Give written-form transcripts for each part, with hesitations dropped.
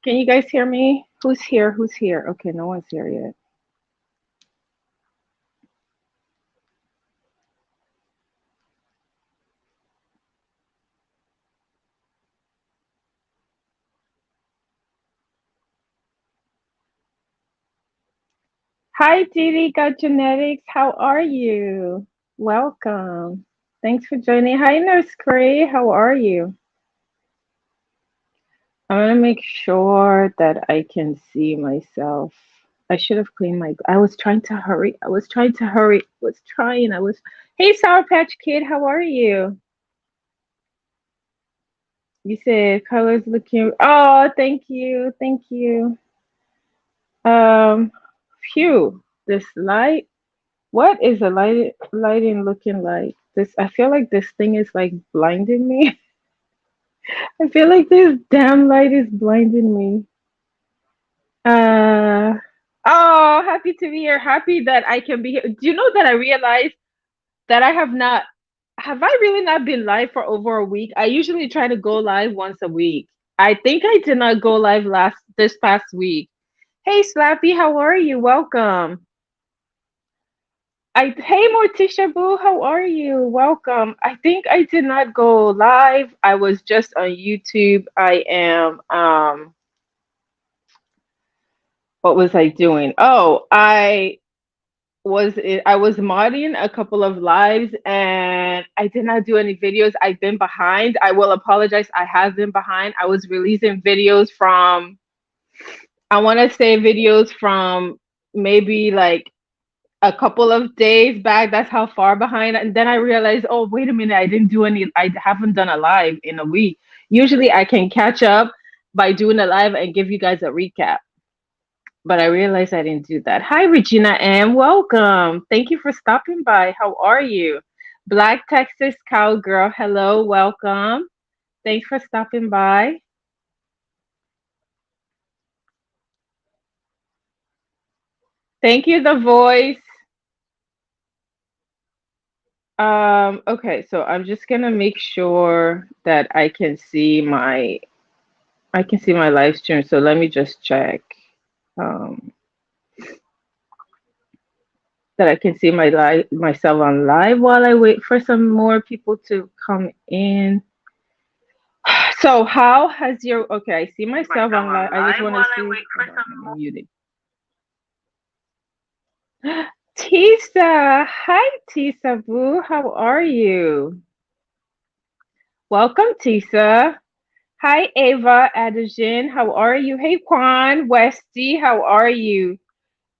Can you guys hear me? Who's here? Who's here? Okay, no one's here yet. Hi, Didi Got Genetics. How are you? Welcome. Thanks for joining. Hi, Nurse Cray. How are you? I'm gonna make sure that I can see myself. I should have cleaned my. I was trying to hurry. I was trying to hurry. I was. Hey, Sour Patch Kid. How are you? You said colors looking. Oh, thank you. Thank you. Um, Phew. This light. What is the lighting looking like? This. I feel like this thing is like blinding me. I feel like this damn light is blinding me. Uh. Oh, happy to be here. Happy that I can be here. Do you know that I realized that I have not. Have I really not been live for over a week? I usually try to go live once a week. I think I did not go live this past week. Hey, Slappy, how are you? Welcome. Hey, Morticia Boo, how are you? Welcome. I think I did not go live. I was just on YouTube. I am what was I doing? Oh, I was modding a couple of lives and I did not do any videos. I've been behind. I will apologize. I have been behind. I was releasing videos from I want to say videos from maybe like a couple of days back. That's how far behind. And then I realized, oh, wait a minute, I haven't done a live in a week. Usually I can catch up by doing a live and give you guys a recap. But I realized I didn't do that. Hi, Regina M. Welcome. Thank you for stopping by. How are you? Black Texas Cowgirl. Hello. Welcome. Thanks for stopping by. Thank you, The Voice. Okay, so I'm just gonna make sure that I can see my live stream. So let me just check um, that I can see myself on live while I wait for some more people to come in. So how has your okay? I see myself on live. I just want to see. Hold on, I'm muted. Tisa, hi Tisa Boo, how are you? Welcome, Tisa. Hi, Ava Adajin. How are you? Hey, Quan Westy. How are you?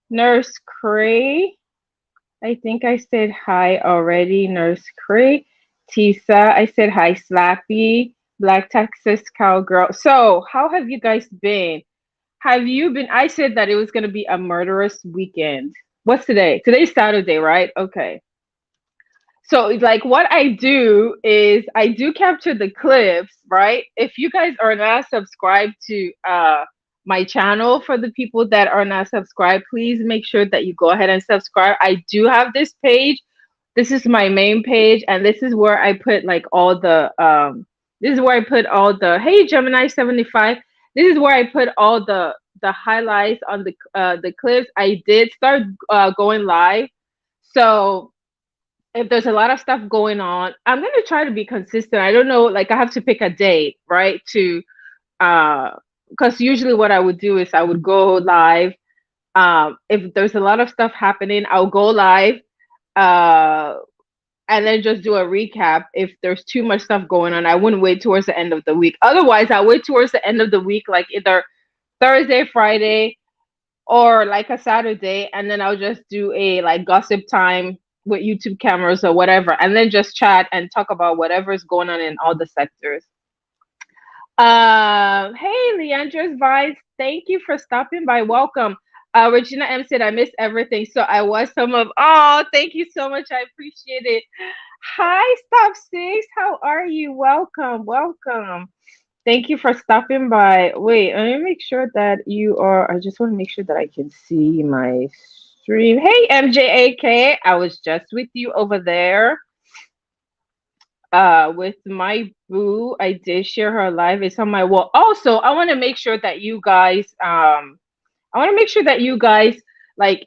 Nurse Cray. I think I said hi already. Nurse Cray. Tisa. I said hi, Slappy. Black Texas Cowgirl. So, how have you guys been? Have you been? I said that it was going to be a murderous weekend. What's today? Today's Saturday, right? Okay. So like what I do is I do capture the clips, right? If you guys are not subscribed to my channel, for the people that are not subscribed, please make sure that you go ahead and subscribe. I do have this page. This is my main page, and this is where I put like all the this is where I put all the hey Gemini 75. This is where I put all the highlights on the clips. I did start going live. So if there's a lot of stuff going on, I'm gonna try to be consistent. I don't know, like I have to pick a date, right? To because usually what I would do is I would go live. If there's a lot of stuff happening, I'll go live, uh, and then just do a recap. If there's too much stuff going on, I wouldn't wait towards the end of the week. Otherwise, I wait towards the end of the week, like either Thursday, Friday, or like a Saturday, and then I'll just do a like gossip time with YouTube cameras or whatever, and then just chat and talk about whatever is going on in all the sectors. Hey, Leandra's Vibes, thank you for stopping by. Welcome. Regina M said I missed everything, so I was some of. Oh, thank you so much. I appreciate it. Hi, Stop Six. How are you? Welcome, welcome. Thank you for stopping by. Wait, let me make sure that you are. I just want to make sure that I can see my stream. Hey, MJAK. I was just with you over there. with my boo. I did share her live. It's on my wall. Also, I want to make sure that you guys I want to make sure that you guys like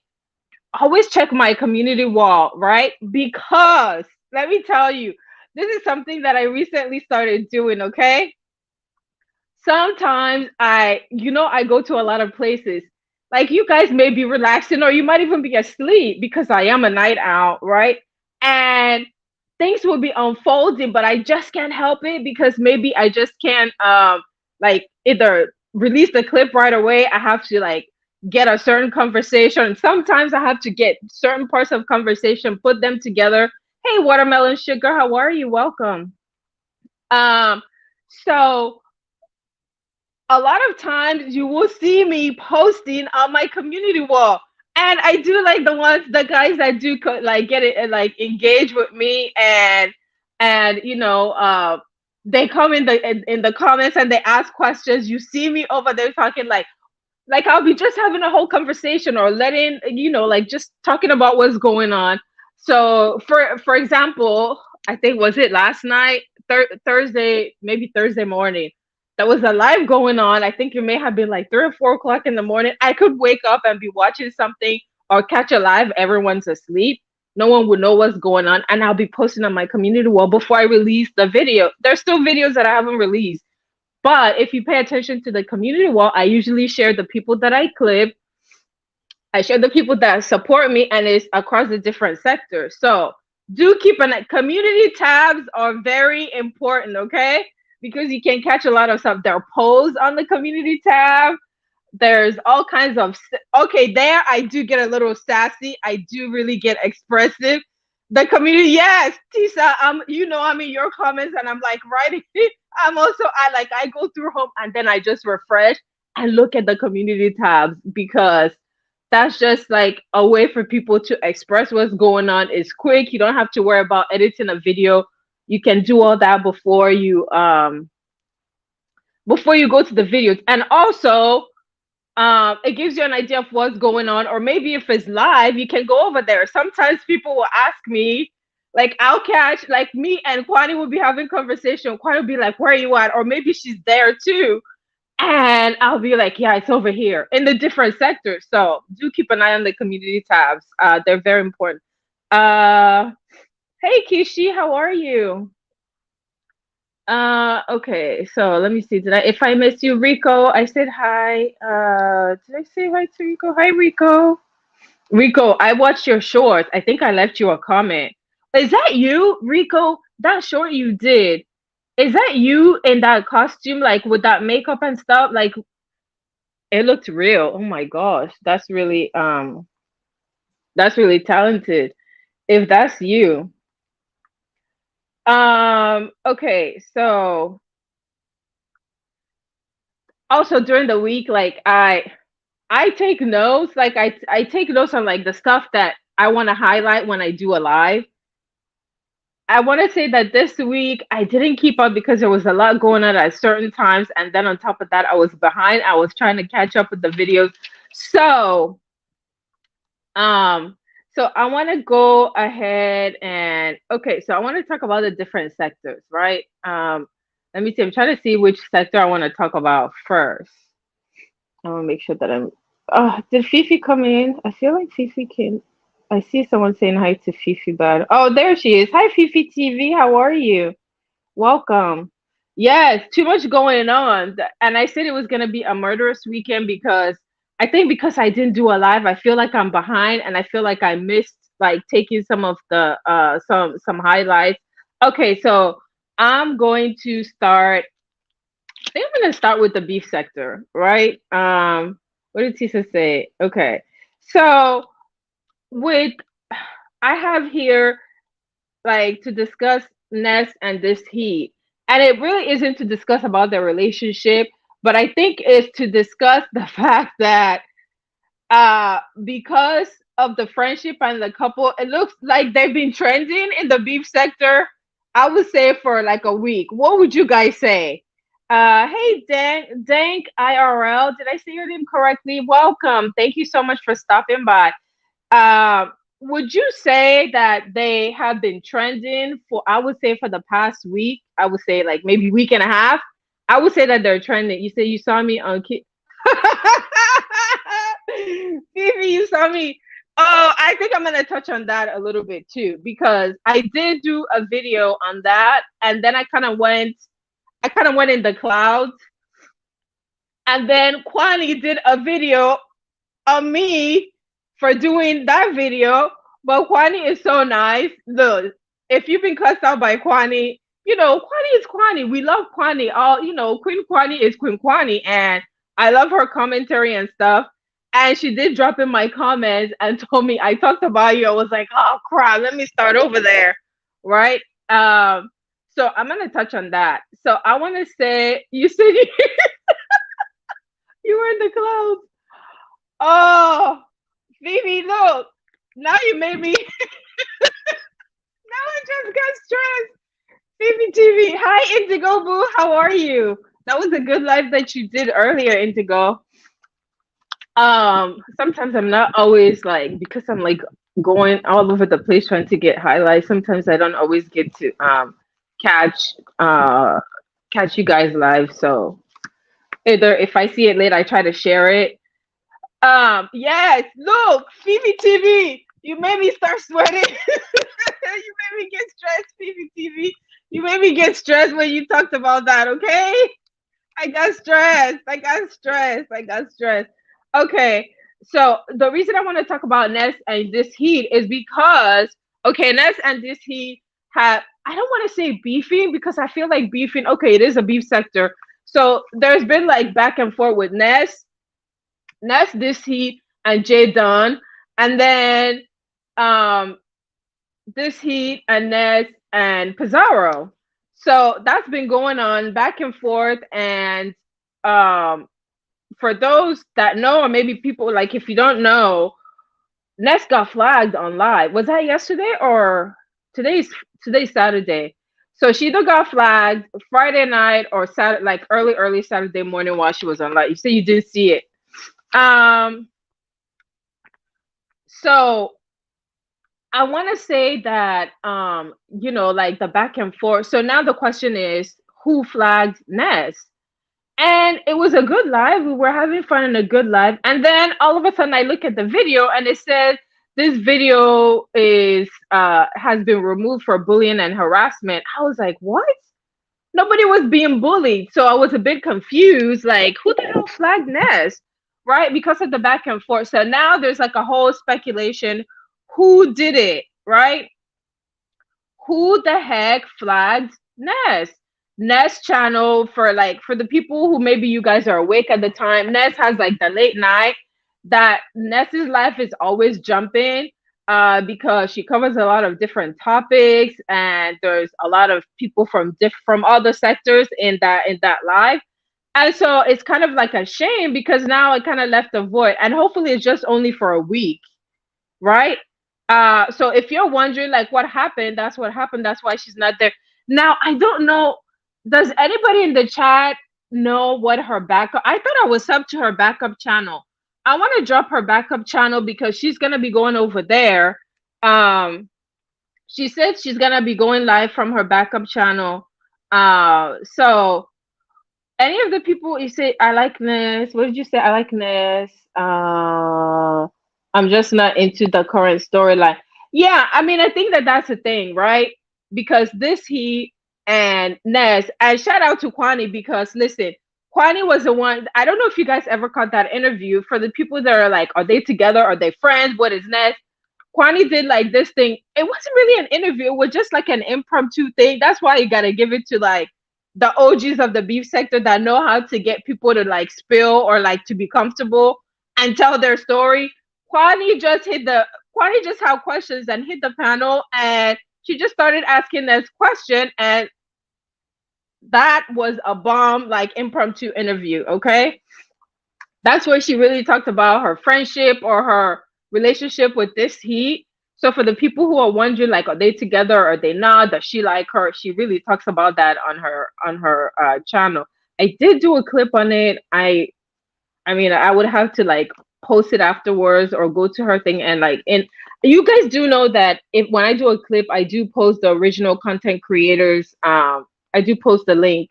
always check my community wall, right? Because let me tell you, this is something that I recently started doing, okay? Sometimes I go to a lot of places. Like you guys may be relaxing or you might even be asleep because I am a night owl, right? And things will be unfolding, but I just can't help it because maybe I just can't like either release the clip right away. I have to like get a certain conversation. Sometimes I have to get certain parts of conversation, put them together. Hey, watermelon sugar, how are you? Welcome. Um, so a lot of times you will see me posting on my community wall, and I do like the guys that do like get it and like engage with me, and they come in the comments and they ask questions. You see me over there talking like I'll be just having a whole conversation or letting like just talking about what's going on. So for example, I think was it last night, Thursday, maybe Thursday morning. There was a live going on. I think it may have been like 3 or 4 o'clock in the morning. I could wake up and be watching something or catch a live. Everyone's asleep. No one would know what's going on, and I'll be posting on my community wall before I release the video. There's still videos that I haven't released, but if you pay attention to the community wall, I usually share the people that I clip. I share the people that support me, and it's across the different sectors. So do keep an community tabs are very important, okay? Because you can catch a lot of stuff. There are polls on the community tab. There's all kinds of okay. There, I do get a little sassy. I do really get expressive. The community, yes, Tisa. I'm in your comments, and I'm like writing. I go through home, and then I just refresh and look at the community tabs because that's just like a way for people to express what's going on. It's quick. You don't have to worry about editing a video. You can do all that before you go to the videos. And also, it gives you an idea of what's going on, or maybe if it's live you can go over there. Sometimes people will ask me, like I'll catch like me and Kwani will be having conversation. Kwani will be like, where are you at? Or maybe she's there too, and I'll be like, yeah, it's over here in the different sectors. So do keep an eye on the community tabs. They're very important. Hey Kishi, how are you? Okay, so let me see. If I missed you, Rico, I said hi. Did I say hi to Rico? Hi, Rico. Rico, I watched your shorts. I think I left you a comment. Is that you, Rico? That short you did. Is that you in that costume, like with that makeup and stuff? Like it looked real. Oh my gosh, that's really talented. If that's you. Okay, so also during the week, like I take notes, like I take notes on like the stuff that I want to highlight when I do a live. I want to say that this week I didn't keep up because there was a lot going on at certain times, and then on top of that, I was behind. I was trying to catch up with the videos. So, um, so I want to go ahead and okay. So I want to talk about the different sectors, right? Let me see. I'm trying to see which sector I want to talk about first. I want to make sure that I'm. Did Fifi come in? I feel like Fifi came. I see someone saying hi to Fifi, but oh, there she is. Hi, Fifi TV. How are you? Welcome. Yes, too much going on, and I said it was gonna be a murderous weekend because I think because I didn't do a live, I feel like I'm behind, and I feel like I missed like taking some of the some highlights. Okay, so I'm going to start. I think I'm gonna start with the beef sector, right? What did Tisa say? Okay, so with I have here like to discuss Ness and this heat, and it really isn't to discuss about their relationship, but I think it's to discuss the fact that because of the friendship and the couple, it looks like they've been trending in the beef sector. I would say for like a week. What would you guys say? Hey, Dank IRL. Did I say your name correctly? Welcome. Thank you so much for stopping by. would you say that they have been trending for, I would say for the past week, I would say like maybe week and a half. I would say that they're trending. You say you saw me on Phoebe, you saw me. Oh, I think I'm gonna touch on that a little bit too, because I did do a video on that, and then I kind of went in the clouds, and then Kwani did a video on me for doing that video. But Kwani is so nice. Look, if you've been cussed out by Kwani, you know, Kwani is Kwani. We love Kwani. All, you know, Queen Kwani is Queen Kwani. And I love her commentary and stuff. And she did drop in my comments and told me I talked about you. I was like, oh crap, let me start over there. Right? So I'm gonna touch on that. So I wanna say you said you were in the clouds. Oh, Phoebe, look. Now you made me. Now I just got stressed. Phoebe TV. Hi, Indigo Boo. How are you? That was a good live that you did earlier, Indigo. Sometimes I'm not always like, because I'm like going all over the place trying to get highlights. Sometimes I don't always get to catch catch you guys live. So either if I see it late, I try to share it. Yes, look, Phoebe TV, you made me start sweating. You made me get stressed, Phoebe TV. You made me get stressed when you talked about that, okay? I got stressed. I got stressed. I got stressed. Okay, so the reason I want to talk about Ness and this heat is because, okay, Ness and this heat have, I don't want to say beefing because I feel like beefing, okay, it is a beef sector. So there's been like back and forth with Ness, this heat, and Jay Dunn, and then this heat and Ness and Pizarro. So that's been going on back and forth. And for those that know, or maybe people like if you don't know, Ness got flagged on live. Was that yesterday or today's Saturday? So she either got flagged Friday night or Saturday, like early Saturday morning while she was on live. You say you didn't see it. So I want to say that, you know, like the back and forth. So now the question is, who flagged Ness? And it was a good live. We were having fun in a good live. And then all of a sudden I look at the video and it says this video is has been removed for bullying and harassment. I was like, what? Nobody was being bullied. So I was a bit confused, like, who the hell flagged Ness? Right? Because of the back and forth. So now there's like a whole speculation. Who did it? Right? Who the heck flagged Ness? Ness channel, for the people who maybe you guys are awake at the time, Ness has like the late night that Ness's life is always jumping because she covers a lot of different topics and there's a lot of people from all the sectors in that live. And so it's kind of like a shame because now it kind of left a void, and hopefully it's just only for a week, right? So if you're wondering like what happened, that's what happened. That's why she's not there. Now, I don't know. Does anybody in the chat know what her backup? I thought I was up to her backup channel. I want to drop her backup channel because she's gonna be going over there. She said she's gonna be going live from her backup channel. So any of the people you say I like Ness, what did you say? I like Ness. I'm just not into the current storyline. Yeah, I mean, I think that's the thing, right? Because this he and Ness, and shout out to Kwani because listen, Kwani was the one. I don't know if you guys ever caught that interview. For the people that are like, are they together? Are they friends? What is Ness? Kwani did like this thing. It wasn't really an interview. It was just like an impromptu thing. That's why you gotta give it to like the OGs of the beef sector that know how to get people to like spill or like to be comfortable and tell their story. Kwani just had questions and hit the panel, and she just started asking this question, and that was a bomb like impromptu interview. Okay, that's where she really talked about her friendship or her relationship with this heat. So for the people who are wondering like, are they together or are they not, does she like her, she really talks about that on her channel. I did do a clip on it. I mean, I would have to like post it afterwards or go to her thing and like You guys do know that if when I do a clip, I do post the original content creators. I do post the link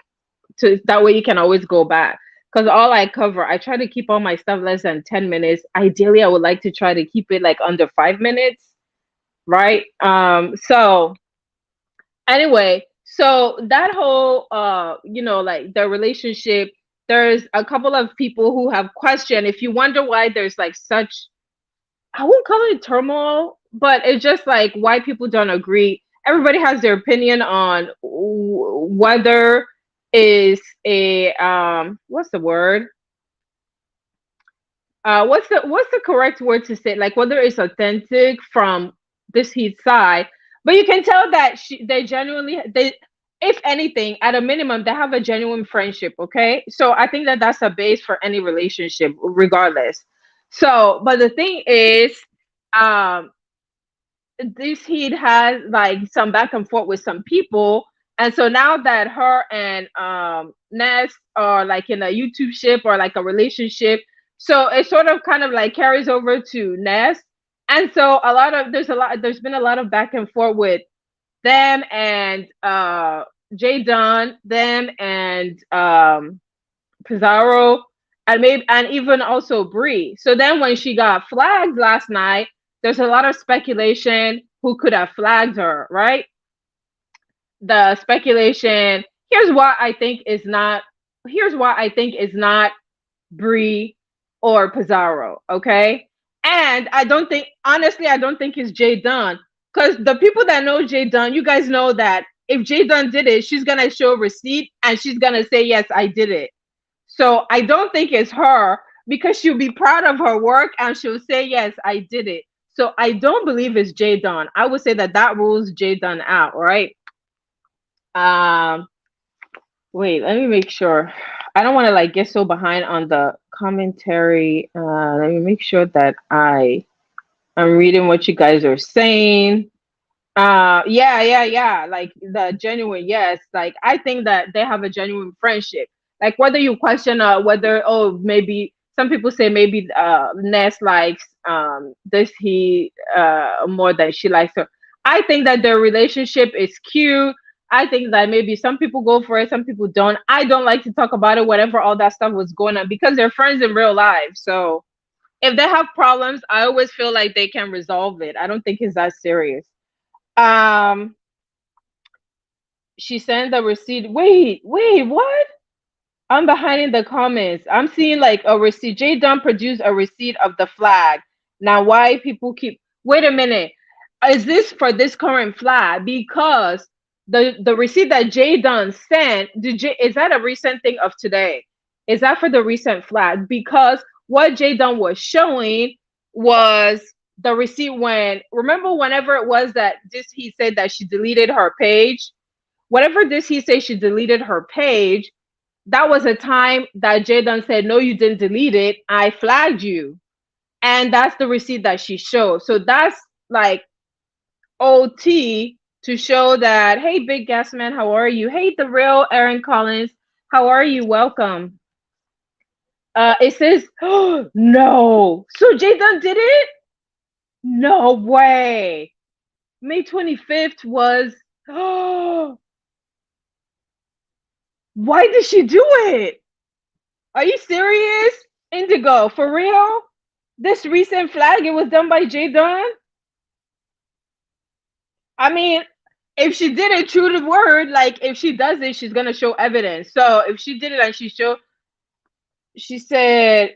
to that way you can always go back. Because all I cover, I try to keep all my stuff less than 10 minutes. Ideally, I would like to try to keep it like under 5 minutes, right? So anyway, so that whole like the relationship, there's a couple of people who have questioned. If you wonder why there's like such, I won't call it turmoil, but it's just like why people don't agree. Everybody has their opinion on whether is a what's the word? What's the correct word to say? Like whether it's authentic from this heat side, but you can tell that they genuinely they, if anything, at a minimum, they have a genuine friendship. Okay, so I think that that's a base for any relationship, regardless. So, but the thing is, um, this heat has like some back and forth with some people, and so now that her and Ness are like in a YouTube ship or like a relationship, so it sort of kind of like carries over to Ness, and so there's been a lot of back and forth with them and Jay Dunn, them and Pizarro, and maybe and even also Bree. So then when she got flagged last night, there's a lot of speculation who could have flagged her, right? The speculation. Here's why I think is not. Here's why I think is not Bree or Pizarro. Okay, and I don't think honestly I don't think it's Jay Dunn because the people that know Jay Dunn, you guys know that if Jay Dunn did it, she's gonna show receipt and she's gonna say yes, I did it. So I don't think it's her because she'll be proud of her work and she'll say, yes, I did it. So I don't believe it's Jay Dunn. I would say that that rules Jay Dunn out, right? Um, Wait, let me make sure. I don't want to like get so behind on the commentary. Let me make sure that I'm reading what you guys are saying. Yeah. Like the genuine, yes. Like I think that they have a genuine friendship. Like whether you question whether maybe some people say maybe Ness likes this he more than she likes her. I think that their relationship is cute. I think that maybe some people go for it, some people don't. I don't like to talk about it, whatever all that stuff was going on, because they're friends in real life. So if they have problems, I always feel like they can resolve it. I don't think it's that serious. Um, she sent the receipt. Wait, what? I'm behind in the comments. I'm seeing like a receipt. Jay Dunn produced a receipt of the flag. Now, why people keep? Wait a minute. Is this for this current flag? Because the receipt that Jay Dunn sent, is that a recent thing of today? Is that for the recent flag? Because what Jay Dunn was showing was the receipt when, remember whenever it was that this he said that she deleted her page, whatever this he said she deleted her page, that was a time that Jaden said, no, you didn't delete it. I flagged you. And that's the receipt that she showed. So that's like OT to show that, hey, Big Gas Man, how are you? Hey, the real Aaron Collins, how are you? Welcome. It says, oh, no. So Jaden did it? No way. May 25th was, oh, why did she do it? Are you serious? Indigo, for real? This recent flag, it was done by Jay Dunn? I mean, if she did it true to word, like if she does it, she's gonna show evidence. So if she did it and she said,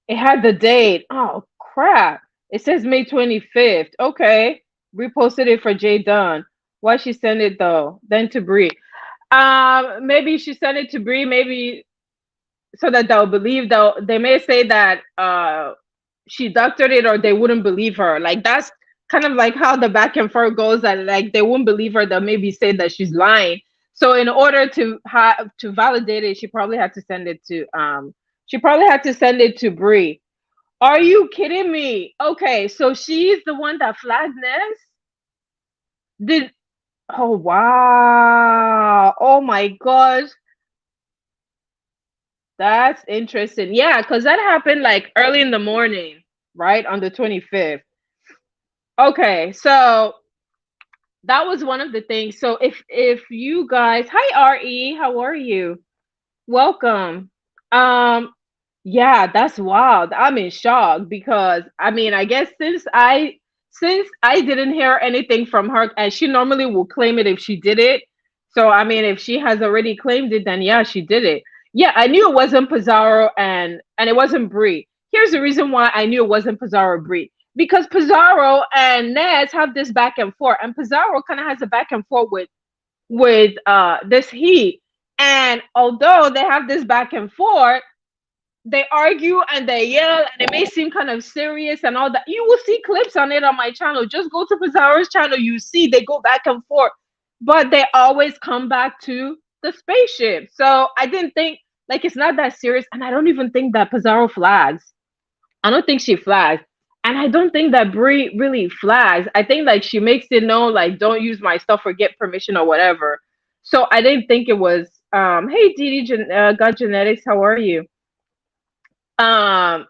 it had the date. Oh crap. It says May 25th. Okay. Reposted it for Jay Dunn. Why she send it though? Then to Bree. Maybe she sent it to Bree, maybe so that they'll believe, though they may say that she doctored it, or they wouldn't believe her. Like that's kind of like how the back and forth goes, that like they won't believe her, they'll maybe say that she's lying. So in order to have to validate it, she probably had to send it to Bree. Are you kidding me? Okay, so she's the one that flagged Ness? Did Oh wow. Oh my gosh. That's interesting. Yeah, because that happened like early in the morning. right? On the 25th. Okay, so that was one of the things. So if you guys, hi RE, how are you? Welcome. Um, yeah, that's wild. I'm in shock because I mean, I guess since I didn't hear anything from her, and she normally will claim it if she did it. So I mean, if she has already claimed it, then yeah, she did it. Yeah, I knew it wasn't Pizarro and it wasn't Bree. Here's the reason why I knew it wasn't Pizarro or Bree. Because Pizarro and Nez have this back and forth, and Pizarro kind of has a back and forth with this Heat. And although they have this back and forth, they argue and they yell and it may seem kind of serious and all that. You will see clips on it on my channel. Just go to Pizarro's channel. You see they go back and forth, but they always come back to the spaceship. So I didn't think like it's not that serious, and I don't even think that Pizarro flags. I don't think she flags. And I don't think that Brie really flags. I think like she makes it known like don't use my stuff or get permission or whatever. So I didn't think it was hey Didi got genetics, how are you? Um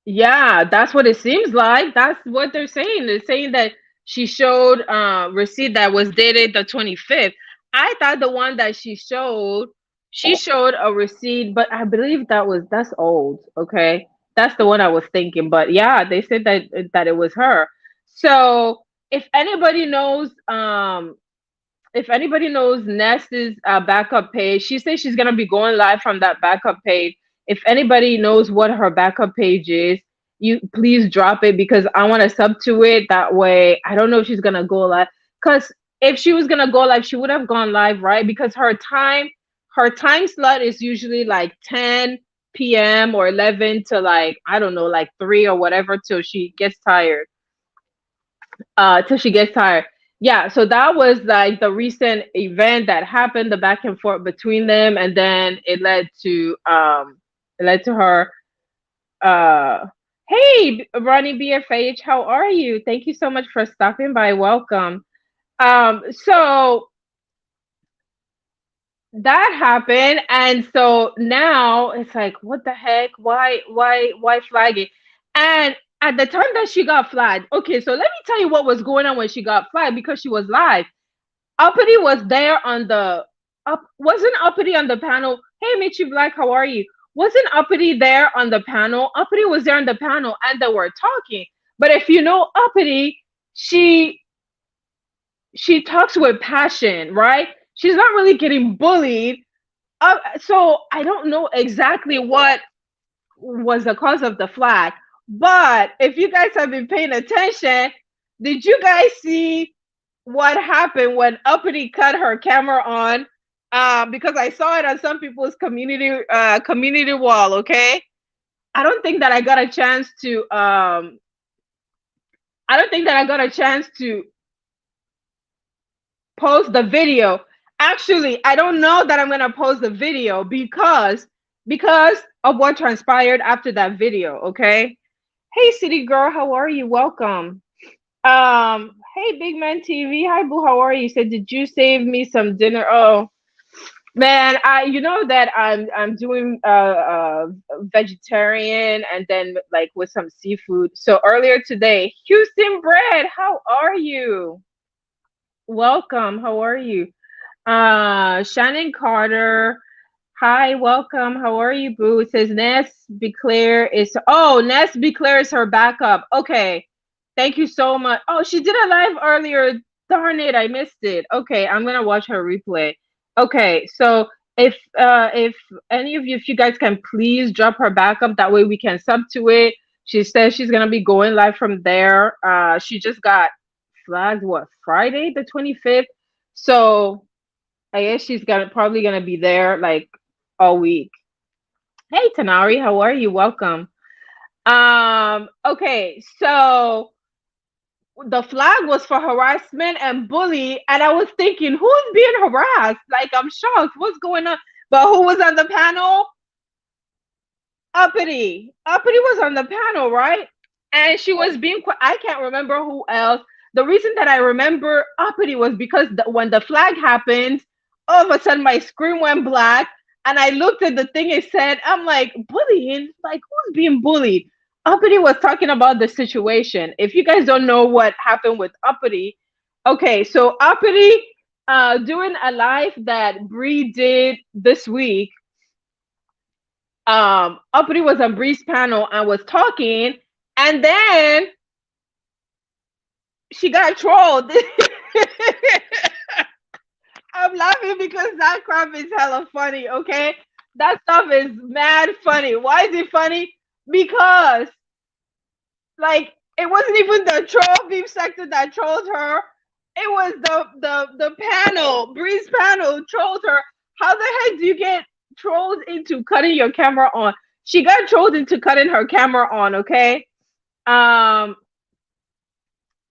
yeah, that's what it seems like. That's what they're saying. They're saying that she showed receipt that was dated the 25th. I thought the one that she showed a receipt, but I believe that's old. Okay. That's the one I was thinking. But yeah, they said that it was her. So if anybody knows Nest's backup page, she says she's gonna be going live from that backup page. If anybody knows what her backup page is, you please drop it because I want to sub to it. That way, I don't know if she's gonna go live. Cause if she was gonna go live, she would have gone live, right? Because her time slot is usually like 10 p.m. or 11 to like I don't know, like 3 or whatever till she gets tired. Till she gets tired. Yeah, so that was like the recent event that happened, the back and forth between them, and then it led to her uh hey Ronnie BFH, how are you? Thank you so much for stopping by. Welcome. So that happened, and so now it's like what the heck, why flag it? And at the time that she got flagged, okay, so let me tell you what was going on when she got flagged because she was live. Uppity was there on the up wasn't Uppity on the panel. Hey Mitchy Black, how are you? Wasn't Uppity there on the panel? Uppity was there on the panel and they were talking. But if you know Uppity, she talks with passion, right? She's not really getting bullied. So I don't know exactly what was the cause of the flag. But if you guys have been paying attention, did you guys see what happened when Uppity cut her camera on? Because I saw it on some people's community wall. Okay, I don't think that I got a chance to. I don't think that I got a chance to post the video. Actually, I don't know that I'm gonna post the video because of what transpired after that video. Okay. Hey, city girl, how are you? Welcome. Hey, Big Man TV. Hi, Boo. How are you? Said, did you save me some dinner? Oh, man, you know that I'm doing vegetarian and then like with some seafood. So earlier today, Houston Bread. How are you? Welcome. How are you? Shannon Carter. Hi, welcome. How are you, Boo? It says Ness Beclaire is her backup. Okay. Thank you so much. Oh, she did a live earlier. Darn it, I missed it. Okay, I'm gonna watch her replay. Okay, so if any of you, if you guys can please drop her backup, that way we can sub to it. She says she's gonna be going live from there. She just got flagged what Friday the 25th. So I guess she's probably gonna be there like all week. Hey Tanari, how are you? Welcome. Okay, so the flag was for harassment and bully, and I was thinking, who's being harassed? Like, I'm shocked. What's going on? But who was on the panel? Uppity. Uppity was on the panel, right? And she was being. I can't remember who else. The reason that I remember Uppity was because when the flag happened, all of a sudden my screen went black, and I looked at the thing it said. I'm like, bullying? Like, who's being bullied? Uppity was talking about the situation. If you guys don't know what happened with Uppity, okay, so Uppity, doing a live that Bree did this week, Uppity was on Bree's panel and was talking, and then she got trolled. I'm laughing because that crap is hella funny, okay? That stuff is mad funny. Why is it funny? Because, like, it wasn't even the troll beef sector that trolled her. It was the panel, Bree's panel trolled her. How the heck do you get trolled into cutting your camera on? She got trolled into cutting her camera on, okay? Um,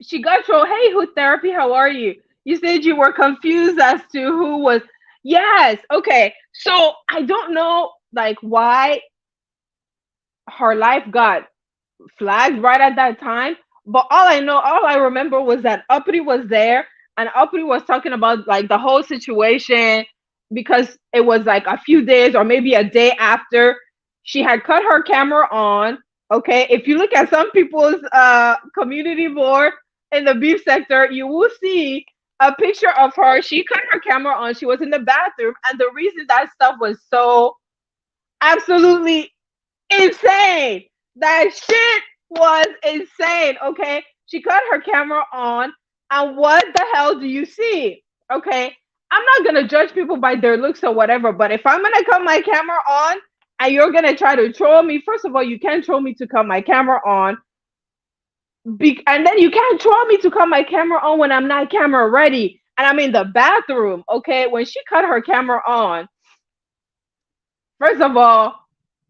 she got trolled. Hey, Hood Therapy, how are you? You said you were confused as to who was. Yes, okay. So I don't know, like, why her life got flagged right at that time. But all I remember was that Uppity was there, and Uppity was talking about like the whole situation, because it was like a few days or maybe a day after she had cut her camera on. Okay, if you look at some people's community board in the beef sector, you will see a picture of her. She cut her camera on. She was in the bathroom, and the reason that stuff was so absolutely insane. That shit was insane. Okay. She cut her camera on, and what the hell do you see? Okay. I'm not gonna judge people by their looks or whatever, but if I'm gonna cut my camera on and you're gonna try to troll me, first of all, you can't troll me to cut my camera on. And then you can't troll me to cut my camera on when I'm not camera ready and I'm in the bathroom. Okay. When she cut her camera on, first of all,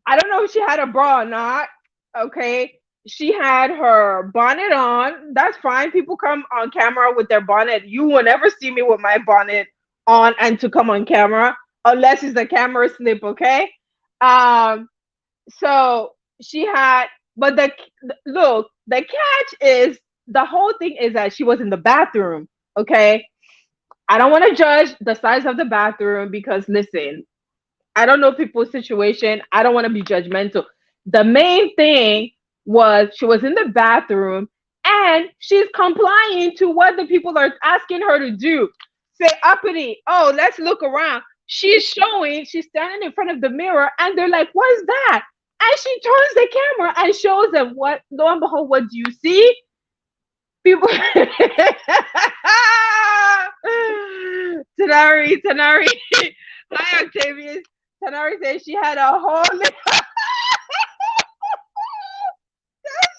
I don't know if she had a bra or not. Okay. She had her bonnet on. That's fine. People come on camera with their bonnet. You will never see me with my bonnet on and to come on camera unless it's a camera slip. Okay. Um, so she had, but look, the catch is the whole thing is that she was in the bathroom. Okay. I don't want to judge the size of the bathroom because listen, I don't know people's situation. I don't want to be judgmental. The main thing was she was in the bathroom and she's complying to what the people are asking her to do. Say, Uppity, oh, let's look around. She's showing, she's standing in front of the mirror and they're like, what's that? And she turns the camera and shows them what, lo and behold, what do you see? People. Tanari. Hi, Octavius. Tanari said she had a whole. That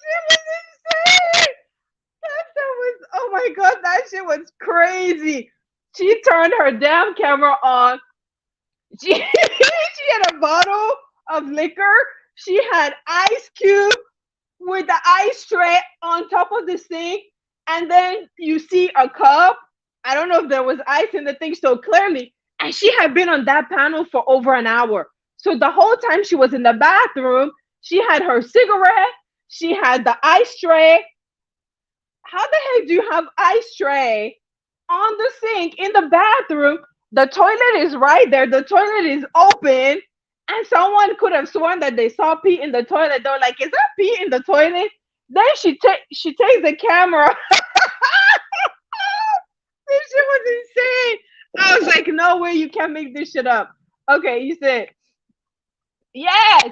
shit was insane. That was, oh my god, that shit was crazy. She turned her damn camera on. She had a bottle of liquor. She had ice cube with the ice tray on top of the sink, and then you see a cup. I don't know if there was ice in the thing so clearly. And she had been on that panel for over an hour. So the whole time she was in the bathroom, she had her cigarette, she had the ice tray. How the heck do you have ice tray on the sink in the bathroom? The toilet is right there. The toilet is open. And someone could have sworn that they saw pee in the toilet. They're like, is that pee in the toilet? Then she takes the camera. This shit was insane. I was like, no way, you can't make this shit up. Okay, you said, yes,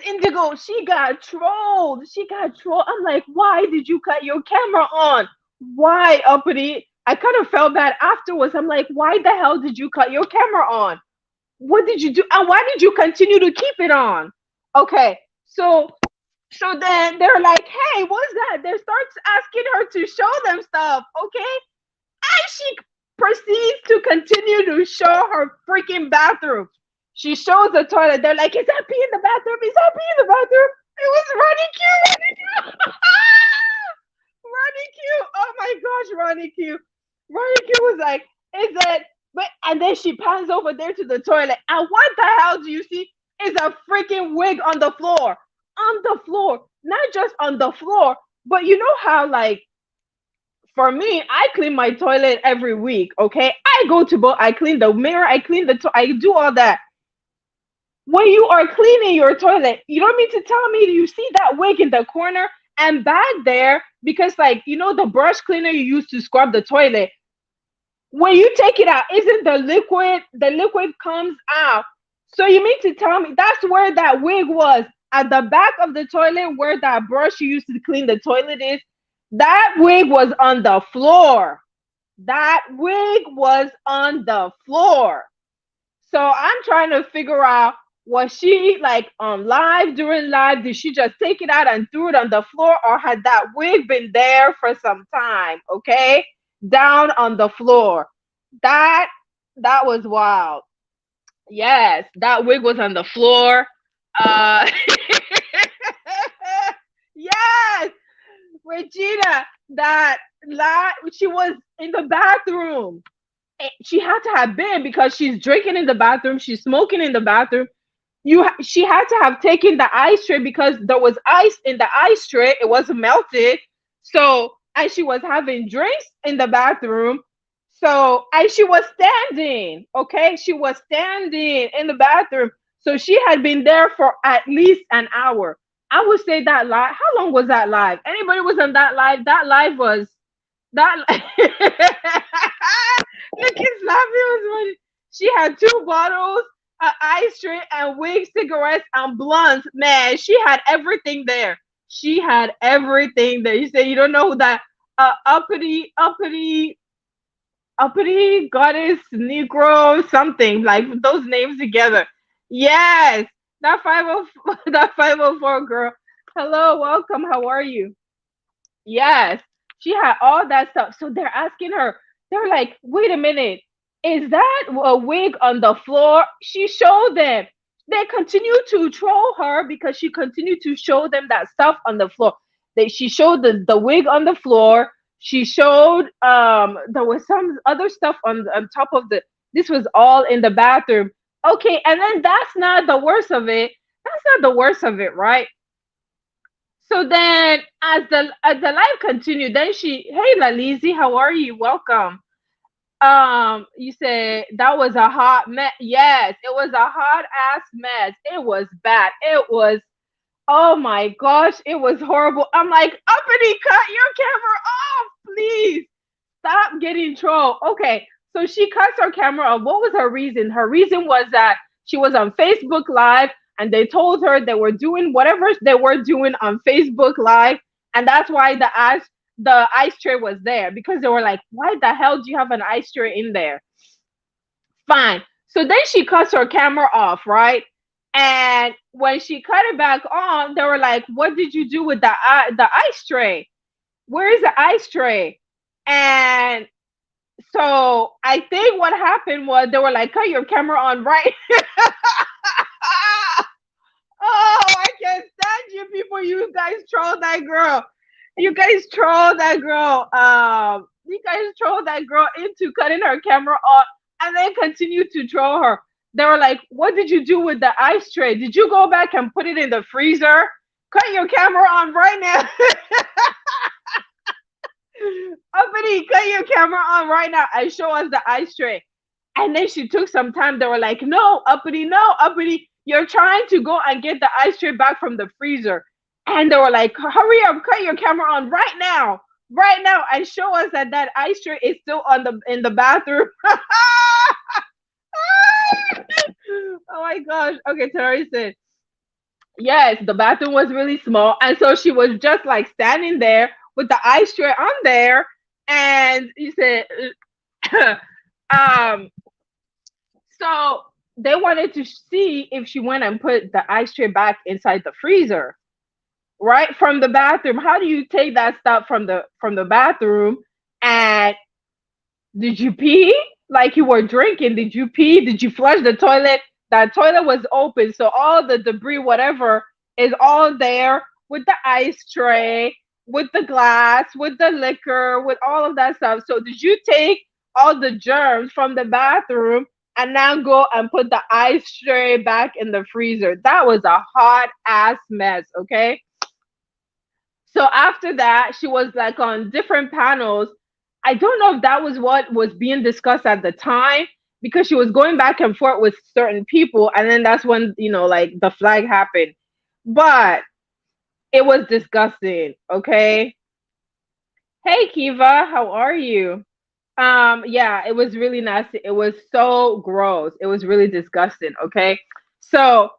Indigo. She got trolled. I'm like, why did you cut your camera on? Why, Uppity? I kind of felt bad afterwards. I'm like, why the hell did you cut your camera on? What did you do? And why did you continue to keep it on? Okay, so then they're like, hey, what's that? They start asking her to show them stuff, okay? And she proceeds to continue to show her freaking bathroom. She shows the toilet. They're like, is that pee in the bathroom? Is that pee in the bathroom? It was Ronnie Q. Ronnie Q. Oh my gosh, Ronnie Q. Ronnie Q was like, is that, but, and then she pans over there to the toilet. And what the hell do you see? Is a freaking wig on the floor. On the floor. Not just on the floor, but you know how, like, for me, I clean my toilet every week, okay? I go to I clean the mirror, I clean I do all that. When you are cleaning your toilet, you don't mean to tell me you see that wig in the corner and back there, because like the brush cleaner you use to scrub the toilet, when you take it out, isn't the liquid comes out. So you mean to tell me that's where that wig was, at the back of the toilet where that brush you used to clean the toilet is? That wig was on the floor. That wig was on the floor. So I'm trying to figure out, was she like on live, during live? Did she just take it out and threw it on the floor, or had that wig been there for some time? Okay, down on the floor. That that was wild. Yes, that wig was on the floor. Uh, yes, Regina. She was in the bathroom. She had to have been, because she's drinking in the bathroom, she's smoking in the bathroom. She had to have taken the ice tray, because there was ice in the ice tray, it wasn't melted. So, and she was having drinks in the bathroom. So, and she was standing, okay, she was standing in the bathroom. So she had been there for at least an hour. I would say that live, how long was that live? Anybody was on that live? That live was that. Look, it's laughing. She had two bottles, an ice tray, and wig, cigarettes, and blunts. Man, she had everything there. She had everything there. You say you don't know who that uppity goddess Negro something, like those names together. Yes, that 504 that 504 girl. Hello, welcome. How are you? Yes, she had all that stuff. So they're asking her, they're like, wait a minute, is that a wig on the floor? She showed them. They continue to troll her because she continued to show them that stuff on the floor. She showed the wig on the floor. She showed there was some other stuff on top of the, this was all in the bathroom. Okay, and then that's not the worst of it. That's not the worst of it, right? So then, as the live continued, then hey Lalizi, how are you? Welcome. You said that was a hot mess. Yes, it was a hot ass mess. It was bad. It was. Oh my gosh, it was horrible. I'm like, uppity, cut your camera off, please. Stop getting trolled. Okay, so she cuts her camera off. What was her reason? Her reason was that she was on Facebook Live, and they told her they were doing whatever they were doing on Facebook Live, and that's why the ice tray was there, because they were like, why the hell do you have an ice tray in there? Fine. So then she cuts her camera off, right? And when she cut it back on, they were like, what did you do with the ice tray? Where is the ice tray? And so I think what happened was they were like, cut your camera on, right? Oh, I can't stand you people. You guys troll that girl. You guys troll that girl. You guys troll that girl into cutting her camera off, and then continue to troll her. They were like, what did you do with the ice tray? Did you go back and put it in the freezer? Cut your camera on right now. Uppity, cut your camera on right now and show us the ice tray. And then she took some time. They were like, no, Uppity, you're trying to go and get the ice tray back from the freezer. And they were like, hurry up, cut your camera on right now, and show us that ice tray is still in the bathroom. Oh my gosh. Okay, Terry said, yes, the bathroom was really small. And so she was just like standing there with the ice tray on there. And he said, um, so they wanted to see if she went and put the ice tray back inside the freezer, right? From the bathroom. How do you take that stuff from the bathroom? And did you pee? Like you were drinking? Did you pee? Did you flush the toilet? That toilet was open, so all the debris, whatever, is all there with the ice tray, with the glass, with the liquor, with all of that stuff. So did you take all the germs from the bathroom and now go and put the ice tray back in the freezer? That was a hot ass mess, okay? So after that, she was like on different panels. I don't know if that was what was being discussed at the time. because she was going back and forth with certain people, and then that's when, like, the flag happened. But it was disgusting. Okay. Hey Kiva, how are you? Yeah, it was really nasty. It was so gross. It was really disgusting. Okay. So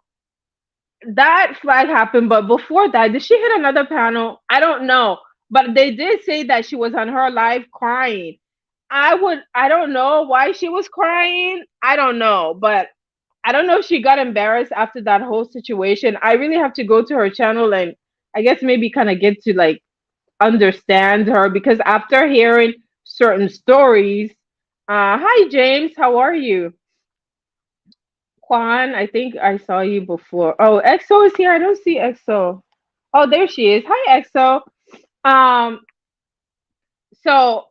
that flag happened, but before that, did she hit another panel? I don't know. But they did say that she was on her live crying. I don't know why she was crying. I don't know, but I don't know if she got embarrassed after that whole situation. I really have to go to her channel and I guess maybe kind of get to like understand her, because after hearing certain stories, hi James, how are you? Juan, I think I saw you before. Oh, EXO is here. I don't see EXO. Oh, there she is. Hi EXO. Um, so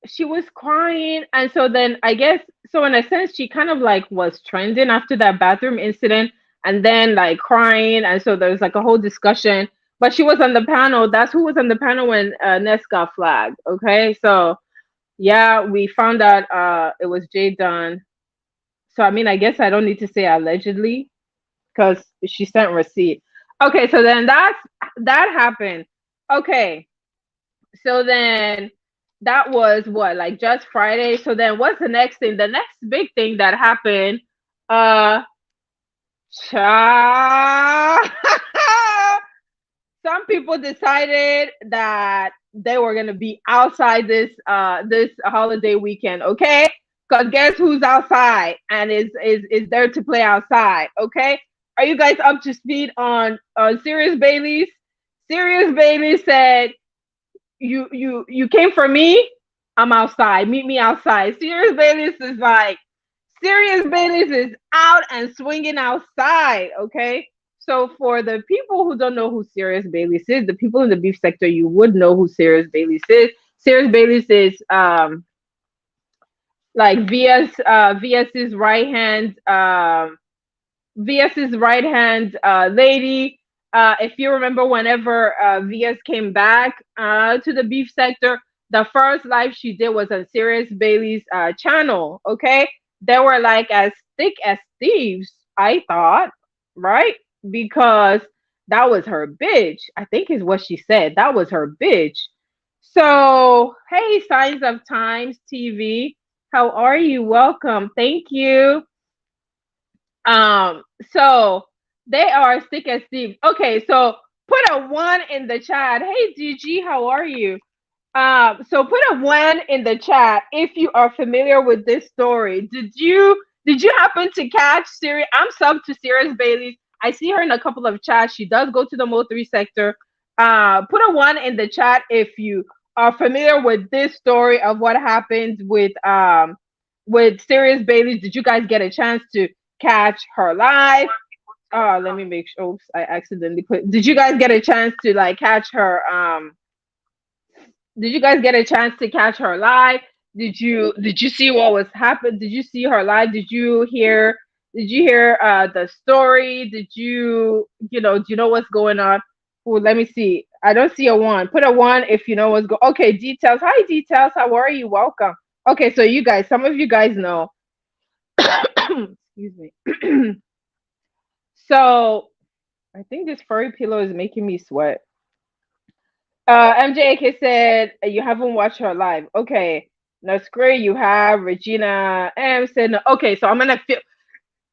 she was crying, and so then I guess, so in a sense she kind of like was trending after that bathroom incident, and then like crying, and so there was like a whole discussion. But she was on the panel. That's who was on the panel when Ness got flagged. Okay, so yeah, we found out it was Jay Dunn. So I mean, I guess I don't need to say allegedly because she sent receipt. Okay, so then that happened. Okay, so then that was what, like just Friday. So then what's the next thing? The next big thing that happened, uh cha some people decided that they were gonna be outside this holiday weekend, okay? Because guess who's outside and is there to play outside, okay? Are you guys up to speed on Sirius Bailey's? Sirius Bailey said, you came for me, I'm outside. Meet me outside. Sirius Bailey's is like, Sirius Bailey's is out and swinging outside. Okay. So for the people who don't know who Sirius Bailey's is, the people in the beef sector, you would know who Sirius Bailey's is. Sirius Bailey's is like VS's right hand VS's right hand lady. If you remember, whenever VS came back to the beef sector, the first live she did was on Sirius Bailey's channel. Okay, they were like as thick as thieves, I thought, right? Because that was her bitch. I think is what she said. That was her bitch. So, hey, Signs of Times TV, how are you? Welcome. Thank you. So they are thick as thieves. Okay, so put a one in the chat. Hey DG, how are you? So put a one in the chat if you are familiar with this story. Did you happen to catch Sirius? I'm sub to Sirius Bailey. I see her in a couple of chats. She does go to the Mo 3 sector. Put a one in the chat if you are familiar with this story of what happened with Sirius Bailey. Did you guys get a chance to catch her live? Oh, let me make sure. Oops, I accidentally put. Did you guys get a chance to like catch her? Did you guys get a chance to catch her live? Did you see what was happening? Did you see her live? Did you hear the story? Do you know what's going on? Oh, let me see. I don't see a one. Put a one if you know what's going. Okay, details. Hi, details. How are you? Welcome. Okay, so you guys, some of you guys know. Excuse me. So I think this furry pillow is making me sweat. MJK said you haven't watched her live. Okay. Now Square, you have. Regina M said no. Okay, so I'm gonna feel,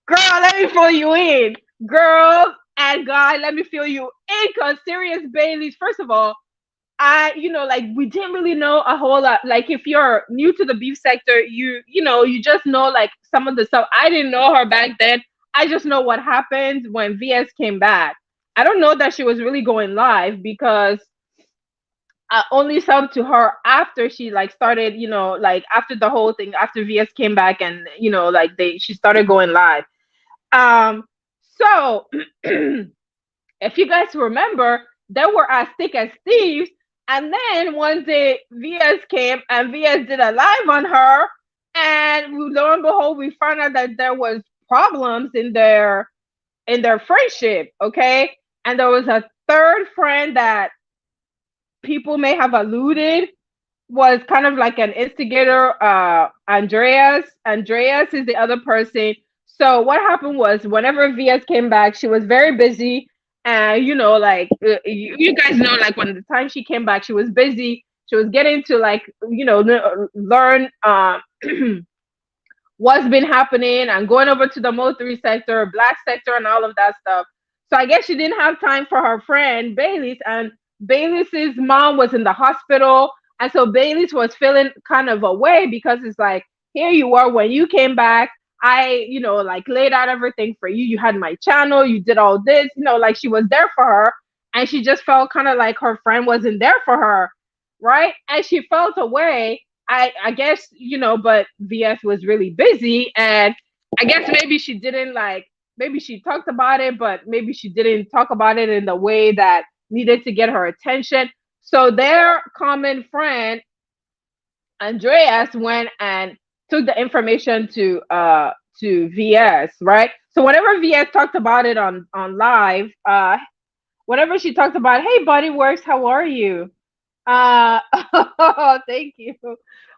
girl, let me fill you in. Girl and guy, let me fill you in, because Sirius Bailey's, first of all, like we didn't really know a whole lot. Like if you're new to the beef sector, you just know like some of the stuff. I didn't know her back then. I just know what happened when VS came back. I don't know that she was really going live, because I only subbed to her after she like started, like after the whole thing, after VS came back, and like she started going live. So if you guys remember, they were as thick as thieves. And then one day VS came and VS did a live on her, and lo and behold, we found out that there was problems in their friendship. Okay, and there was a third friend that people may have alluded was kind of like an instigator. Andreas is the other person. So what happened was, whenever VS came back, she was very busy. And like, you guys know, like, when the time she came back, she was busy. She was getting to, like, learn what's been happening and going over to the Mo3 sector, black sector, and all of that stuff. So I guess she didn't have time for her friend Bailey's, and Bailey's mom was in the hospital. And so Bailey's was feeling kind of away, because it's like, here you are, when you came back, I, like, laid out everything for you. You had my channel, you did all this, like, she was there for her. And she just felt kind of like her friend wasn't there for her, right? And she felt away. I guess, but VS was really busy, and I guess maybe she didn't, like, maybe she talked about it, but maybe she didn't talk about it in the way that needed to get her attention. So their common friend Andreas went and took the information to VS, right? So whenever VS talked about it on live, whenever she talked about, hey, Body Works, how are you? Thank you.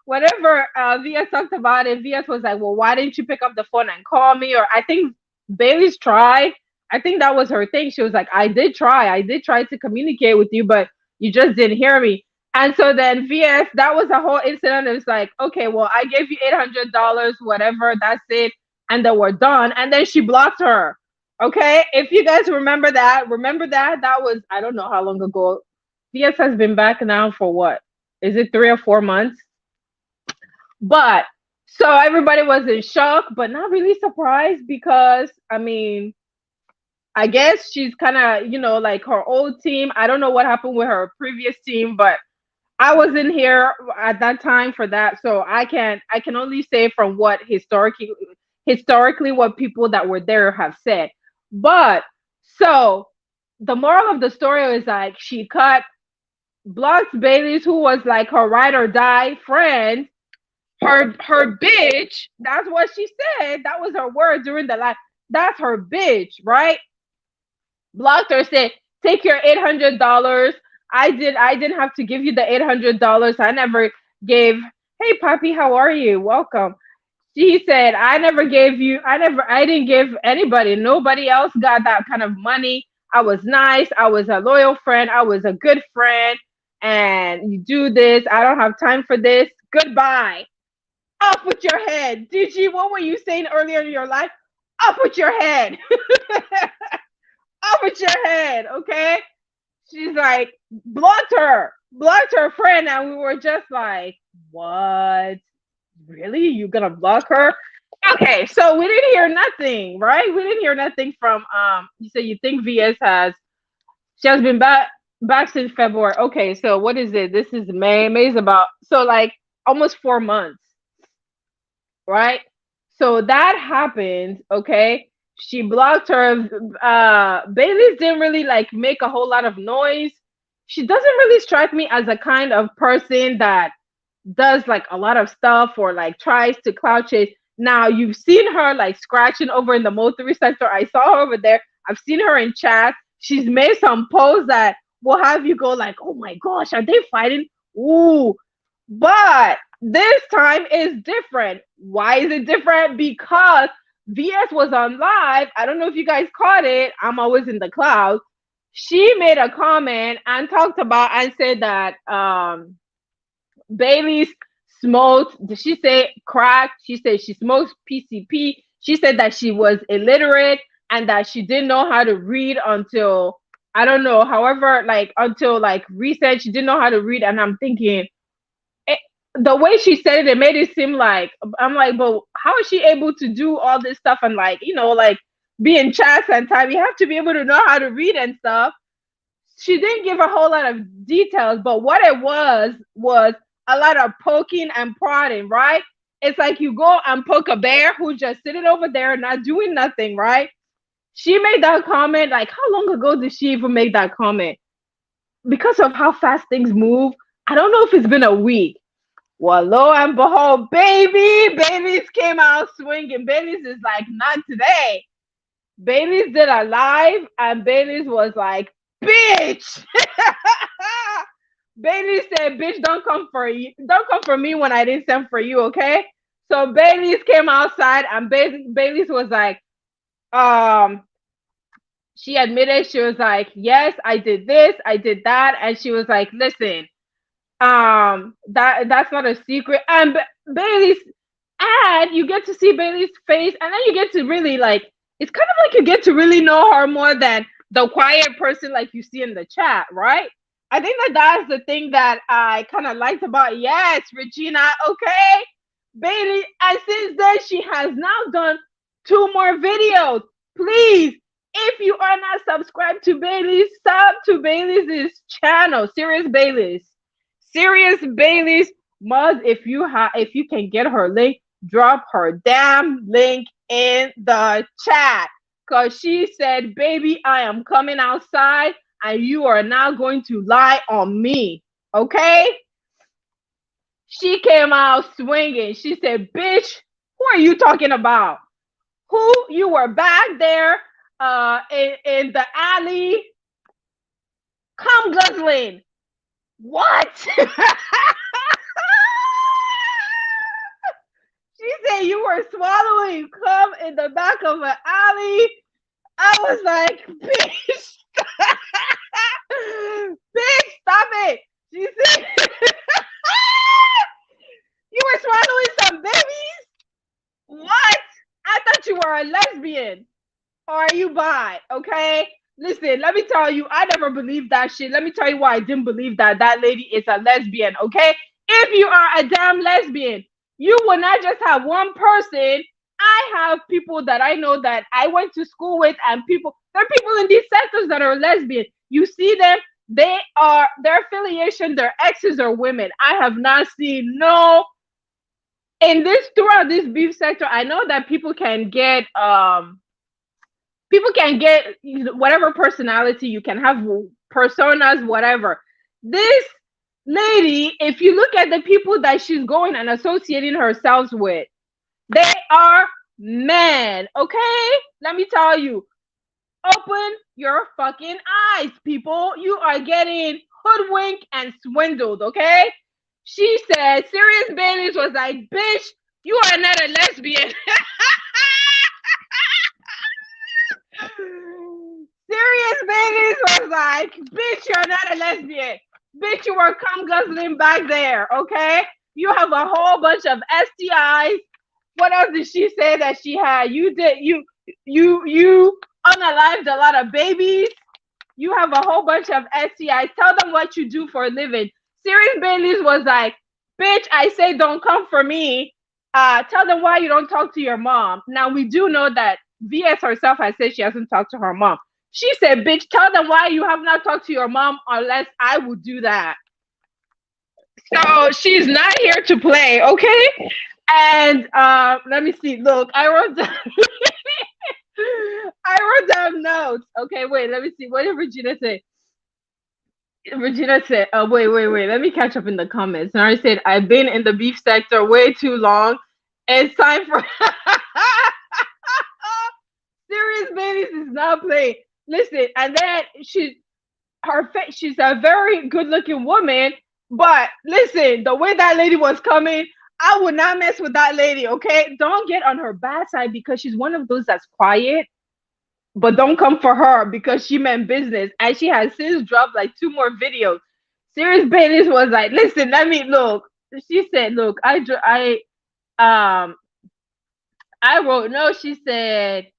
Whenever VS talked about it, VS was like, well, why didn't you pick up the phone and call me? Or I think Bailey's tried. I think that was her thing. She was like, I did try to communicate with you, but you just didn't hear me. And so then VS, that was a whole incident. It was like, okay, well, I gave you $800, whatever, that's it. And then we're done. And then she blocked her. Okay. If you guys remember that, that was, I don't know how long ago. VS has been back now for what? Is it 3 or 4 months? But so everybody was in shock, but not really surprised, because I mean, I guess she's kind of, like, her old team. I don't know what happened with her previous team, but I wasn't here at that time for that. So I can only say from what historically what people that were there have said. But so the moral of the story is, like, she blocked Bailey's, who was like her ride or die friend, her bitch. That's what she said. That was her word during the live. That's her bitch, right? Blocked her, said, take your $800. I didn't have to give you the $800. I never gave. Hey, Poppy, how are you? Welcome. She said, I didn't give anybody. Nobody else got that kind of money. I was nice. I was a loyal friend. I was a good friend. And you do this. I don't have time for this. Goodbye. Up with your head. Digi, what were you saying earlier in your life? Up with your head. Up with your head, okay? She's like, blocked her friend. And we were just like, what? Really? You gonna block her? Okay, so we didn't hear nothing, right? We didn't hear nothing from you said you think VS she has been back since February. Okay, so what is it? This is May. May's about, so like almost 4 months, right? So that happened, okay? She blocked her. Bailey's didn't really like make a whole lot of noise. She doesn't really strike me as a kind of person that does like a lot of stuff or like tries to cloud chase. Now you've seen her like scratching over in the Mo3 sector. I saw her over there. I've seen her in chat. She's made some posts that will have you go like, oh my gosh, are they fighting? Ooh. But this time is different. Why is it different? Because VS was on live. I don't know if you guys caught it. I'm always in the clouds. She made a comment and talked about and said that Bailey smoked, did she say crack? She said she smoked PCP. She said that she was illiterate and that she didn't know how to read until, I don't know, however, like until like recent, she didn't know how to read. And I'm thinking, the way she said it, it made it seem like, I'm like, but how is she able to do all this stuff and like, like be in chats and time? You have to be able to know how to read and stuff. She didn't give a whole lot of details, but what it was a lot of poking and prodding, right? It's like you go and poke a bear who's just sitting over there not doing nothing, right? She made that comment, like, how long ago did she even make that comment? Because of how fast things move, I don't know if it's been a week. Well, lo and behold, Bailey's came out swinging. Bailey's is like, not today. Bailey's did a live, and Bailey's was like, bitch. Bailey said, "Bitch, don't come for me when I didn't send for you, okay?" So Bailey's came outside, and Bailey's was like, um, she admitted, she was like, "Yes, I did this, I did that," and she was like, "Listen, that's not a secret." And Bailey's, and you get to see Bailey's face, and then you get to really like, it's kind of like you get to really know her more than the quiet person like you see in the chat, right? I think that that's the thing that I kind of liked about, yes, Regina, okay, Bailey. And since then she has now done 2 more videos. Please, if you are not subscribed to Bailey's, sub to Bailey's channel, Serious Bailey's must, if you can get her link, drop her damn link in the chat. Cause she said, "Baby, I am coming outside and you are not going to lie on me." Okay? She came out swinging. She said, "Bitch, who are you talking about? Who? You were back there in the alley, cum guzzling. What?" She said, "You were swallowing cum in the back of an alley." I was like, "Bitch, bitch, stop it." She said, "You were swallowing some babies? What? I thought you were a lesbian. Or are you bi?" Okay? Listen, let me tell you, I never believed that shit. Let me tell you why I didn't believe that that lady is a lesbian, okay? If you are a damn lesbian, you will not just have one person. I have people that I know that I went to school with, and there are people in these sectors that are lesbian. You see them, their affiliation, their exes are women. I have not seen no, throughout this beef sector. I know that people can get whatever personality, you can have personas, whatever. This lady, if you look at the people that she's going and associating herself with, they are men, okay? Let me tell you, open your fucking eyes, people. You are getting hoodwinked and swindled, okay? She said, Serious Bailey's was like, "Bitch, you are not a lesbian." Serious Bailey's was like, "Bitch, you're not a lesbian. Bitch, you were cum guzzling back there, okay? You have a whole bunch of STIs. What else did she say that she had? You unalived a lot of babies. You have a whole bunch of STIs. Tell them what you do for a living." Serious Bailey's was like, "Bitch, I say don't come for me. Tell them why you don't talk to your mom." Now, we do know that VS herself has said she hasn't talked to her mom. She said, "Bitch, tell them why you have not talked to your mom, unless I would do that." So she's not here to play, okay? And let me see. Look, I wrote down notes. Okay, wait, let me see. What did Regina say? Regina said, "Oh, wait. Let me catch up in the comments." And I said, "I've been in the beef sector way too long. It's time for..." Serious Babies is not playing. Listen, and then she's a very good looking woman. But listen, the way that lady was coming, I would not mess with that lady, okay? Don't get on her bad side, because she's one of those that's quiet. But don't come for her, because she meant business. And she has since dropped like 2 more videos. Serious Bailey's was like, "Listen, let me look." She said, "Look, I wrote no." She said,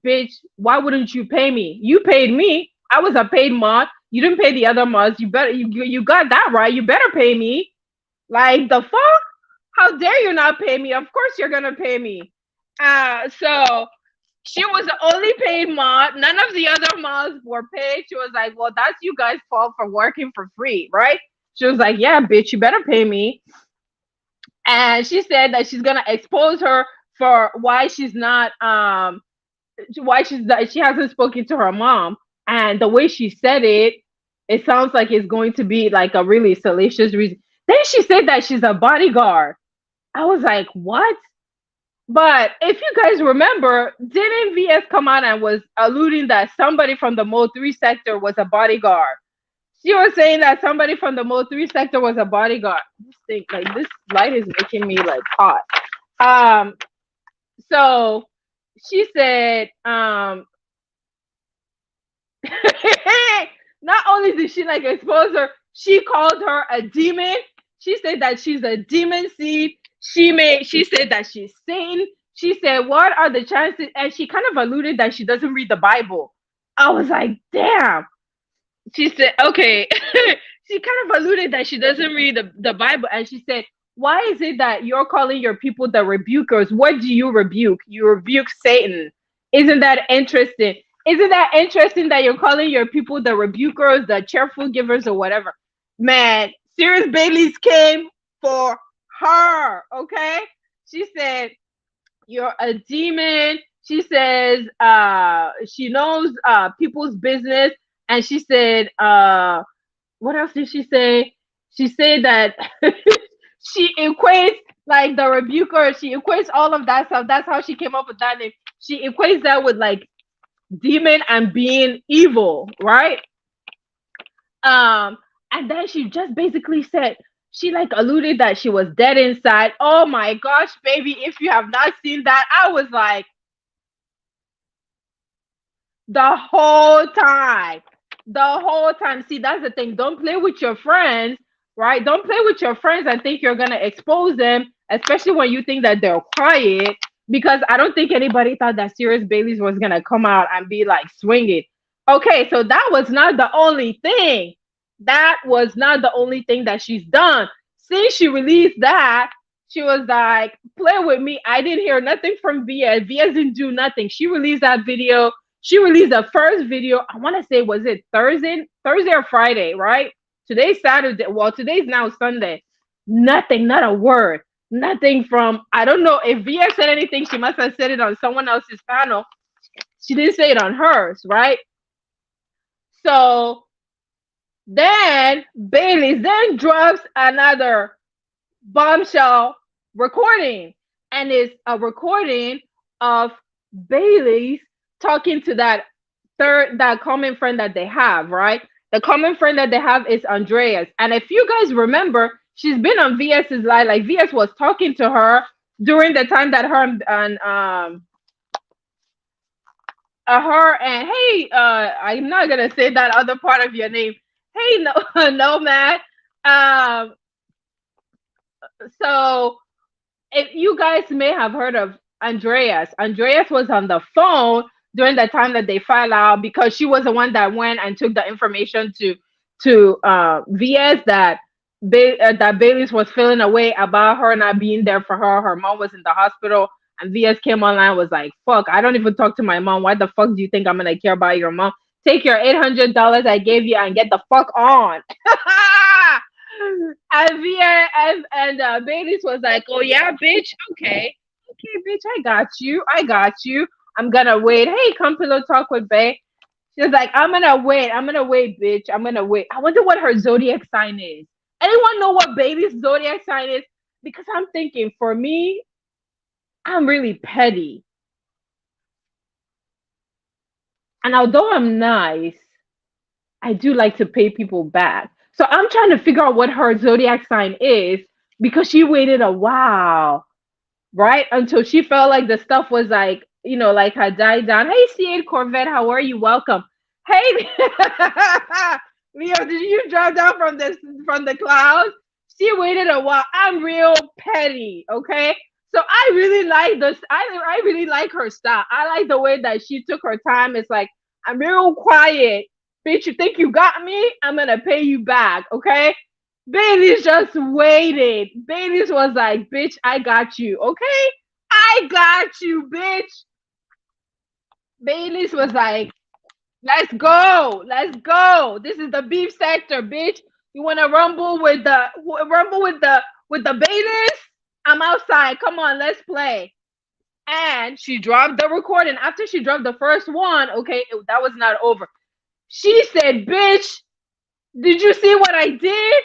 "Bitch, why wouldn't you pay me? You paid me. I was a paid mod. You didn't pay the other mods. You got that right. You better pay me." Like, the fuck? How dare you not pay me? Of course you're gonna pay me. So she was the only paid mod. None of the other mods were paid. She was like, "Well, that's you guys' fault for working for free, right?" She was like, "Yeah, bitch, you better pay me." And she said that she's gonna expose her for why she's not she hasn't spoken to her mom. And the way she said it, it sounds like it's going to be like a really salacious reason. Then she said that she's a bodyguard. I was like, what? But if you guys remember, didn't VS come out and was alluding that somebody from the Mo 3 sector was a bodyguard? She was saying that somebody from the Mo3 sector was a bodyguard. This thing, like this light is making me like hot. Um, so she said, not only did she like expose her, she called her a demon. She said that she's a demon seed. She said that she's Satan. She said, what are the chances? And she kind of alluded that she doesn't read the Bible. I was like, damn. She said, okay. She kind of alluded that she doesn't read the Bible. And she said, why is it that you're calling your people the rebukers? What do you rebuke? You rebuke Satan. Isn't that interesting? Isn't that interesting that you're calling your people the rebukers, the cheerful givers, or whatever? Man, Sirius Bailey's came for her, okay? She said, you're a demon. She says she knows people's business. And she said, what else did she say? She said that she equates like the rebuker, she equates all of that stuff. That's how she came up with that name. She equates that with like demon and being evil, right? And then she just basically said, she like alluded that she was dead inside. Oh my gosh, baby, if you have not seen that, I was like, the whole time. The whole time. See, that's the thing. Don't play with your friends, right? Don't play with your friends and think you're going to expose them, especially when you think that they're quiet. Because I don't think anybody thought that Sirius Bailey's was going to come out and be like, swing it. Okay, so that was not the only thing. That was not the only thing that she's done. Since she released that, she was like, play with me. I didn't hear nothing from VS. VS didn't do nothing. She released that video. She released the first video. I want to say, was it Thursday or Friday, right? Today's Saturday. Well, today's now Sunday. Nothing, not a word. Nothing from, I don't know if VS said anything. She must have said it on someone else's panel. She didn't say it on hers, right? So then Bailey then drops another bombshell recording. And it's a recording of Bailey's talking to that common friend that they have, right? The common friend that they have is Andreas. And if you guys remember, she's been on VS's live. Like VS was talking to her during the time that her and hey, I'm not gonna say that other part of your name. Hey, no, Nomad. So if you guys may have heard of Andreas. Andreas was on the phone during the time that they filed out because she was the one that went and took the information to VS that that Bailey's was feeling away about her not being there for her. Her mom was in the hospital, and VS came online was like, "Fuck, I don't even talk to my mom. Why the fuck do you think I'm gonna care about your mom? Take your $800 I gave you and get the fuck on." And VS and Bailey's was like, "Oh yeah, bitch. Okay, bitch, I got you. I'm gonna wait. Hey, come pillow talk with Bay." She was like, I'm gonna wait, bitch. I'm gonna wait. I wonder what her zodiac sign is. Anyone know what Bailey's zodiac sign is? Because I'm thinking, for me, I'm really petty. And although I'm nice, I do like to pay people back. So I'm trying to figure out what her zodiac sign is because she waited a while, right? Until she felt like the stuff was like, like had died down. Hey, C8 Corvette, how are you? Welcome. Hey, Leo, did you drop down from the clouds? She waited a while. I'm real petty, okay? So I really like this. I really like her style. I like the way that she took her time. It's like, I'm real quiet. Bitch, you think you got me? I'm gonna pay you back, okay? Bailey's just waited. Bailey's was like, bitch, I got you, okay? I got you, bitch. Bailey's was like, let's go. This is the beef sector, bitch. You wanna rumble with the Baileys? I'm outside. Come on, let's play. And she dropped the recording. After she dropped the first one, okay, that was not over. She said, bitch, did you see what I did?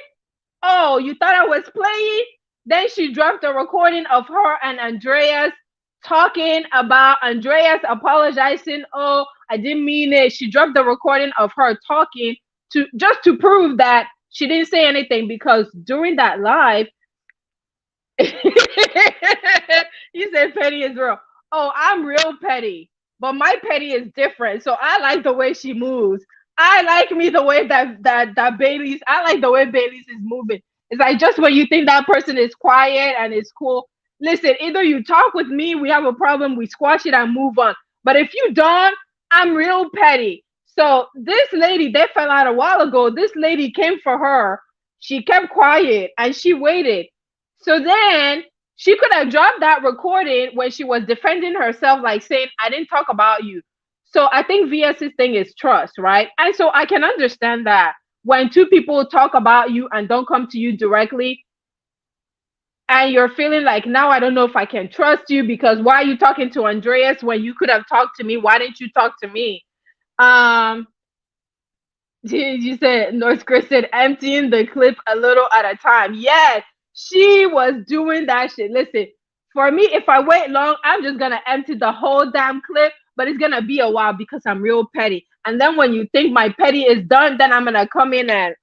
Oh, you thought I was playing? Then she dropped a recording of her and Andreas talking about Andreas apologizing. Oh, I didn't mean it. She dropped the recording of her talking to prove that she didn't say anything, because during that live, you said petty is real. Oh, I'm real petty, but my petty is different. So I like the way she moves. I like me the way that Bailey's. I like the way Bailey's is moving. It's like, just when you think that person is quiet and is cool, listen. Either you talk with me, we have a problem, we squash it and move on. But if you don't, I'm real petty. So this lady, they fell out a while ago. This lady came for her. She kept quiet and she waited. So then she could have dropped that recording when she was defending herself, like saying, I didn't talk about you. So I think VS's thing is trust, right? And so I can understand that when two people talk about you and don't come to you directly, and you're feeling like, now I don't know if I can trust you, because why are you talking to Andreas when you could have talked to me? Why didn't you talk to me? You said North Chris said emptying the clip a little at a time. Yes, she was doing that shit. Listen, for me, if I wait long, I'm just gonna empty the whole damn clip, but it's gonna be a while because I'm real petty. And then when you think my petty is done, then I'm gonna come in and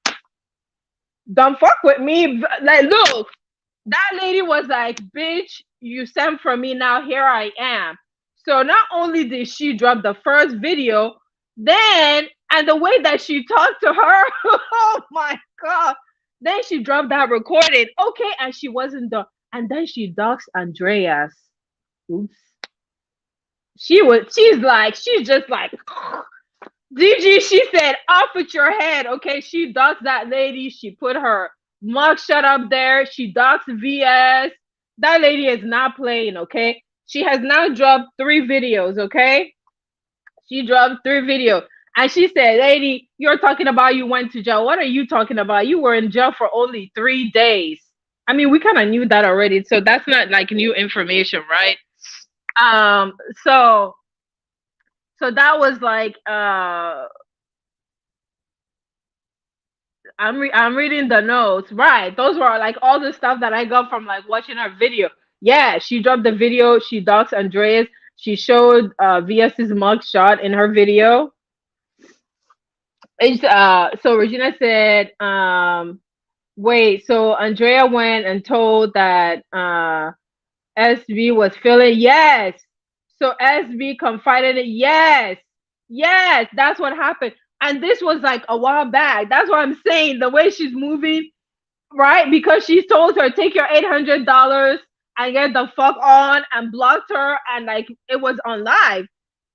don't fuck with me. Like, look, that lady was like, bitch, you sent for me, now here I am. So not only did she drop the first video, then, and the way that she talked to her, oh my God, then she dropped that recording. Okay, and she wasn't done. And then she doxed Andreas. Oops. She's just like, DG, she said, off with your head. Okay, she doxed that lady. She put her mugshot up there. She doxed VS. That lady is not playing, okay? She has now dropped 3 videos, okay? She dropped 3 videos. And she said, lady, you're talking about you went to jail. What are you talking about? You were in jail for only 3 days. I mean, we kind of knew that already. So that's not like new information, right? So that was like, I'm reading the notes, right? Those were like all the stuff that I got from like watching her video. Yeah, she dropped the video. She doxed Andreas. She showed VS's mugshot in her video. It's so Regina said, wait, so Andrea went and told that SB was feeling, yes. So SB confided it, yes, that's what happened. And this was like a while back. That's what I'm saying. The way she's moving, right? Because she told her, take your $800 and get the fuck on, and blocked her. And like, it was on live,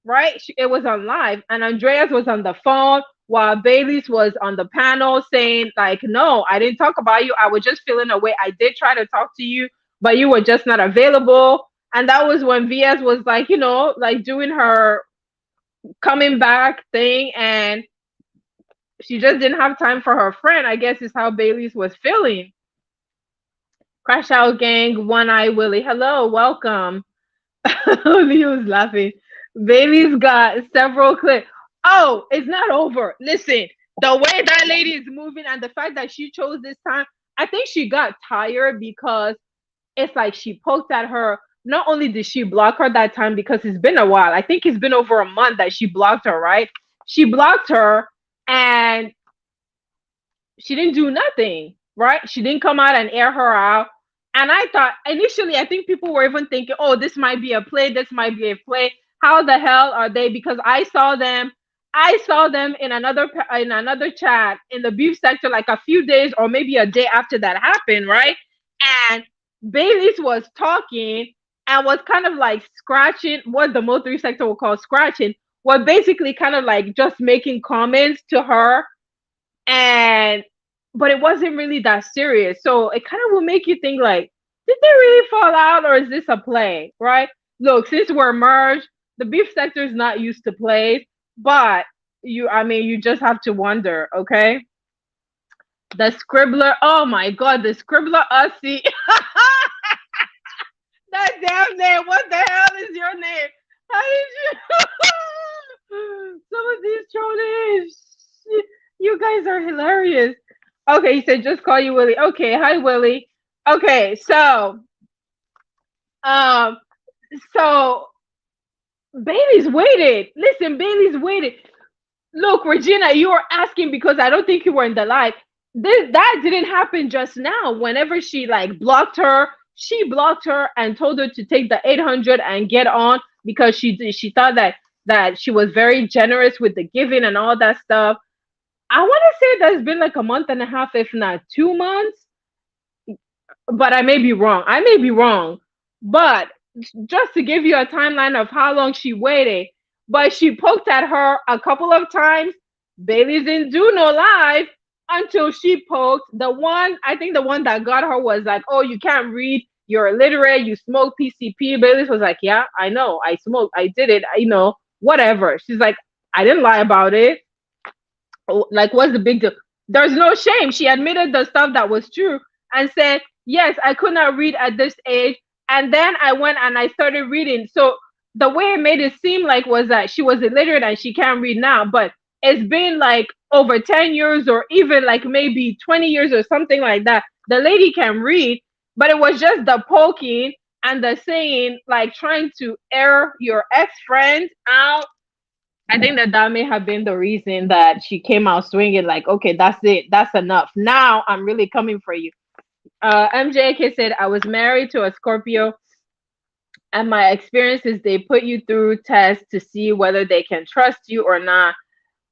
right? It was on live. And Andreas was on the phone while Bailey's was on the panel saying like, no, I didn't talk about you. I was just feeling away. I did try to talk to you, but you were just not available. And that was when VS was like, you know, like doing her coming back thing, and she just didn't have time for her friend, I guess is how Bailey's was feeling. Crash Out Gang, One Eye Willie. Hello, welcome. Leo's laughing. Bailey's got several clips. Oh, it's not over. Listen, the way that lady is moving and the fact that she chose this time, I think she got tired because it's like she poked at her. Not only did she block her that time, because it's been a while. I think it's been over a month that she blocked her, right? She blocked her and she didn't do nothing, right? She didn't come out and air her out. And I thought initially, I think people were even thinking, oh, this might be a play. This might be a play. How the hell are they? Because I saw them in another chat in the beef sector like a few days or maybe a day after that happened, right? And Bailey's was talking and was kind of like scratching what the Mo3 sector will call scratching, was basically kind of like just making comments to her, but it wasn't really that serious. So it kind of will make you think like, did they really fall out or is this a play, right? Look, since we're merged, the beef sector is not used to plays, but you just have to wonder, okay? The Scribbler, oh my God, the Scribbler Ussie. That damn name, what the hell is your name? How did you? Some of these trolls, you guys are hilarious. Okay, he said just call you Willie. Okay, hi Willie. Okay, so Bailey's waited. Listen, Bailey's waited. Look, Regina, you were asking because I don't think you were in the live. That didn't happen just now. Whenever she like blocked her, she blocked her and told her to take the 800 and get on because she thought that she was very generous with the giving and all that stuff. I want to say that's been like a month and a half, if not 2 months, but I may be wrong. I may be wrong. But just to give you a timeline of how long she waited, but she poked at her a couple of times. Bailey didn't do no live until she poked. The one, I think the one that got her was like, oh, you can't read. You're illiterate. You smoke PCP. Bailey was like, yeah, I know. I smoked. I did it. Whatever. She's like, I didn't lie about it. Like, what's the big deal? There's no shame. She admitted the stuff that was true and said, yes, I could not read at this age. And then I went and I started reading. So the way it made it seem like was that she was illiterate and she can't read now. But it's been like over 10 years or even like maybe 20 years or something like that. The lady can read, but it was just the poking and the saying, like trying to air your ex-friend out. I think that may have been the reason that she came out swinging like, okay, that's it. That's enough. Now I'm really coming for you. MJK said, I was married to a Scorpio, and my experience is they put you through tests to see whether they can trust you or not.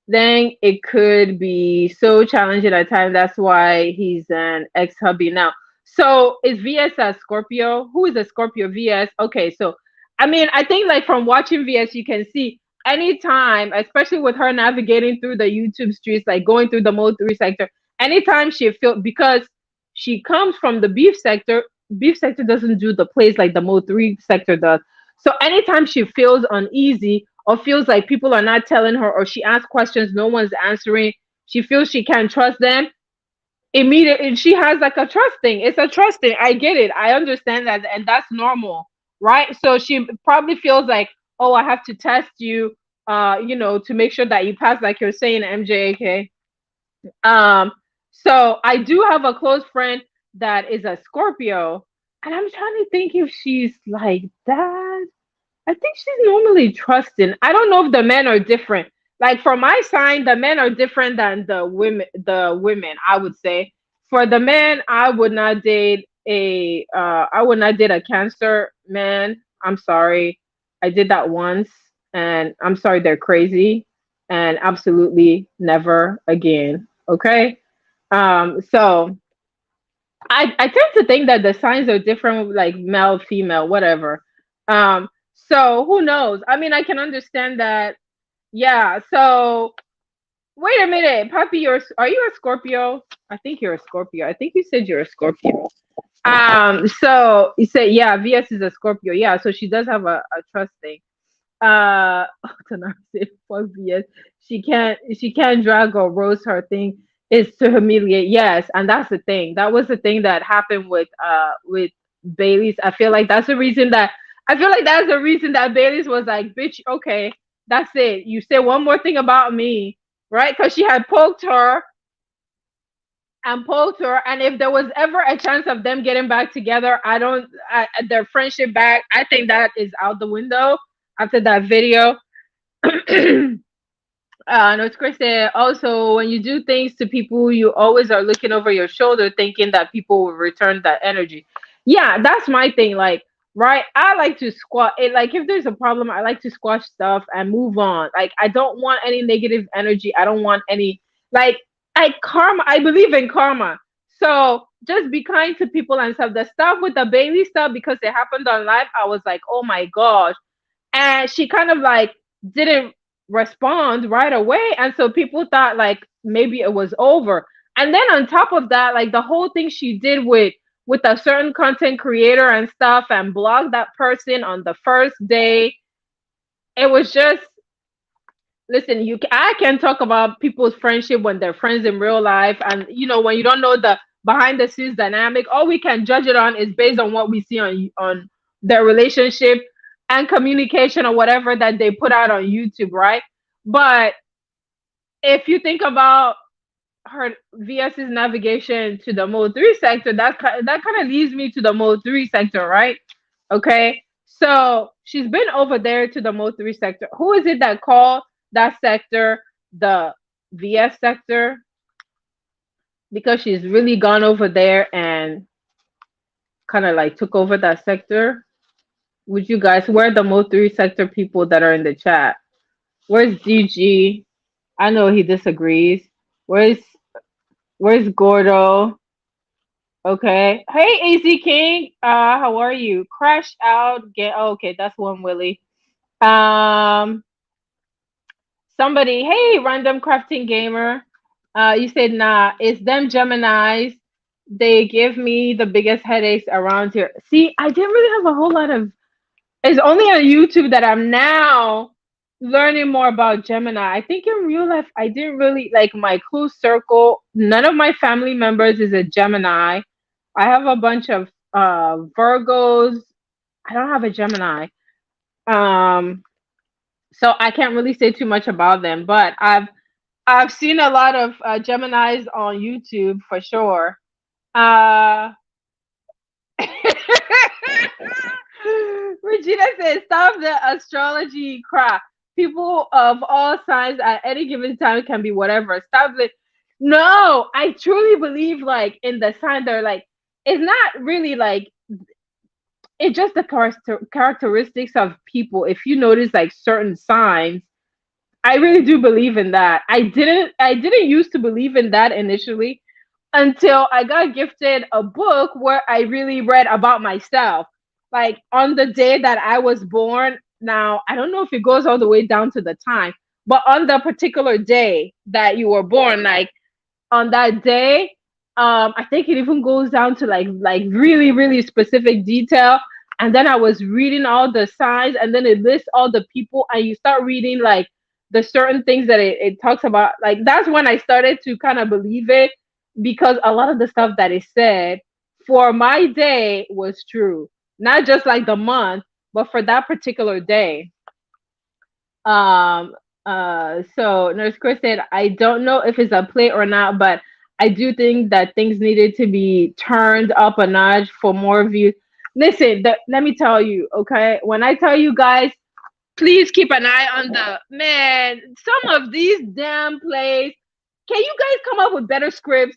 Then it could be so challenging at times. That's why he's an ex-hubby now. So is VS a Scorpio? Who is a Scorpio? VS? Okay, so I mean, I think like from watching VS, you can see anytime, especially with her navigating through the YouTube streets, like going through the Mode 3 sector, anytime she feels, because she comes from the beef sector doesn't do the plays like the Mode 3 sector does. So anytime she feels uneasy or feels like people are not telling her, or she asks questions no one's answering, she feels she can't trust them, immediately she has like a trust thing. It's a trust thing. I get it. I understand that, and that's normal, right? So she probably feels like, oh, I have to test you, to make sure that you pass, like you're saying, MJK. So I do have a close friend that is a Scorpio, and I'm trying to think if she's like that. I think she's normally trusting. I don't know if the men are different. Like for my sign, the men are different than the women. The women, I would say. For the men, I would not date a Cancer man. I'm sorry. I did that once, and I'm sorry, they're crazy, and absolutely never again. Okay. So I tend to think that the signs are different, like male, female, whatever. So who knows? I mean, I can understand that. Yeah. So wait a minute, Puppy, are you a Scorpio? I think you're a Scorpio. I think you said you're a Scorpio. So you said, yeah, VS is a Scorpio. Yeah, so she does have a trust thing. Tanasi, fuck VS. She can't drag or roast her thing is to humiliate. Yes, and that's the thing. That was the thing that happened with Bailey's. I feel like that's the reason that Bailey's was like, bitch, okay, that's it. You say one more thing about me, right? Because she had poked her, and if there was ever a chance of them getting back together, their friendship back, I think that is out the window after that video. No, Chris said, also, when you do things to people, you always are looking over your shoulder thinking that people will return that energy. Yeah, that's my thing. Like, right, I like to squash it. Like, if there's a problem, I like to squash stuff and move on. Like, I don't want any negative energy. I don't want any, like, karma. I believe in karma. So just be kind to people and stuff. The stuff with the Bailey stuff, because it happened on live, I was like, oh my gosh. And she kind of like didn't respond right away, and so people thought like maybe it was over. And then on top of that, like the whole thing she did with a certain content creator and stuff, and blocked that person on the first day, it was just, listen, I can talk about people's friendship when they're friends in real life, and when you don't know the behind the scenes dynamic, all we can judge it on is based on what we see on their relationship and communication or whatever that they put out on YouTube, right? But if you think about her VS's navigation to the Mode 3 sector, that kind of leads me to the Mode 3 sector, right? Okay, so she's been over there to the Mode 3 sector. Who is it that called that sector the VS sector because she's really gone over there and kind of like took over that sector. Would you guys, where are the most three sector people that are in the chat? Where's DG? I know he disagrees. Where's where's Gordo? Okay. Hey AC King. How are you? Crash out. Get oh, okay, that's one Willie. Um Somebody, hey, random crafting gamer. You said nah, it's them Geminis. They give me the biggest headaches around here. See, I didn't really have a whole lot of. It's only on YouTube that I'm now learning more about Gemini. I think in real life, I didn't really like my close circle. None of my family members is a Gemini. I have a bunch of Virgos. I don't have a Gemini. Um, so I can't really say too much about them, but I've seen a lot of Geminis on YouTube for sure. Uh, Regina says, "Stop the astrology crap. People of all signs at any given time can be whatever. Stop it." No, I truly believe like in the sign. They're like, it's not really like it's just the characteristics of people. If you notice like certain signs, I really do believe in that. I didn't used to believe in that initially until I got gifted a book where I really read about myself. Like on the day that I was born, now I don't know if it goes all the way down to the time, but on the particular day that you were born, like on that day, I think it even goes down to like really, really specific detail. And then I was reading all the signs and then it lists all the people and you start reading like the certain things that it talks about. Like that's when I started to kind of believe it because a lot of the stuff that it said for my day was true. Not just like the month, but for that particular day. Um, so Nurse Chris said, I don't know if it's a play or not, but I do think that things needed to be turned up a notch for more views. Listen, let me tell you, okay? When I tell you guys, please keep an eye on the man. Some of these damn plays. Can you guys come up with better scripts?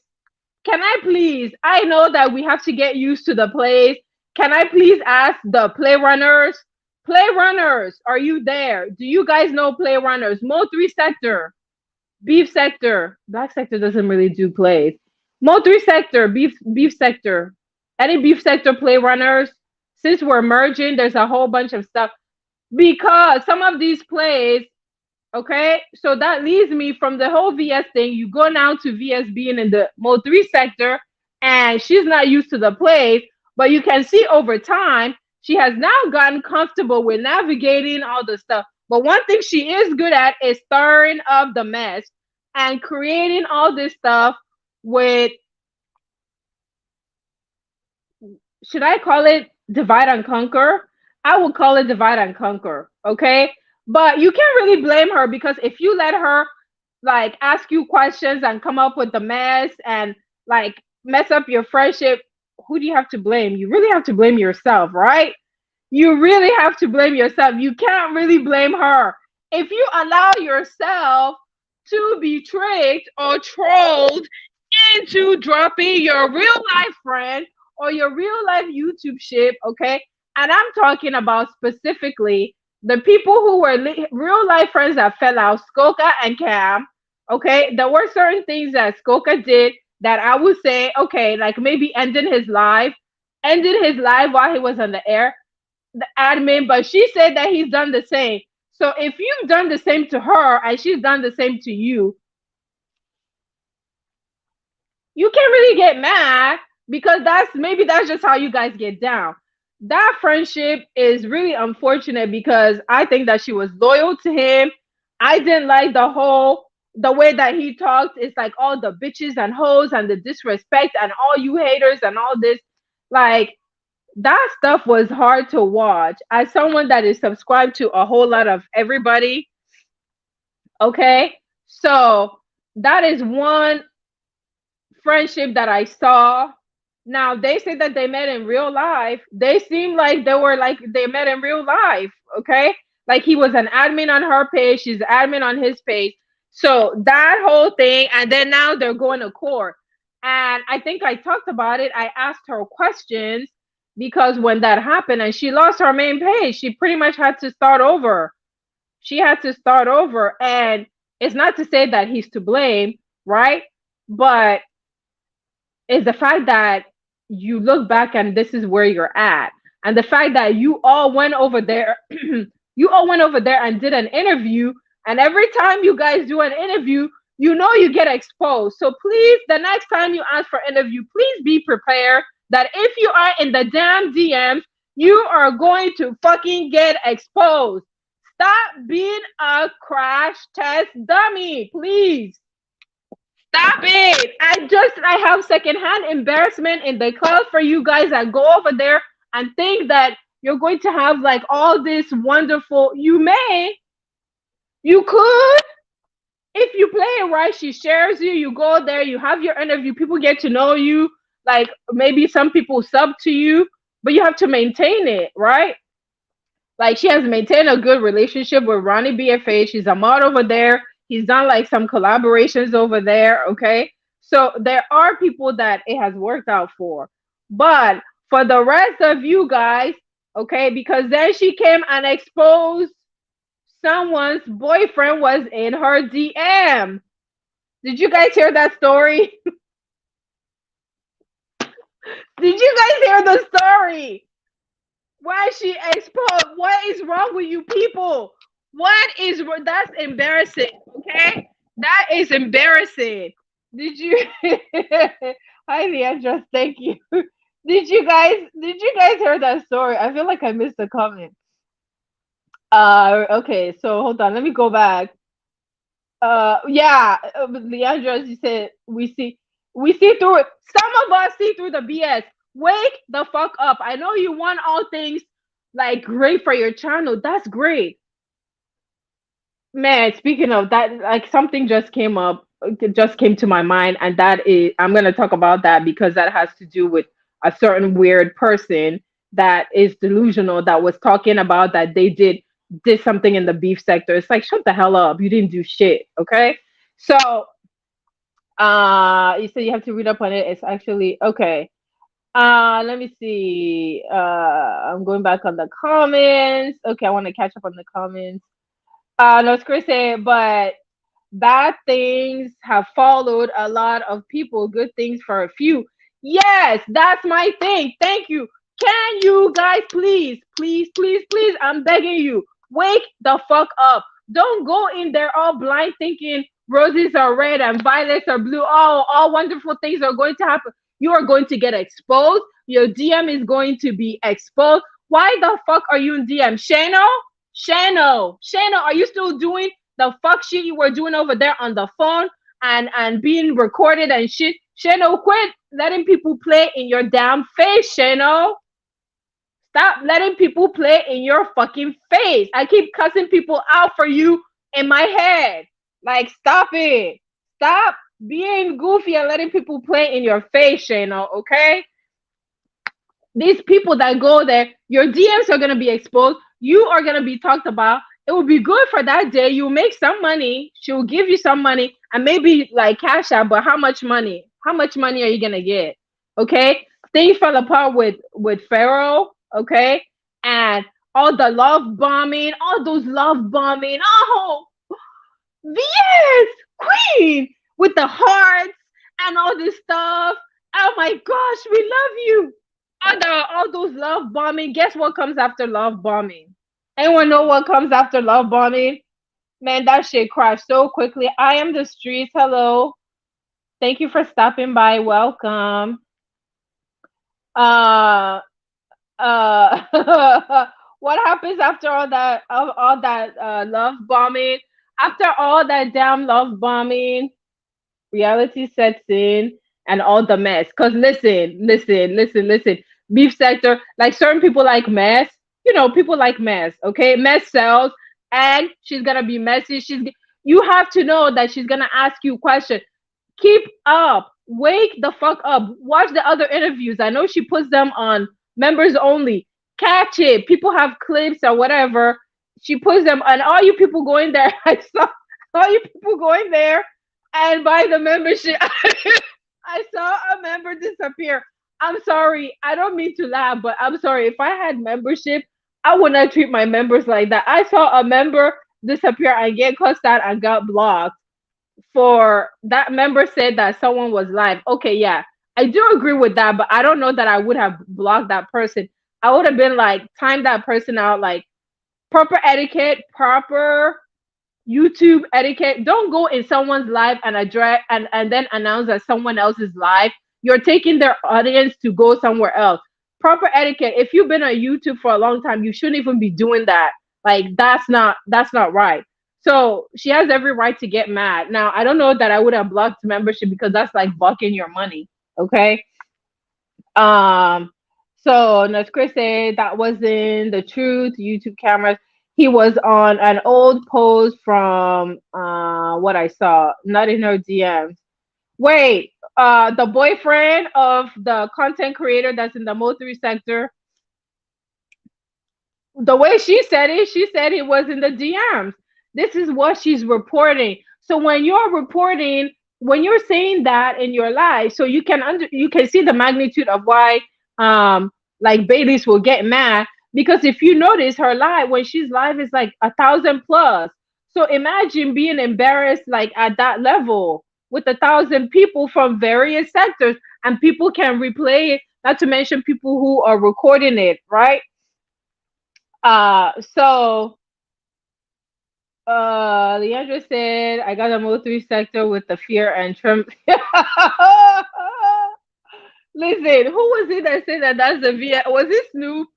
Can I please? I know that we have to get used to the plays. Can I please ask the play runners? Play runners, are you there? Do you guys know play runners? Mo 3 sector, beef sector. Black sector doesn't really do plays. Mo 3 sector, beef sector. Any beef sector play runners? Since we're merging, there's a whole bunch of stuff. Because some of these plays, okay, so that leads me from the whole VS thing. You go now to VS being in the Mo 3 sector, and she's not used to the plays, but you can see over time she has now gotten comfortable with navigating all the stuff. But one thing she is good at is stirring up the mess and creating all this stuff with, should I call it divide and conquer? I would call it divide and conquer, okay? But you can't really blame her because if you let her like ask you questions and come up with the mess and like mess up your friendship, who do you have to blame? You really have to blame yourself, right? You really have to blame yourself. You can't really blame her. If you allow yourself to be tricked or trolled into dropping your real life friend or your real life YouTube ship, okay? And I'm talking about specifically the people who were real life friends that fell out, Skoka and Cam, okay? There were certain things that Skoka did that I would say, okay, like maybe ending his live while he was on the air, the admin, but she said that he's done the same. So if you've done the same to her and she's done the same to you, you can't really get mad because that's just how you guys get down. That friendship is really unfortunate because I think that she was loyal to him. I didn't like the way that he talked. It's like all the bitches and hoes and the disrespect and all you haters and all this. Like that stuff was hard to watch. As someone that is subscribed to a whole lot of everybody, okay? So that is one friendship that I saw. Now they say that they met in real life. They seem like they met in real life, okay? Like he was an admin on her page, she's admin on his page. So that whole thing, and then now they're going to court. And I think I talked about it. I asked her questions because when that happened and she lost her main page, she pretty much had to start over. She had to start over. And it's not to say that he's to blame, right? But it's the fact that you look back and this is where you're at. And the fact that you all went over there, you all went over there and did an interview. And every time you guys do an interview, you know you get exposed. So please, the next time you ask for interview, please be prepared that if you are in the damn DMs, you are going to fucking get exposed. Stop being a crash test dummy, please. Stop it. I have secondhand embarrassment in the club for you guys that go over there and think that you're going to have like all this wonderful, you could, if you play it right. She shares you, you go there, you have your interview, people get to know you, like maybe some people sub to you, but you have to maintain it, right? Like she has maintained a good relationship with Ronnie BFA. She's a mod over there. He's done like some collaborations over there. Okay. So there are people that it has worked out for. But for the rest of you guys, okay, because then she came and exposed someone's boyfriend was in her DM. Did you guys hear that story? Did you guys hear the story? Why she exposed? What is wrong with you people? That's embarrassing, okay? That is embarrassing. Did you Hi Leandra, thank you. Did you guys hear that story? I feel like I missed a comment. Okay, so hold on, let me go back. Yeah, Leandra, as you said, we see through it. Some of us see through the BS. Wake the fuck up. I know you want all things like great for your channel. That's great. Man, speaking of that, like something just came up, it just came to my mind, and that is, I'm gonna talk about that because that has to do with a certain weird person that is delusional that was talking about that they did something in the beef sector. It's like shut the hell up. You didn't do shit, okay? So you said you have to read up on it. It's actually okay. Let me see. I'm going back on the comments. Okay, I want to catch up on the comments. No, it's crazy, but bad things have followed a lot of people, good things for a few. Yes, that's my thing. Thank you. Can you guys please, please, please, please, I'm begging you, wake the fuck up. Don't go in there all blind thinking roses are red and violets are blue. Oh, all wonderful things are going to happen. You are going to get exposed. Your DM is going to be exposed. Why the fuck are you in DM? Shano, are you still doing the fuck shit you were doing over there on the phone and being recorded and shit? Shano, quit letting people play in your damn face, Shano. Stop letting people play in your fucking face. I keep cussing people out for you in my head. Like, stop it. Stop being goofy and letting people play in your face, Shano, okay? These people that go there, your DMs are going to be exposed. You are going to be talked about. It will be good for that day. You'll make some money. She'll give you some money and maybe like cash out, but how much money? How much money are you going to get? Okay? Things fell apart with Pharaoh, okay? And all the love bombing, all those love bombing. Oh, yes, queen with the hearts and all this stuff. Oh my gosh, we love you. All those love bombing. Guess what comes after love bombing? Anyone know what comes after love bombing? Man, that shit crashed so quickly. I am the streets. Hello. Thank you for stopping by. Welcome. What happens after all that love bombing? After all that damn love bombing, reality sets in and all the mess. Cause listen. Beef sector, like certain people like mess. You know, people like mess. Okay, mess sells, and she's gonna be messy. You have to know that she's gonna ask you questions. Keep up. Wake the fuck up. Watch the other interviews. I know she puts them on members only. Catch it. People have clips or whatever. She puts them, and all you people going there. I saw. saw you people going there and buy the membership. I saw a member disappear. I'm sorry. I don't mean to laugh, but I'm sorry. If I had membership, I would not treat my members like that. I saw a member disappear and get cussed out and got blocked for that member said that someone was live. Okay, yeah. I do agree with that, but I don't know that I would have blocked that person. I would have been like, time that person out, like proper etiquette, proper YouTube etiquette. Don't go in someone's live and address and then announce that someone else is live. You're taking their audience to go somewhere else. Proper etiquette. If you've been on YouTube for a long time, you shouldn't even be doing that. Like that's not right. So she has every right to get mad. Now I don't know that I would have blocked membership because that's like bucking your money. Okay. Um, so Chris said that wasn't the truth. YouTube cameras. He was on an old post from what I saw, not in her DMs. Wait, the boyfriend of the content creator that's in the military sector, the way she said it, she said it was in the DMs. This is what she's reporting. So when you're reporting, when you're saying that in your life, so you can see the magnitude of why like Bailey's will get mad because if you notice her live when she's live is like 1,000 plus. So imagine being embarrassed like at that level with 1,000 people from various sectors and people can replay it. Not to mention people who are recording it, right? So Leandra said, I got a military sector with the fear and tremor. Listen, who was it that said that that's the VS? Was it Snoop?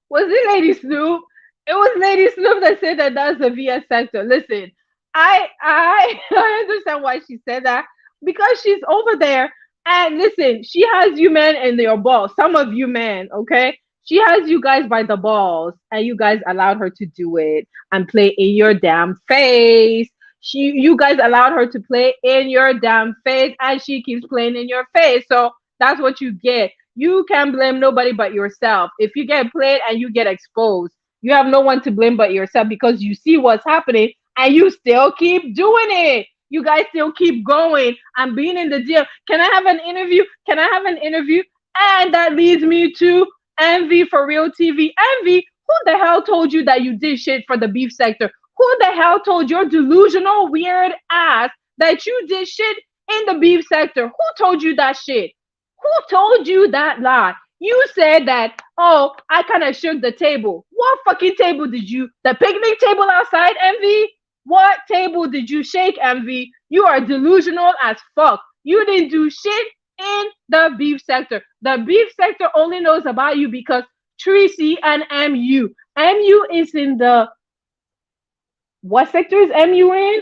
Was it Lady Snoop? It was Lady Snoop that said that that's the VS sector. Listen, I I understand why she said that because she's over there. And listen, she has you men in your balls. Some of you men, okay? She has you guys by the balls, and you guys allowed her to do it and play in your damn face. You guys allowed her to play in your damn face, and she keeps playing in your face. So that's what you get. You can't blame nobody but yourself. If you get played and you get exposed, you have no one to blame but yourself because you see what's happening and you still keep doing it. You guys still keep going and being in the deal. Can I have an interview? Can I have an interview? And that leads me to Envy for Real TV. Envy, who the hell told you that you did shit for the beef sector? Who the hell told your delusional, weird ass that you did shit in the beef sector? Who told you that shit? Who told you that lie? You said that, oh, I kind of shook the table. What fucking table did you? The picnic table outside, Envy? What table did you shake, Envy? You are delusional as fuck. You didn't do shit in the beef sector. The beef sector only knows about you because Tracy and MU. MU is in the what sector is MU in?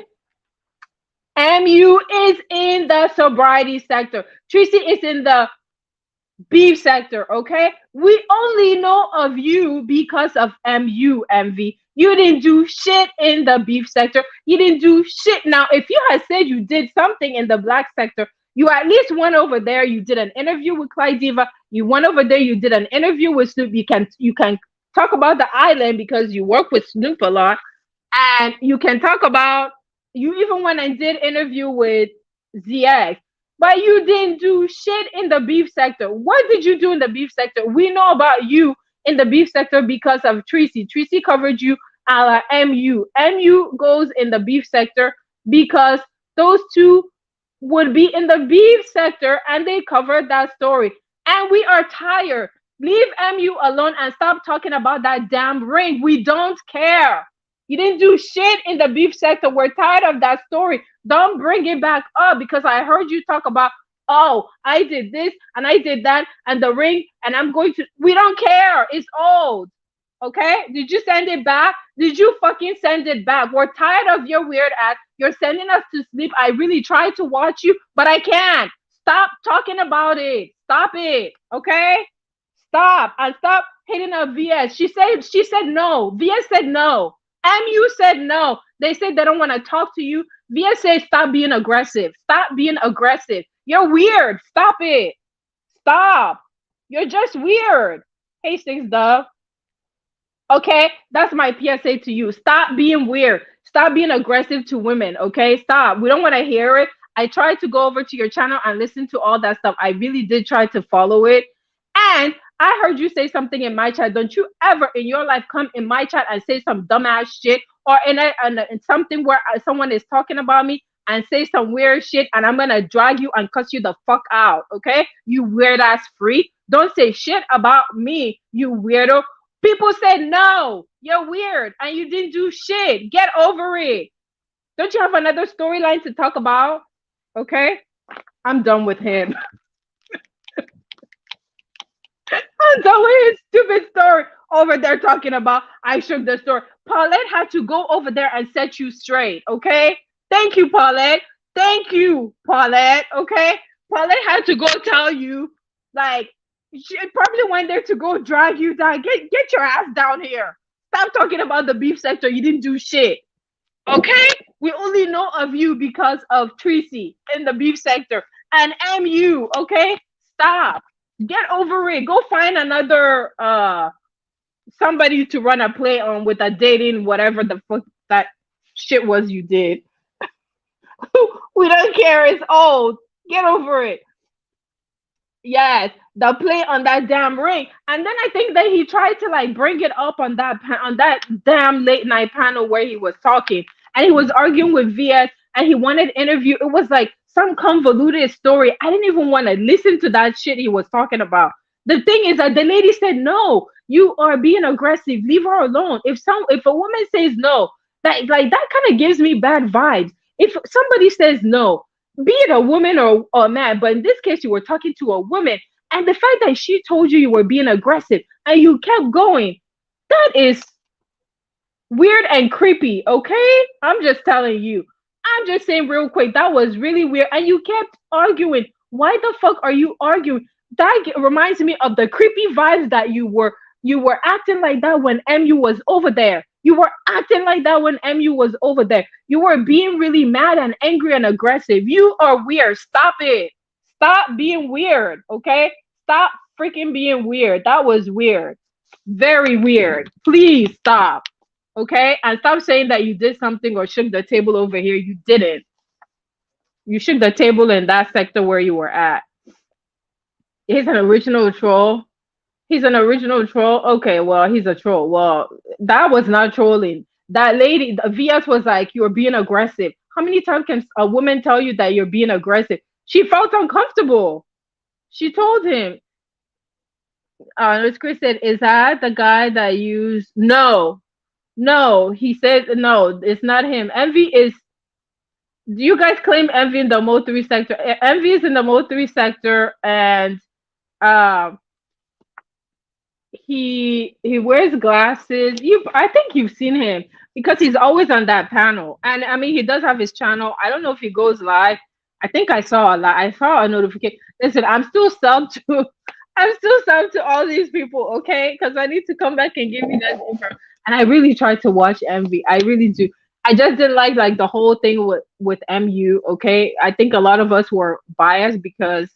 MU is in the sobriety sector. Tracy is in the beef sector, okay? We only know of you because of MU, Envy. You didn't do shit in the beef sector. You didn't do shit. Now, if you had said you did something in the black sector, you at least went over there. You did an interview with Clyde Diva. You went over there. You did an interview with Snoop. You can talk about the island because you work with Snoop a lot, and you can talk about. You even went and did interview with ZX. But you didn't do shit in the beef sector. What did you do in the beef sector? We know about you in the beef sector because of Tracy. Tracy covered you a la MU. MU goes in the beef sector because those two would be in the beef sector and they covered that story. And we are tired. Leave MU alone and stop talking about that damn ring. We don't care. You didn't do shit in the beef sector. We're tired of that story. Don't bring it back up because I heard you talk about, oh, I did this and I did that and the ring and I'm going to. We don't care. It's old. Okay? Did you send it back? Did you fucking send it back? We're tired of your weird ass. You're sending us to sleep. I really tried to watch you, but I can't. Stop talking about it. Stop it. Okay? Stop. And stop hitting up VS. She said no. VS said no. MU said no. They said they don't want to talk to you. VS said stop being aggressive. Stop being aggressive. You're weird. Stop it. Stop. You're just weird. Hey, Six Dove. Okay, that's my PSA to you. Stop being weird. Stop being aggressive to women, okay? Stop. We don't want to hear it. I tried to go over to your channel and listen to all that stuff. I really did try to follow it. And I heard you say something in my chat. Don't you ever in your life come in my chat and say some dumbass shit, or in something where someone is talking about me and say some weird shit, and I'm gonna drag you and cuss you the fuck out, okay? You weird ass freak. Don't say shit about me, you weirdo. People said no, you're weird and you didn't do shit. Get over it. Don't you have another storyline to talk about? Okay? I'm done with him. I'm done with his stupid story over there talking about I shook the store. Paulette had to go over there and set you straight, okay? Thank you, Paulette. Thank you, Paulette, okay? Paulette had to go tell you, like, she probably went there to go drag you down. Get your ass down here. Stop talking about the beef sector. You didn't do shit. Okay? We only know of you because of Tracy in the beef sector and MU, okay? Stop. Get over it. Go find another somebody to run a play on with a dating whatever the fuck that shit was you did. We don't care. It's old. Get over it. Yes, the play on that damn ring, and then I think that he tried to like bring it up on that damn late night panel where he was talking and he was arguing with VS and he wanted interview. It was like some convoluted story. I didn't even want to listen to that shit he was talking about. The thing is that the lady said no. You are being aggressive. Leave her alone. If a woman says no, that kind of gives me bad vibes. If somebody says no, be it a woman or a man, but in this case, you were talking to a woman, and the fact that she told you you were being aggressive and you kept going, that is weird and creepy, okay? I'm just telling you. I'm just saying real quick, that was really weird. And you kept arguing. Why the fuck are you arguing? That reminds me of the creepy vibes that you were acting like that when MU was over there. You were acting like that when MU was over there. You were being really mad and angry and aggressive. You are weird. Stop it. Stop being weird, okay? Stop freaking being weird. That was weird. Very weird. Please stop. Okay? And stop saying that you did something or shook the table over here. You didn't. You shook the table in that sector where you were at. He's an original troll. He's an original troll. Okay, well, he's a troll. Well, that was not trolling. That lady, the VS was like, you're being aggressive. How many times can a woman tell you that you're being aggressive? She felt uncomfortable. She told him. Chris said, is that the guy that used? No, no. He said, no, it's not him. Envy is. Do you guys claim Envy in the Mo 3 sector? Envy is in the Mo 3 sector, and he wears glasses. I think you've seen him because he's always on that panel. And I mean, he does have his channel. I don't know if he goes live. I think I saw a notification. Listen, I'm still subbed to all these people, okay? Because I need to come back and give you that info. And I really tried to watch Envy. I really do. I just didn't like the whole thing with MU, okay? I think a lot of us were biased because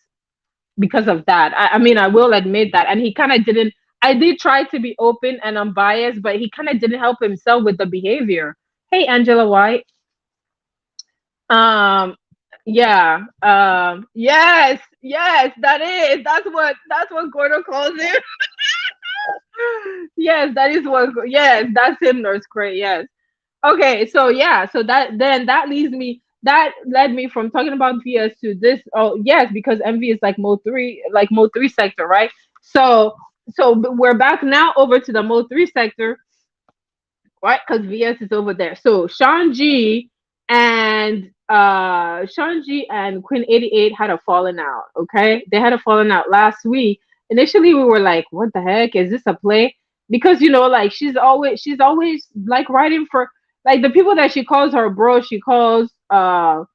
of that. I mean, I will admit that. And he kind of didn't. I did try to be open and unbiased, but he kind of didn't help himself with the behavior. Hey, Angela White. Yeah. Yes, that's what Gordo calls him. Yes, that is what. Yes, that's him, Nurse Cray. Yes. Okay, so yeah, so that led me from talking about VS to this. Oh yes, because MV is like Mo 3 sector, right? So we're back now over to the Mo 3 sector, right? Because VS is over there. So Sean G and Queen 88 had a falling out. Okay, they had a falling out last week. Initially, we were like, "What the heck is this a play?" Because like she's always like writing for like the people that she calls her bro. She calls Triggerman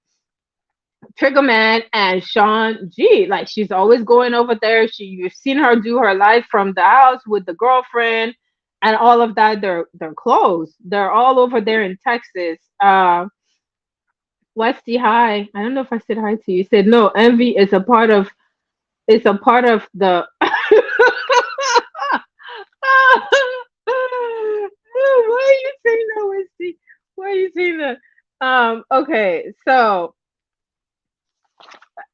and Sean G. Like she's always going over there. You've seen her do her live from the house with the girlfriend and all of that. They're close. They're all over there in Texas. Westy, hi. I don't know if I said hi to you. You said no. Envy is a part of. It's a part of the. Why are you saying that, Westy? Where you seen that? Okay, so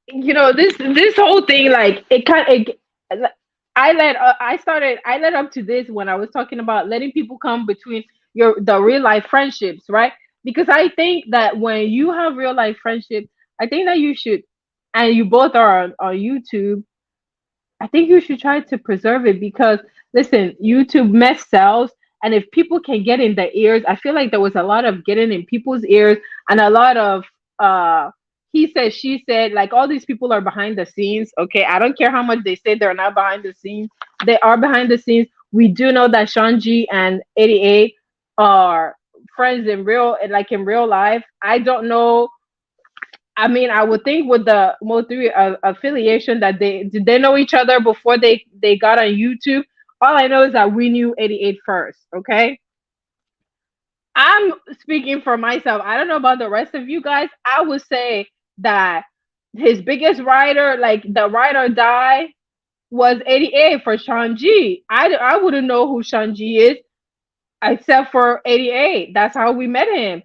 this whole thing, like it kind of, I led up to this when I was talking about letting people come between the real life friendships, right? Because I think that when you have real life friendships, I think that you should, and you both are on YouTube, I think you should try to preserve it because listen, YouTube mess sells, and if people can get in their ears, I feel like there was a lot of getting in people's ears and a lot of uh he said, she said, like all these people are behind the scenes. Okay, I don't care how much they say they're not behind the scenes. They are behind the scenes. We do know that Shanji and 88 are friends in like in real life. I don't know. I mean, I would think with the Mo3 affiliation that they know each other before they got on YouTube. All I know is that we knew 88 first. Okay, I'm speaking for myself. I don't know about the rest of you guys. I would say that his biggest rider, like the ride or die, was 88 for Sean G. I wouldn't know who Sean G is except for 88. That's how we met him.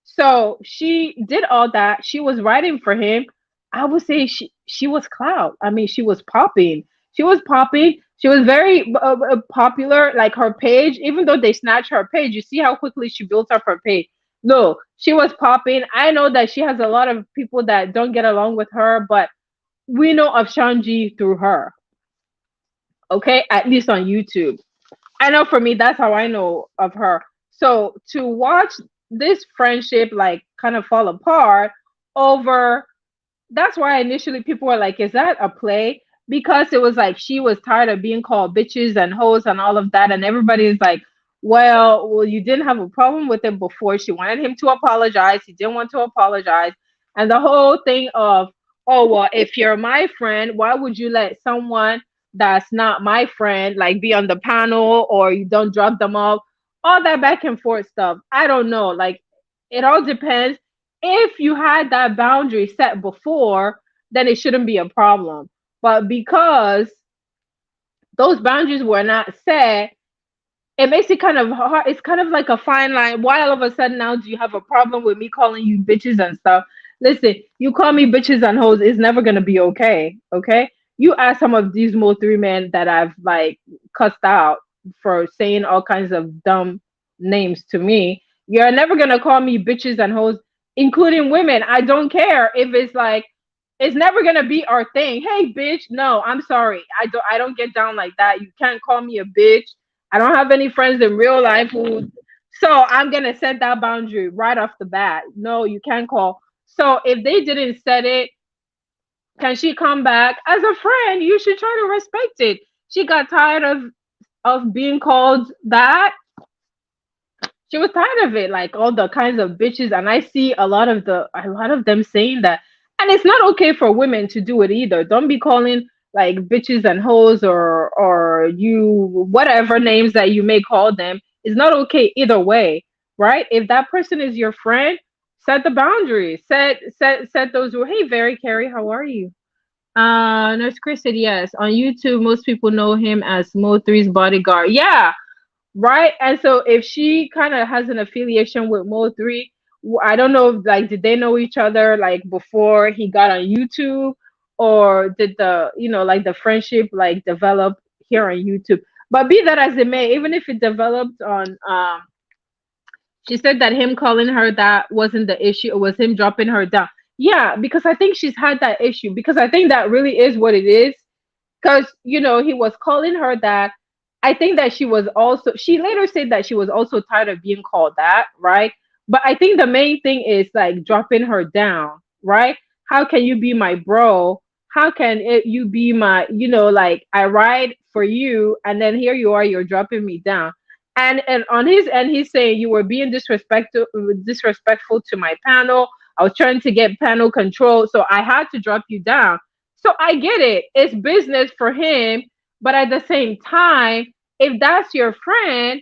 So she did all that. She was writing for him. I would say she was clout. I mean, she was popping. She was popping. She was very popular. Like her page, even though they snatched her page, you see how quickly she built up her page. No, she was popping. I know that she has a lot of people that don't get along with her, but we know of Shanji through her. Okay, at least on YouTube. I know for me, that's how I know of her. So to watch this friendship like kind of fall apart over, that's why initially people were like, is that a play? Because it was like she was tired of being called bitches and hoes and all of that. And everybody's like, well, you didn't have a problem with it before. She wanted him to apologize. He didn't want to apologize. And the whole thing of, oh, well, if you're my friend, why would you let someone that's not my friend like be on the panel or you don't drop them off? All that back and forth stuff. I don't know. Like, it all depends. If you had that boundary set before, then it shouldn't be a problem. But because those boundaries were not set, it makes it kind of hard. It's kind of like a fine line. Why all of a sudden now do you have a problem with me calling you bitches and stuff? Listen, you call me bitches and hoes, it's never gonna be okay. Okay? You ask some of these Mo three men that I've like cussed out for saying all kinds of dumb names to me. You're never gonna call me bitches and hoes, including women. I don't care if it's like it's never gonna be our thing. Hey bitch, no, I'm sorry. I don't get down like that. You can't call me a bitch. I don't have any friends in real life who, so I'm gonna set that boundary right off the bat. No, you can't call. So if they didn't set it, can she come back? As a friend, you should try to respect it. She got tired of being called that. She was tired of it, like all the kinds of bitches, and I see a lot of them saying that. And it's not okay for women to do it either. Don't be calling like bitches and hoes or you whatever names that you may call them. It's not okay either way, right? If that person is your friend, set the boundaries. Set those rules. Hey, Very Carrie, how are you? Nurse Chris said yes. On YouTube, most people know him as Mo Three's bodyguard. Yeah, right. And so if she kind of has an affiliation with Mo 3, I don't know, like, did they know each other like before he got on YouTube, or did like the friendship like develop here on YouTube? But be that as it may, even if it developed on, she said that him calling her that wasn't the issue, it was him dropping her down. Yeah, because I think she's had that issue, because I think that really is what it is, because he was calling her that. I think that she later said that she was also tired of being called that, right? But I think the main thing is like dropping her down, right? How can you be my bro? How can you be my, like I ride for you, and then here you are, you're dropping me down. And on his end, he's saying you were being disrespectful to my panel. I was trying to get panel control, so I had to drop you down. So I get it. It's business for him. But at the same time, if that's your friend,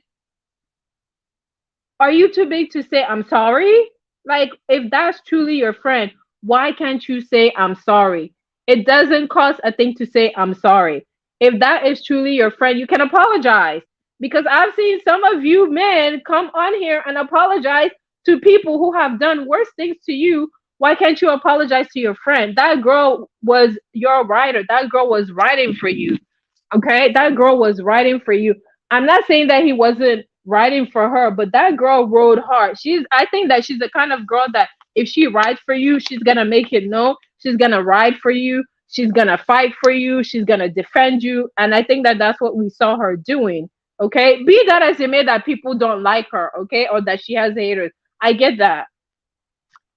are you too big to say, I'm sorry? Like, if that's truly your friend, why can't you say, I'm sorry? It doesn't cost a thing to say, I'm sorry. If that is truly your friend, you can apologize. Because I've seen some of you men come on here and apologize to people who have done worse things to you, why can't you apologize to your friend? That girl was your writer. That girl was writing for you. Okay, that girl was writing for you. I'm not saying that he wasn't writing for her, but that girl wrote hard. I think that she's the kind of girl that if she writes for you, she's gonna make it known. She's gonna ride for you. She's gonna fight for you. She's gonna defend you. And I think that that's what we saw her doing. Okay, be that as it may, that people don't like her, okay, or that she has haters. I get that,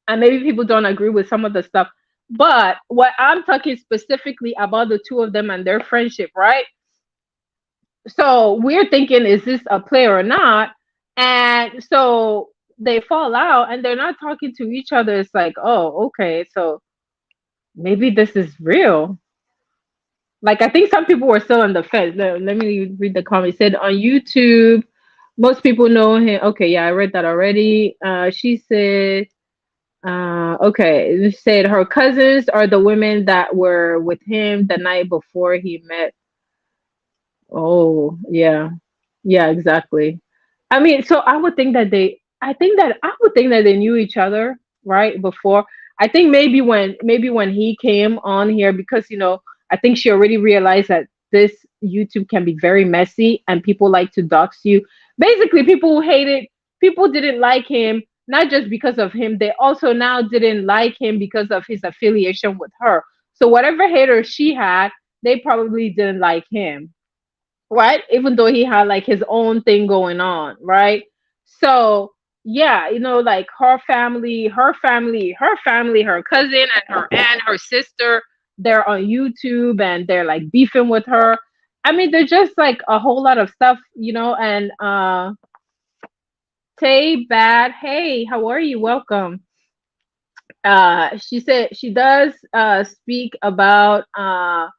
and maybe people don't agree with some of the stuff. But what I'm talking specifically about the two of them and their friendship, right? So we're thinking, is this a play or not? And so they fall out and they're not talking to each other. It's like, oh, okay, so maybe this is real. Like, I think some people were still on the fence. Let me read the comment. It said on YouTube, most people know him. Okay, yeah, I read that already. She said, okay, it said her cousins are the women that were with him the night before he met. Oh, yeah. Yeah, exactly. I mean, so I would think that they knew each other, right? Before. I think maybe when he came on here, because I think she already realized that this YouTube can be very messy and people like to dox you. Basically, people who hated, people didn't like him, not just because of him, they also now didn't like him because of his affiliation with her. So whatever haters she had, they probably didn't like him, right? Even though he had like his own thing going on, right? So yeah, like her cousin and her aunt, her sister, they're on YouTube and they're like beefing with her. I mean, they're just like a whole lot of stuff, and Tay Bad, hey, how are you? Welcome. She said she does speak about the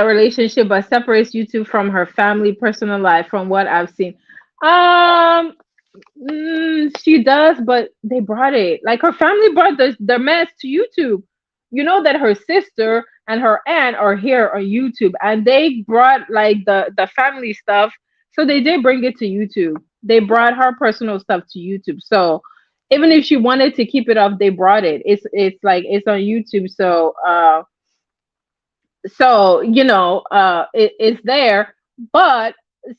relationship, but separates YouTube from her family personal life from what I've seen. Um, she does, but they brought it. Like her family brought the mess to YouTube. You know that her sister and her aunt are here on YouTube, and they brought like the family stuff. So they did bring it to YouTube. They brought her personal stuff to YouTube. So even if she wanted to keep it up, they brought it. It's like it's on YouTube. So it's there. But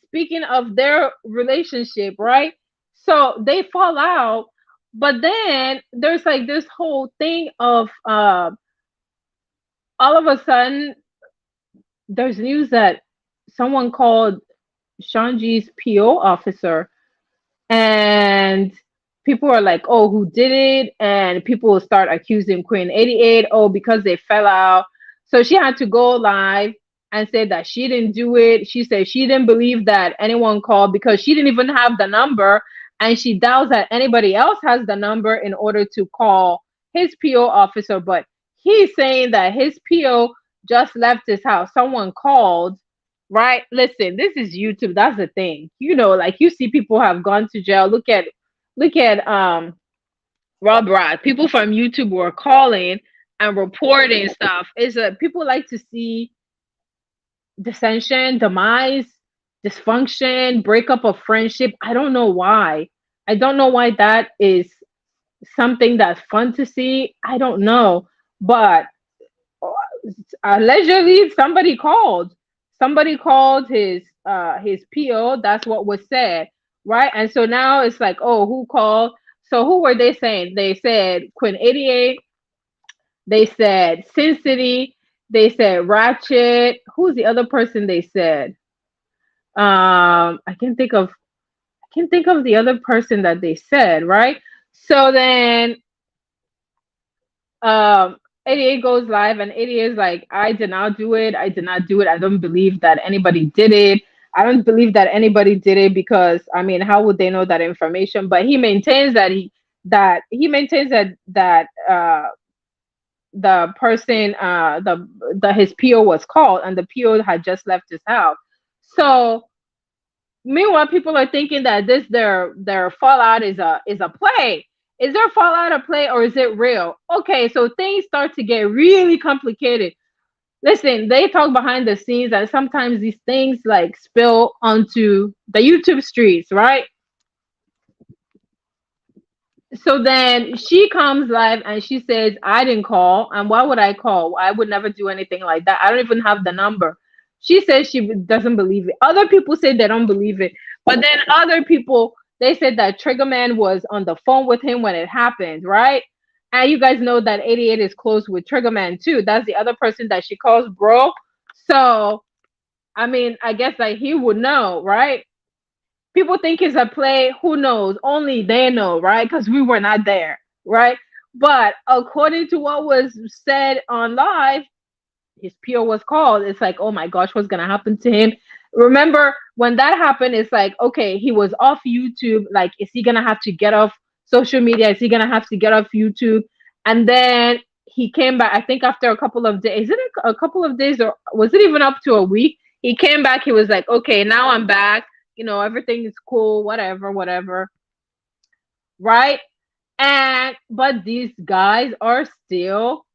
speaking of their relationship, right? So they fall out, but then there's like this whole thing of all of a sudden there's news that someone called Shanji's PO officer, and people are like, oh, who did it? And people will start accusing Queen 88, oh, because they fell out. So she had to go live and say that she didn't do it. She said she didn't believe that anyone called because she didn't even have the number, and she doubts that anybody else has the number in order to call his PO officer. But he's saying that his PO just left his house. Someone called, right? Listen, this is YouTube. That's the thing. Like you see people have gone to jail. Look at Rob Rod. People from YouTube were calling and reporting stuff. Is people like to see dissension, demise, dysfunction, breakup of friendship. I don't know why. I don't know why that is something that's fun to see. I don't know. But allegedly somebody called his PO. That's what was said, right? And so now it's like, oh, who called? So who were they saying? They said Quinn 88, they said Sin City, they said Ratchet. Who's the other person they said? I can think of the other person that they said, right? So then 88 goes live, and 88 is like, I did not do it. I did not do it. I don't believe that anybody did it. I don't believe that anybody did it because I mean, how would they know that information? But he maintains that the person the his PO was called and the PO had just left his house. So meanwhile, people are thinking that this their fallout is a play. Is there fallout a play or is it real? Okay, so things start to get really complicated. Listen, they talk behind the scenes and sometimes these things like spill onto the YouTube streets, right? So then she comes live and she says, I didn't call. And why would I call? I would never do anything like that. I don't even have the number. She says she doesn't believe it. Other people say they don't believe it. But then other people, they said that Triggerman was on the phone with him when it happened, right? And you guys know that 88 is close with Triggerman too. That's the other person that she calls bro. So, I mean, I guess like he would know, right? People think it's a play. Who knows? Only they know, right? Because we were not there, right? But according to what was said on live, his PO was called. It's like, oh my gosh, what's gonna happen to him? Remember when that happened? It's like, okay, he was off YouTube. Like, is he gonna have to get off social media? Is he gonna have to get off YouTube? And then he came back. I think after a couple of days. Is it a couple of days, or was it even up to a week? He came back. He was like, okay, now I'm back. Everything is cool. Whatever, whatever. Right? And but these guys are still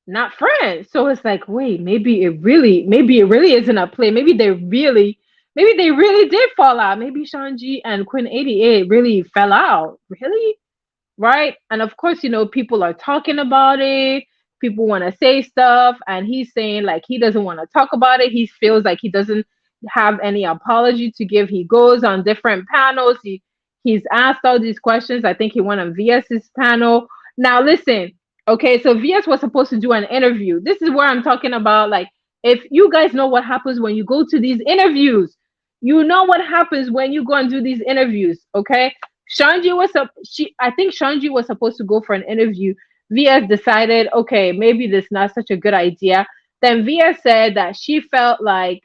not friends. So it's like, wait, maybe it really isn't a play. Maybe they really did fall out. Maybe Shanji and Queen 88 really fell out. Really? Right? And of course, people are talking about it. People want to say stuff, and he's saying like he doesn't want to talk about it. He feels like he doesn't have any apology to give. He goes on different panels. He's asked all these questions. I think he went on VS's panel. Now listen, okay, so VS was supposed to do an interview. This is where I'm talking about, like, if you guys know what happens when you go to these interviews, you know what happens when you go and do these interviews, okay? I think Shanji was supposed to go for an interview. VS decided, okay, maybe this is not such a good idea. Then VS said that she felt like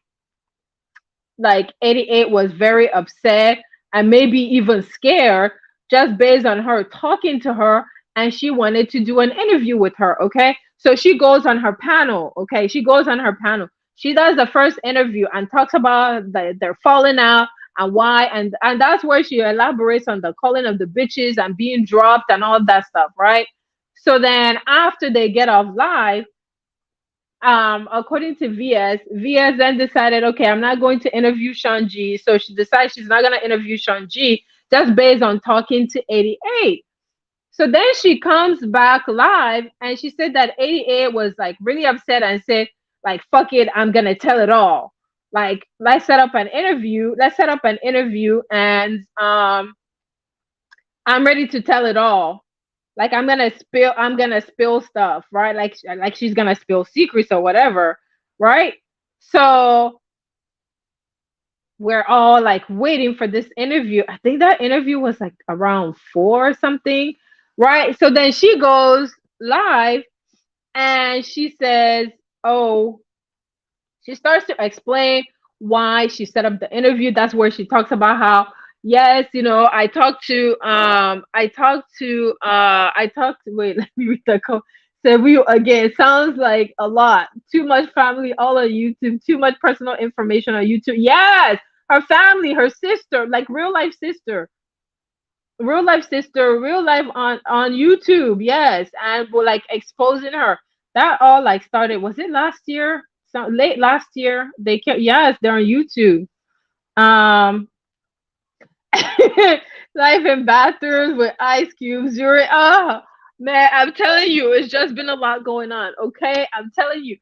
88 was very upset and maybe even scared just based on her talking to her, and she wanted to do an interview with her. Okay, so she goes on her panel. Okay, she goes on her panel. She does the first interview and talks about they're falling out and why, and that's where she elaborates on the calling of the bitches and being dropped and all that stuff, right? So then after they get off live, according to VS then decided, okay, I'm not going to interview Shanji. So she decides she's not going to interview Shanji just based on talking to 88. So then she comes back live and she said that 88 was like really upset and said, like, fuck it, I'm going to tell it all. Like, let's set up an interview. And I'm ready to tell it all. Like, I'm gonna spill stuff, right? Like she's gonna spill secrets or whatever, right? So we're all like waiting for this interview. I think that interview was like around 4 or something, right? So then she goes live and she says, oh, she starts to explain why she set up the interview. That's where she talks about how, yes, wait, let me read the code. So we again, sounds like a lot. Too much family all on YouTube, too much personal information on YouTube. Yes, her family, her sister, like real life on YouTube. Yes, and we're like exposing her. That all like started. Was it last year? So late last year. They kept, yes, they're on YouTube. Um, life in bathrooms with ice cubes. Man, I'm telling you, it's just been a lot going on. Okay, I'm telling you.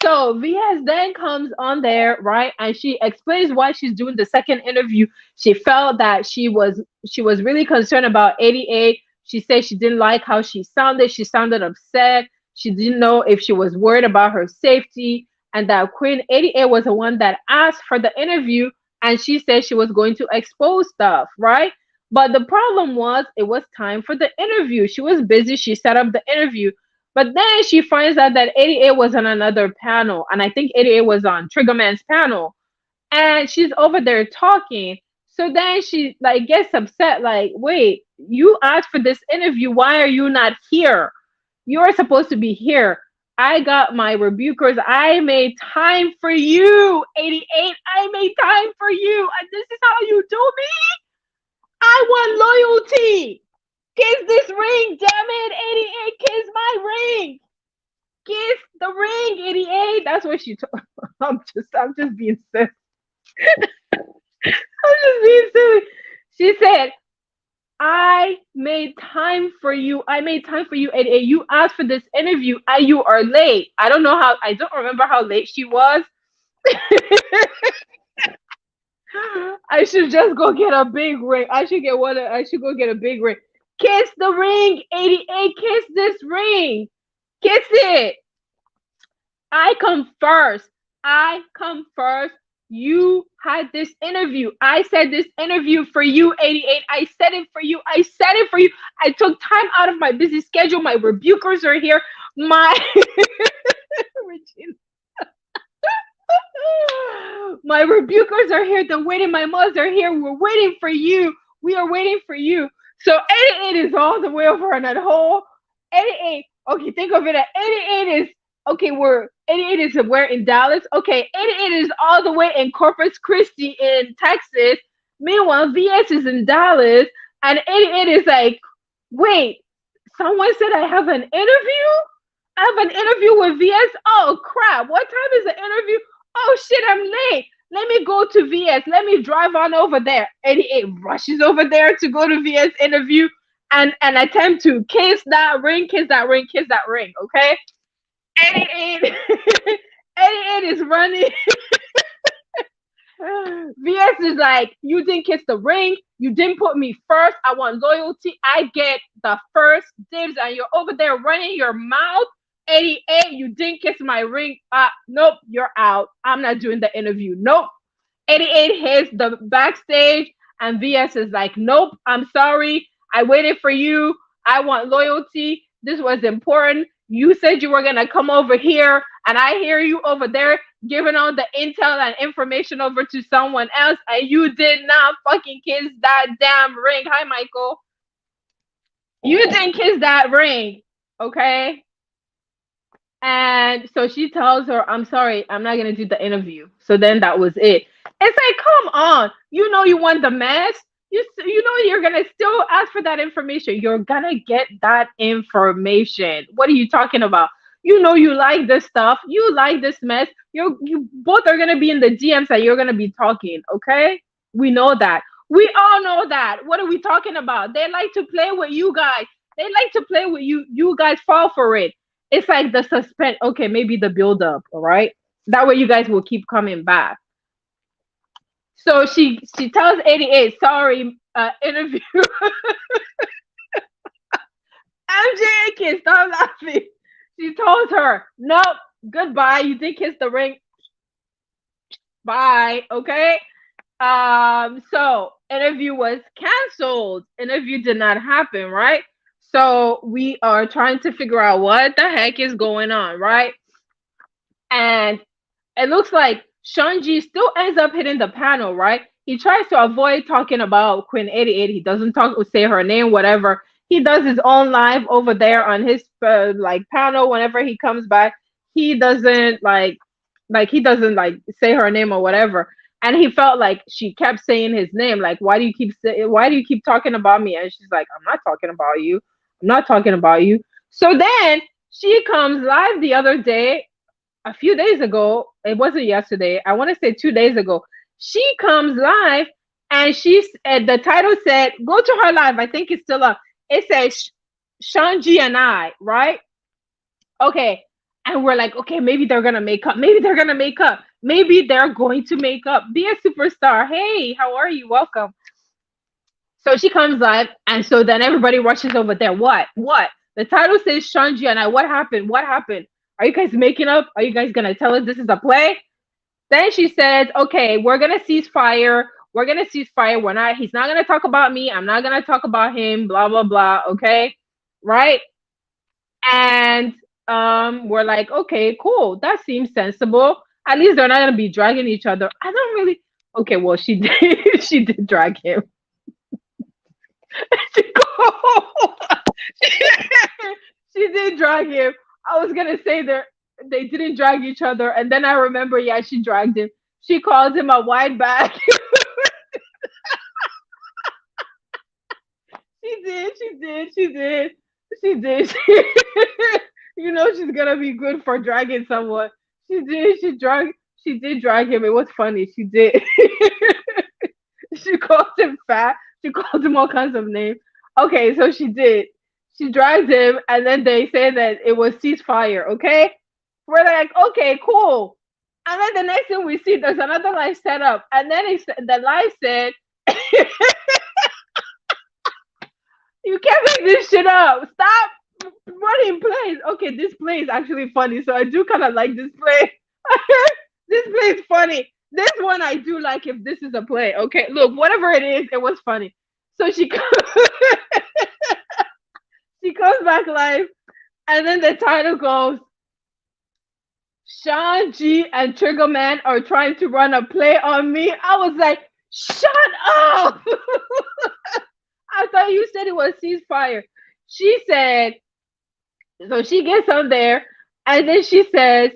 So VS then comes on there, right, and she explains why she's doing the second interview. She felt that she was really concerned about 88. She said she didn't like how she sounded. She sounded upset. She didn't know if she was worried about her safety, and that Queen 88 was the one that asked for the interview, and she said she was going to expose stuff, right? But the problem was it was time for the interview. She was busy. She set up the interview. But then she finds out that 88 was on another panel, and I think 88 was on Triggerman's panel, and she's over there talking. So then she like gets upset, like, wait, you asked for this interview. Why are you not here? You're supposed to be here. I got my rebukers. I made time for you, 88. I made time for you, and this is how you do me? I want loyalty. Kiss this ring, damn it, 88. Kiss my ring. Kiss the ring, 88. That's what she told. I'm just being silly. I'm just being silly. She said, I made time for you. I made time for you, and you asked for this interview, and you are late. I don't know how. I don't remember how late she was. I should just go get a big ring. I should get one. I should go get a big ring. Kiss the ring, 88. Kiss this ring. Kiss it. I come first. I come first. You had this interview. I said this interview for you, 88. I said it for you. I said it for you. I took time out of my busy schedule. My rebukers are here. My Regina. My rebukers are here. The waiting my mothers are here. We're waiting for you. We are waiting for you. So 88 is all the way over on that whole 88. Okay, think of it at 88 is okay, we're 88 is we're in Dallas. Okay, 88 is all the way in Corpus Christi in Texas. Meanwhile, VS is in Dallas, and 88 is like, wait, someone said I have an interview? I have an interview with VS. Oh crap, what time is the interview? Oh shit, I'm late. Let me go to VS. Let me drive on over there. 88 rushes over there to go to VS interview and attempt to kiss that ring, kiss that ring, kiss that ring. Okay. 88, 88 is running. VS is like, you didn't kiss the ring. You didn't put me first. I want loyalty. I get the first dibs, and you're over there running your mouth. 88, you didn't kiss my ring. Nope, you're out. I'm not doing the interview. Nope. 88 hits the backstage, and VS is like, nope, I'm sorry. I waited for you. I want loyalty. This was important. You said you were going to come over here, and I hear you over there giving all the intel and information over to someone else, and you did not fucking kiss that damn ring. Hi, Michael. You didn't kiss that ring, okay? And so she tells her, I'm sorry, I'm not going to do the interview. So then that was it. It's like, come on. You know you want the mess. You know you're going to still ask for that information. You're going to get that information. What are you talking about? You know you like this stuff. You like this mess. You both are going to be in the DMs and you're going to be talking, okay? We know that. We all know that. What are we talking about? They like to play with you guys. They like to play with you. You guys fall for it. It's like the suspense. Okay, maybe the build up, all right? That way you guys will keep coming back. So she tells 88, sorry, interview. MJ kiss, stop laughing. She told her, nope, goodbye. You did kiss the ring. Bye. Okay. So interview was canceled. Interview did not happen, right? So we are trying to figure out what the heck is going on, right? And it looks like Shanji still ends up hitting the panel, right? He tries to avoid talking about Queen 88. He doesn't say her name, whatever. He does his own live over there on his like panel whenever he comes back. He doesn't he doesn't say her name or whatever. And he felt like she kept saying his name. Like, why do you keep talking about me? And she's like, I'm not talking about you. I'm not talking about you. So then she comes live the other day, a few days ago. It wasn't yesterday. I want to say 2 days ago. She comes live and the title said, go to her live. I think it's still up. It says Shanji and I, right? Okay. And we're like, okay, maybe they're going to make up. Maybe they're going to make up. Maybe they're going to make up. Be a superstar. Hey, how are you? Welcome. So she comes live. And so then everybody rushes over there. What? The title says Shanji and I. What happened? Are you guys making up? Are you guys going to tell us this is a play? Then she says, okay, we're going to cease fire. He's not going to talk about me. I'm not going to talk about him, blah, blah, blah. Okay. Right. And we're like, okay, cool. That seems sensible. At least they're not going to be dragging each other. I don't really. Okay. Well, she did. She did drag him. She did drag him. I was going to say they didn't drag each other. And then I remember, yeah, she dragged him. She called him a wide back. She did. You know she's gonna be good for dragging someone. She did drag him. It was funny. She did. She called him fat. She called him all kinds of names. Okay, so she did. She dragged him, and then they said that it was ceasefire. Okay, we're like, okay, cool. And then the next thing we see, there's another live set up, and then the live said, "You can't make this shit up. Stop running plays." Okay, this play is actually funny, so I do kind of like this play. This play is funny. This one I do like if this is a play. Okay, look, whatever it is, it was funny. So she she comes back live, and then the title goes, Sean G and Triggerman are trying to run a play on me. I was like, shut up. I thought you said it was ceasefire. She said, so she gets on there, and then she says,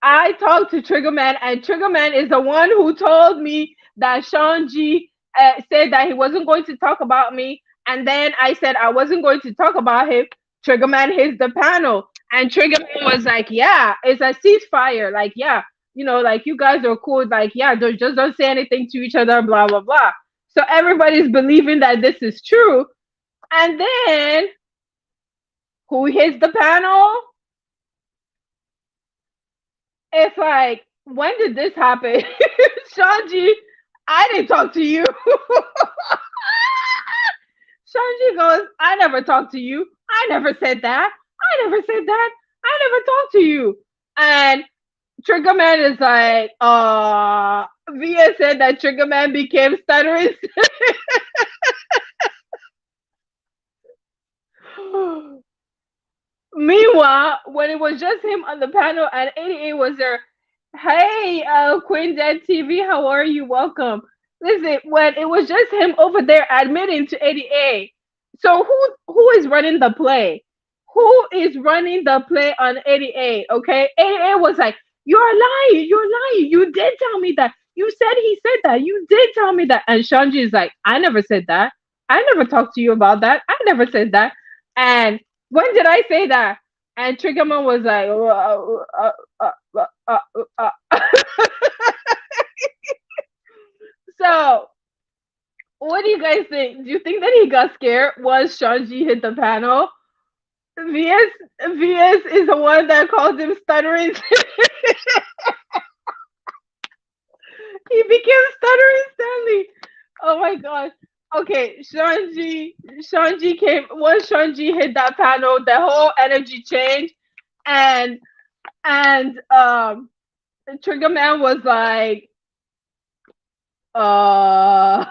I talked to Triggerman, and Triggerman is the one who told me that Sean G said that he wasn't going to talk about me. And then I said I wasn't going to talk about him. Triggerman hits the panel. And Triggerman was like, yeah, it's a ceasefire. Like, yeah, like you guys are cool. Like, yeah, don't say anything to each other, blah, blah, blah. So everybody's believing that this is true. And then who hits the panel? It's like, when did this happen? Sean G, I didn't talk to you. Sean G goes, I never talked to you. I never said that. I never said that. I never talked to you. And Triggerman is like, Via said that Triggerman became stuttering. Meanwhile, when it was just him on the panel and 88 was there, hey, Queen Dead TV, how are you? Welcome. Listen, when it was just him over there admitting to 88, so who is running the play? Who is running the play on 88? Okay, 88 was like, you're lying, you did tell me that. You said he said that. You did tell me that. And Shanji is like, I never said that. I never talked to you about that. I never said that. And when did I say that? And Triggerman was like, So, what do you guys think? Do you think that he got scared once Shanji hit the panel? VS is the one that called him stuttering. He became stuttering Stanley. Oh my gosh. Okay, Shanji came, once Shanji hit that panel, the whole energy changed, and Triggerman was like, why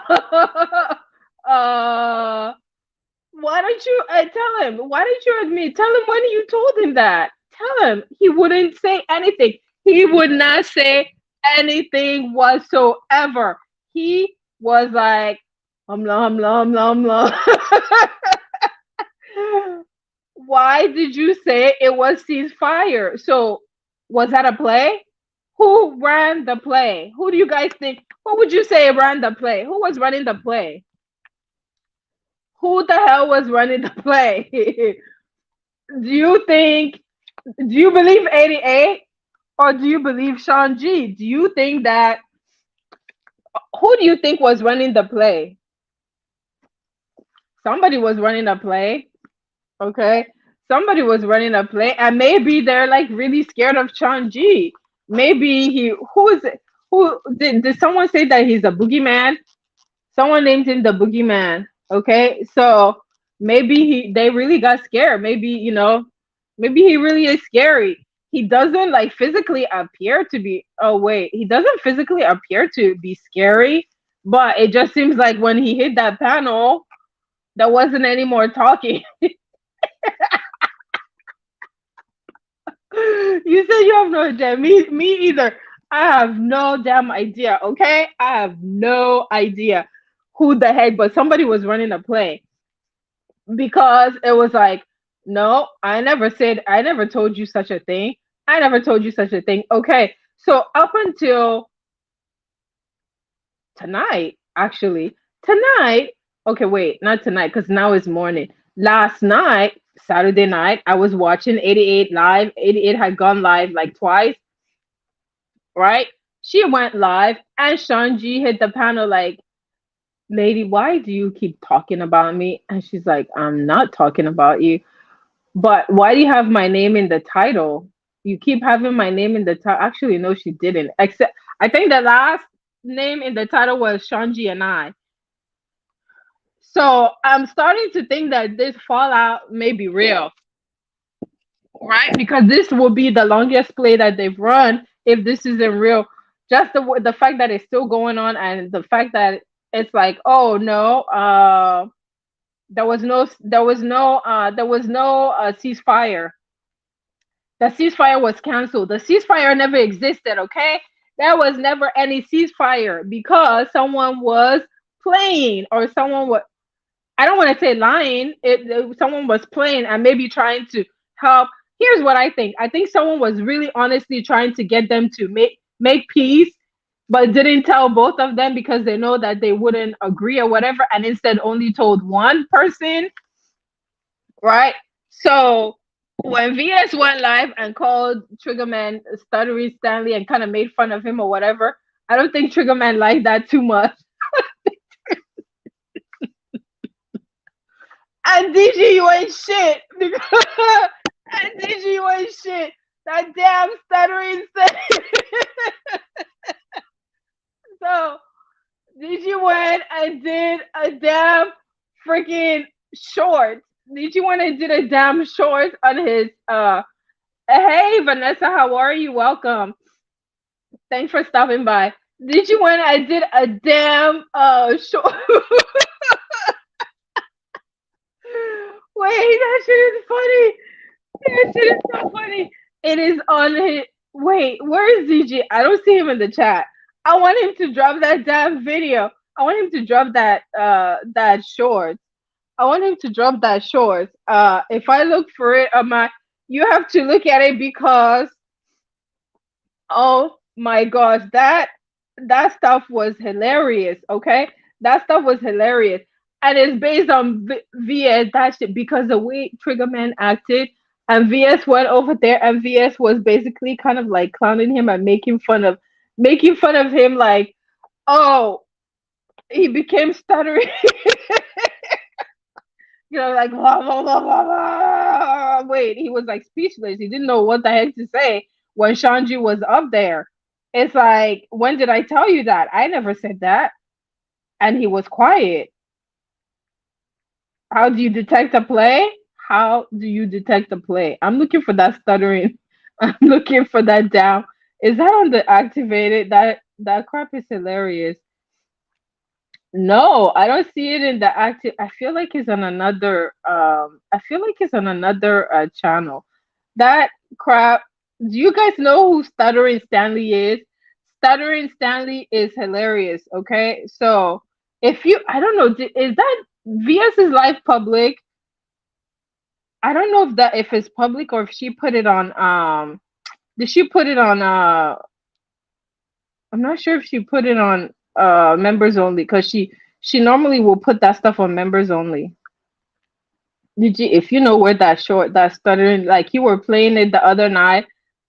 don't you tell him? Why didn't you admit? Tell him when you told him that. Tell him. He wouldn't say anything. He would not say anything whatsoever. He was like, Why did you say it was ceasefire? So was that a play? Who ran the play? Who do you guys think? Who would you say ran the play? Who was running the play? Who the hell was running the play? Do you believe 88 or do you believe Sean G? Do you think that, who do you think was running the play? Somebody was running a play. Okay. Somebody was running a play, and maybe they're like really scared of Sean G. Maybe who did someone say that he's a boogeyman? Someone named him the boogeyman. Okay, so maybe they really got scared. Maybe maybe he really is scary. He doesn't like physically appear to be. Oh wait, he doesn't physically appear to be scary, but it just seems like when he hit that panel, there wasn't any more talking. You said you have no idea. Me either. I have no damn idea. Okay, I have no idea who the heck, but somebody was running a play, because it was like, no, I never told you such a thing. I never told you such a thing. Okay, so up until tonight, actually, okay, wait, not tonight, because now it's morning. Last night, Saturday night, I was watching 88 live. 88 had gone live like twice, right? She went live, and Sean G hit the panel like, lady, why do you keep talking about me? And she's like, I'm not talking about you. But why do you have my name in the title? You keep having my name in the title. Actually, no, she didn't. Except I think the last name in the title was Shanji and I. So I'm starting to think that this fallout may be real, right? Because this will be the longest play that they've run if this isn't real. Just the fact that it's still going on, and the fact that it's like, oh no, there was no ceasefire. The ceasefire was canceled. The ceasefire never existed, okay? There was never any ceasefire because someone was playing, or someone was, I don't want to say lying. Someone was playing and maybe trying to help. Here's what I think. I think someone was really honestly trying to get them to make peace, but didn't tell both of them because they know that they wouldn't agree or whatever, and instead only told one person, right? So when VS went live and called Triggerman Stuttery Stanley and kind of made fun of him or whatever, I don't think Triggerman liked that too much. And DG, you ain't shit. And DG, you ain't shit. That damn stuttering Stanley. So DG went and did a damn freaking short. DG went and did a damn short on his hey Vanessa, how are you? Welcome. Thanks for stopping by. Did you when I did a damn short? Wait, that shit is funny. That shit is so funny. It is on his. Wait, where is DG? I don't see him in the chat. I want him to drop that damn video. I want him to drop that short. I want him to drop that short. If I look for it on my, you have to look at it because, oh my gosh, that stuff was hilarious. Okay, that stuff was hilarious, and it's based on VS. That shit, because the way Triggerman acted, and VS went over there, and VS was basically kind of like clowning him and making fun of him, like, oh, he became stuttering. Like blah, blah, blah, blah, blah. Wait, he was like speechless. He didn't know what the heck to say when Shanji was up there. It's like, when did I tell you that? I never said that. And he was quiet. How do you detect a play? How do you detect a play? I'm looking for that stuttering. I'm looking for that down. Is that on the activated? That crap is hilarious. No, I don't see it in the active. I feel like it's on another channel. That crap. Do you guys know who Stuttering Stanley is? Stuttering Stanley is hilarious, okay? So, if you, I don't know, is that VS's live public? I don't know if it's public or if she put it on did she put it on I'm not sure if she put it on members only, because she normally will put that stuff on members only. Did you, if you know where that stuttering, like you were playing it the other night,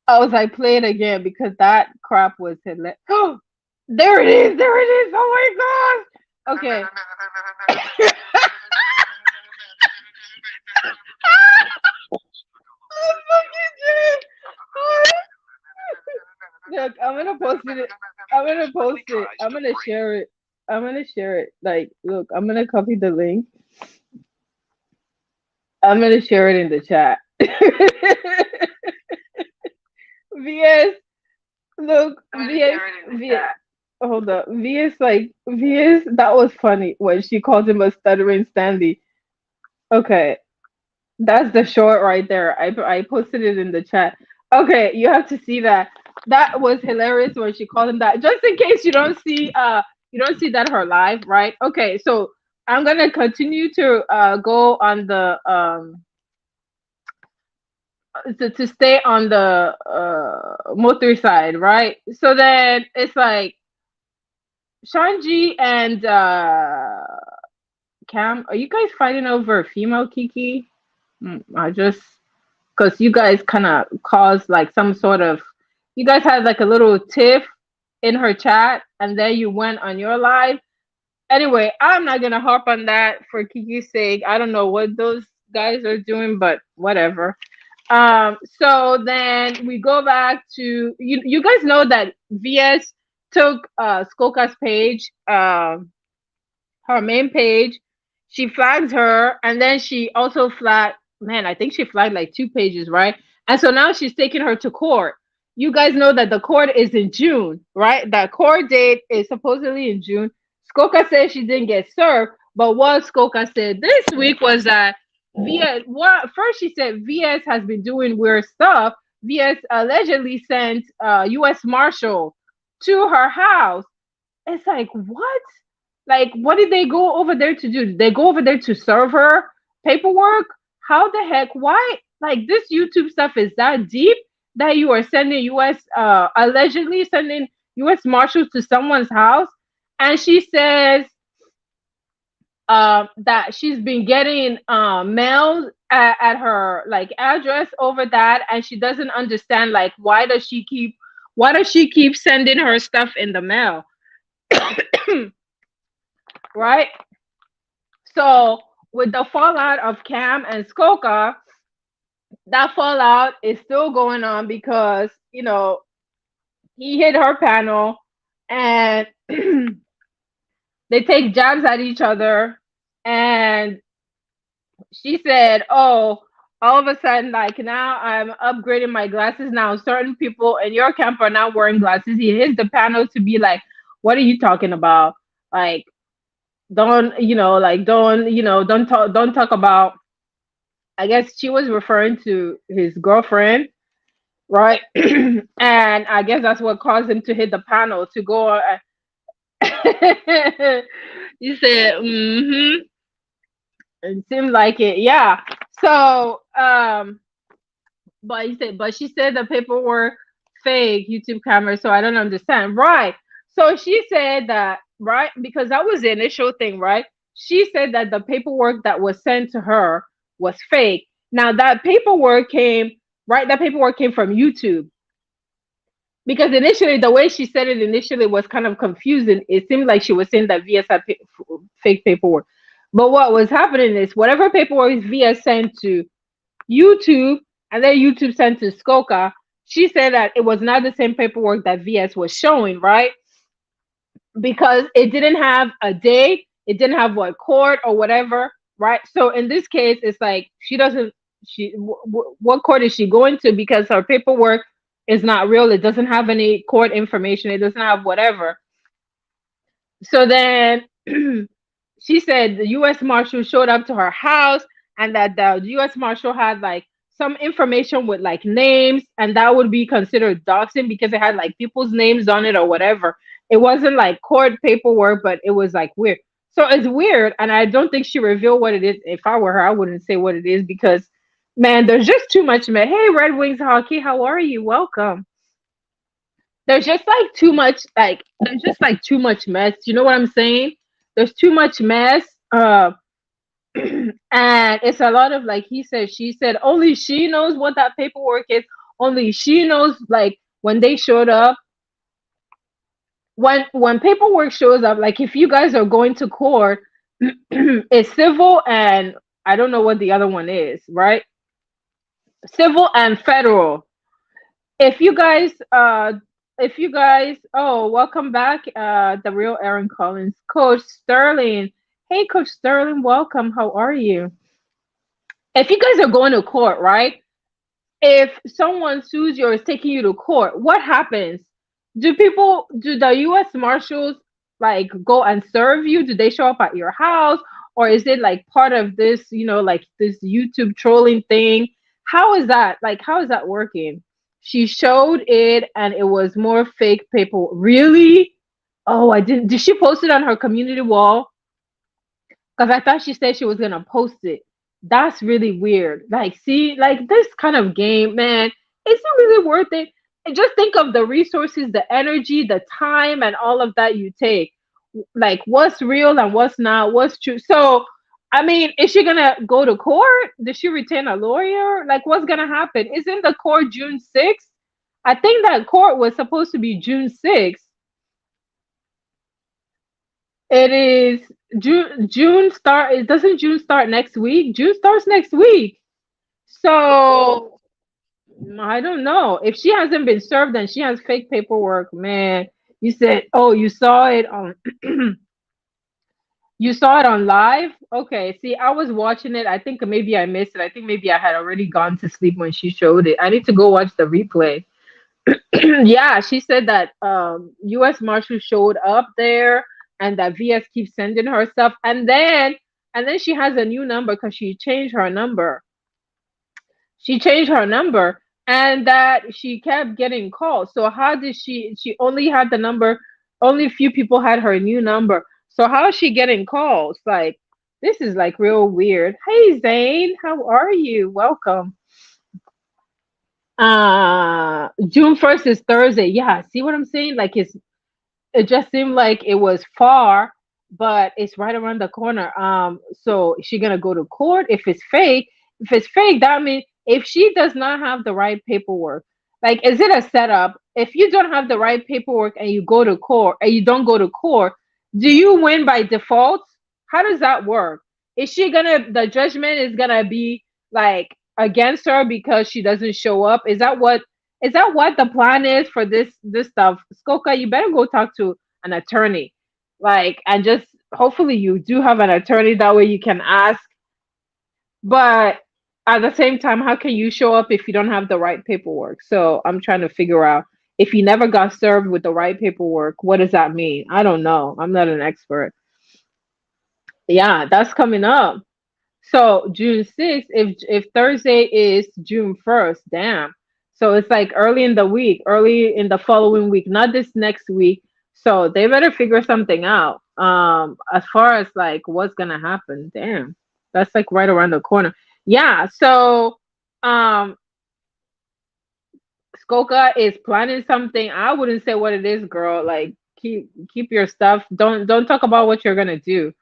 I was like, play it again because that crap was hilarious. There it is, there it is. Oh my gosh. Okay. I fucking did. Look, I'm gonna post it. I'm gonna post it. I'm gonna share it. I'm gonna share it. Like, look, I'm gonna copy the link. I'm gonna share it in the chat. VS, look, VS, VS. Hold up, VS, like VS. That was funny when she called him a stuttering Stanley. Okay, that's the short right there. I posted it in the chat. Okay, you have to see that. That was hilarious when she called him that. Just in case you don't see that her live, right? Okay, so I'm gonna continue to go on the to stay on the motor side, right? So then it's like Shanji and Cam, are you guys fighting over a female Kiki? I just, because you guys kind of caused like some sort of, you guys had like a little tiff in her chat, and then you went on your live. Anyway, I'm not gonna harp on that for Kiki's sake. I don't know what those guys are doing, but whatever. So then we go back to you guys know that VS took Skoka's page, her main page. She flags her, and then she also flagged, man, I think she flagged like two pages, right? And so now she's taking her to court. You guys know that the court is in June, right? The court date is supposedly in June. Skoka said she didn't get served, but what Skoka said this week was that VS, what first she said VS has been doing weird stuff. VS allegedly sent US Marshal to her house. It's like, what? Like, what did they go over there to do? Did they go over there to serve her paperwork? How the heck? Why? Like, this YouTube stuff is that deep that you are sending allegedly sending US Marshals to someone's house? And she says that she's been getting mail at her like address over that, and she doesn't understand like why does she keep sending her stuff in the mail, right? So with the fallout of Cam and Skoka, that fallout is still going on because he hit her panel, and they take jabs at each other. And she said, "Oh, all of a sudden, like now I'm upgrading my glasses. Now certain people in your camp are not wearing glasses." He hits the panel to be like, "What are you talking about? Like, don't talk about." I guess she was referring to his girlfriend, right? And I guess that's what caused him to hit the panel to go. You said, mm-hmm. It seemed like it, yeah. So, but he said, but she said the paperwork fake YouTube camera, so I don't understand, right? So she said that, right, because that was the initial thing, right? She said that the paperwork that was sent to her was fake. Now that paperwork came, right? That paperwork came from YouTube, because initially the way she said it initially was kind of confusing. It seemed like she was saying that VS had fake paperwork, but what was happening is whatever paperwork VS sent to YouTube and then YouTube sent to Skoka, she said that it was not the same paperwork that VS was showing, right? Because it didn't have a date, it didn't have what court or whatever, right? So in this case, it's like she doesn't. What court is she going to? Because her paperwork is not real. It doesn't have any court information. It doesn't have whatever. So then she said the U.S. Marshal showed up to her house, and that the U.S. Marshal had like some information with like names, and that would be considered doxing because it had like people's names on it or whatever. It wasn't like court paperwork, but it was like weird. So it's weird, and I don't think she revealed what it is. If I were her, I wouldn't say what it is because, man, there's just too much. Man, hey, Red Wings Hockey, how are you? Welcome. There's just like too much. Like there's just like too much mess. You know what I'm saying? There's too much mess. And it's a lot of like he said, she said, only she knows what that paperwork is. Only she knows like when they showed up. When paperwork shows up, like if you guys are going to court, it's civil and I don't know what the other one is, right? Civil and federal. If you guys oh, welcome back, the real Aaron Collins, Coach Sterling. Hey, Coach Sterling, welcome. How are you? If you guys are going to court, right? If someone sues you or is taking you to court, what happens? Do the US Marshals like go and serve you? Do they show up at your house? Or is it like part of this, like this YouTube trolling thing? How is that? Like, how is that working? She showed it and it was more fake paper. Really? Oh, I didn't. Did she post it on her community wall? Because I thought she said she was gonna post it. That's really weird. Like, see, like this kind of game, man, is it really worth it? And just think of the resources, the energy, the time, and all of that you take. Like, what's real and what's not, what's true. So, I mean, is she gonna go to court? Does she retain a lawyer? Like, what's gonna happen? Isn't the court June 6th? I think that court was supposed to be June 6th. It is June start. It doesn't June start next week. June starts next week. So I don't know. If she hasn't been served and she has fake paperwork, man. You said, oh, you saw it on you saw it on live? Okay. See, I was watching it. I think maybe I missed it. I think maybe I had already gone to sleep when she showed it. I need to go watch the replay. Yeah, she said that US Marshal showed up there and that VS keeps sending her stuff and then she has a new number because she changed her number. She changed her number and that she kept getting calls. So how did she only had the number, only a few people had her new number. So how is she getting calls? Like this is like real weird. Hey Zane, how are you? Welcome. June 1st is Thursday. Yeah, see what I'm saying? Like it just seemed like it was far, but it's right around the corner. So is she gonna go to court if it's fake, that means if she does not have the right paperwork, like is it a setup? If you don't have the right paperwork and you go to court and you don't go to court, do you win by default? How does that work? Is she gonna the judgment is gonna be like against her because she doesn't show up? Is that what the plan is for this stuff? Skoka, you better go talk to an attorney. Like and just hopefully you do have an attorney that way you can ask. But at the same time, how can you show up if you don't have the right paperwork? So I'm trying to figure out if you never got served with the right paperwork, what does that mean? I don't know. I'm not an expert. Yeah, that's coming up. So June 6th, if Thursday is June 1st, damn. So it's like early in the week, early in the following week, not this next week. So they better figure something out. As far as like what's gonna happen. Damn. That's like right around the corner. Yeah, so um Skoka is planning something. I wouldn't say what it is, girl. Like keep your stuff. Don't talk about what you're gonna do.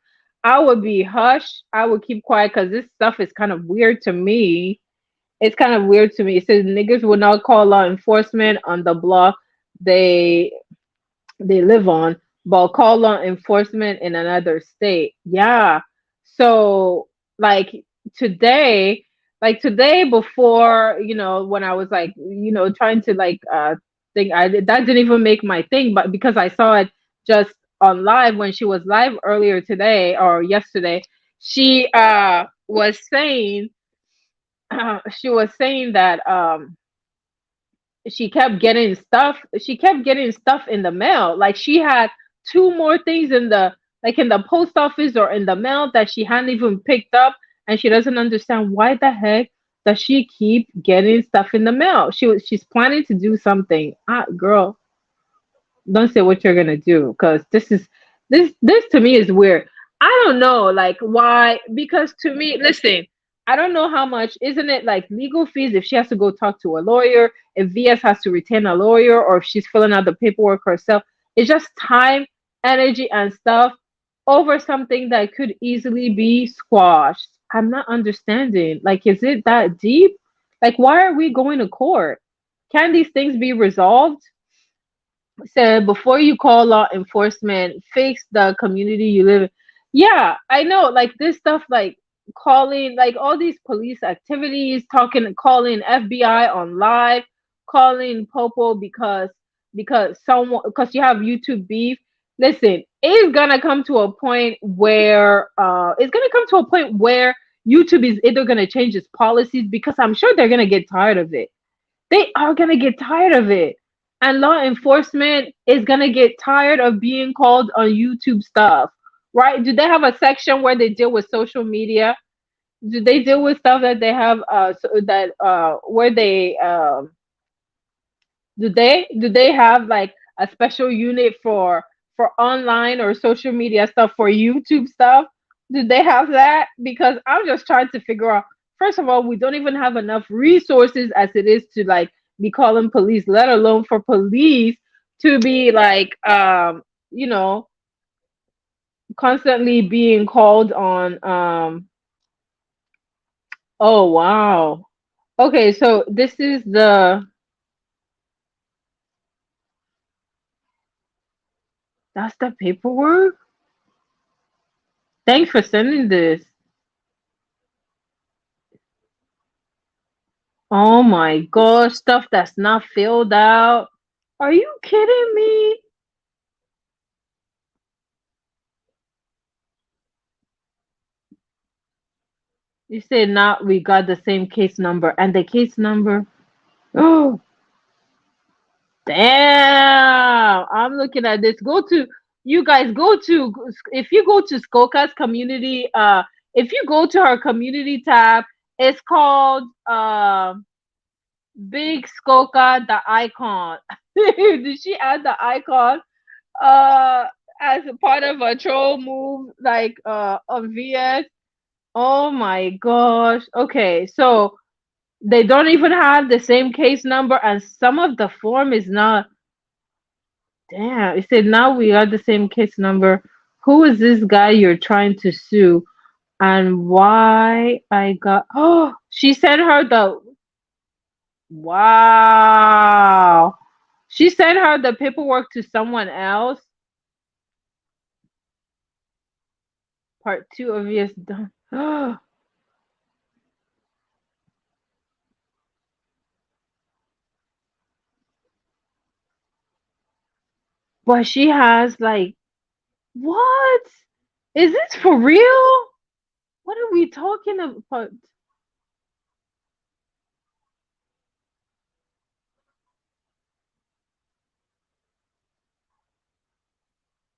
I would be hush. I would keep quiet because this stuff is kind of weird to me. It's kind of weird to me. It says niggas will not call law enforcement on the block they they live on, but call law enforcement in another state. Yeah. So like today, today before, when I was like, trying to like think I that didn't even make my thing, but because I saw it just on live when she was live earlier today or yesterday, she was saying she was saying that she kept getting stuff in the mail. Like she had two more things in the post office or in the mail that she hadn't even picked up, and she doesn't understand why the heck does she keep getting stuff in the mail. She's planning to do something. Girl, don't say what you're gonna do because this to me is weird. I don't know like why, because to me, listen, I don't know how much, isn't it like legal fees if she has to go talk to a lawyer, if VS has to retain a lawyer, or if she's filling out the paperwork herself. It's just time, energy, and stuff over something that could easily be squashed. I'm not understanding. Like, is it that deep? Like, why are we going to court? Can these things be resolved? So before you call law enforcement, fix the community you live in. Yeah, I know. Like this stuff, like calling, like all these police activities, calling FBI on live, calling Popo because you have YouTube beef. Listen, it's gonna come to a point where YouTube is either gonna change its policies because I'm sure they're gonna get tired of it. They are going to get tired of it. And law enforcement is going to get tired of being called on YouTube stuff, right? Do they have a section where they deal with social media? Do they deal with stuff that they have where they do they have like a special unit for online or social media stuff for YouTube stuff? Do they have that? Because I'm just trying to figure out. First of all, we don't even have enough resources as it is to like be calling police, let alone for police to be like you know constantly being called on. Oh wow. Okay, so this is that's the paperwork. Thanks for sending this. Oh my gosh, stuff that's not filled out. Are you kidding me? You said not we got the same case number and the case number. Oh, damn. I'm looking at this. Go to you guys go to if you go to Skoka's community, if you go to her community tab, it's called Big Skoka the icon. Did she add the icon uh as a part of a troll move like on VS? Oh my gosh. Okay, so they don't even have the same case number, and some of the form is not. Damn, it said now we got the same case number. Who is this guy you're trying to sue? And why I got. Oh, she sent her the. Wow. She sent her the paperwork to someone else. Part two of yes done. But she has like, what? Is this for real? What are we talking about?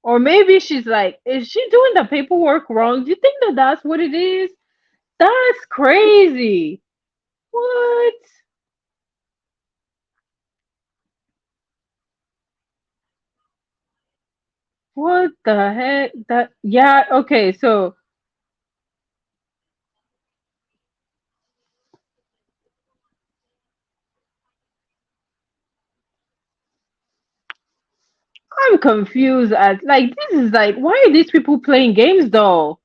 Or maybe she's like, is she doing the paperwork wrong? Do you think that that's what it is? That's crazy. What? What the heck? That yeah, okay, so I'm confused at like this is like why are these people playing games though?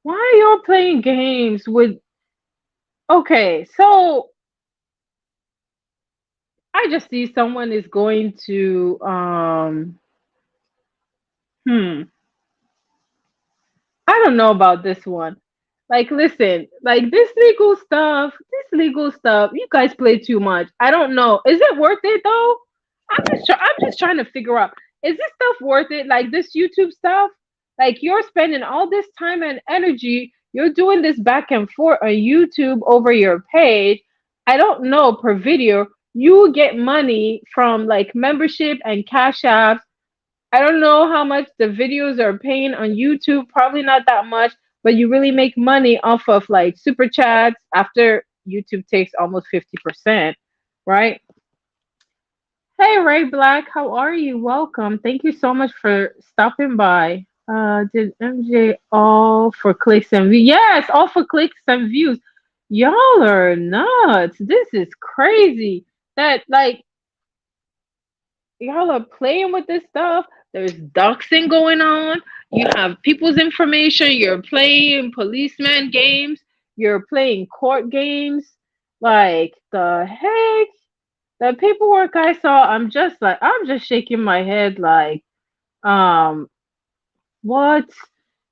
Why are y'all playing games with okay, so I just see someone is going to hmm I don't know about this one. Like, listen, like this legal stuff, you guys play too much. I don't know. Is it worth it though? I'm just trying to figure out, is this stuff worth it? Like this YouTube stuff? Like you're spending all this time and energy, you're doing this back and forth on YouTube over your page. I don't know per video. You get money from like membership and cash apps. I don't know how much the videos are paying on YouTube, probably not that much, but you really make money off of like super chats after YouTube takes almost 50%, right? Hey Ray Black, how are you? Welcome. Thank you so much for stopping by. Did MJ all for clicks and views? Yes, all for clicks and views. Y'all are nuts. This is crazy. That like y'all are playing with this stuff. There's doxing going on. You have people's information. You're playing policeman games. You're playing court games. Like the heck? The paperwork I saw, I'm just shaking my head like, um, what?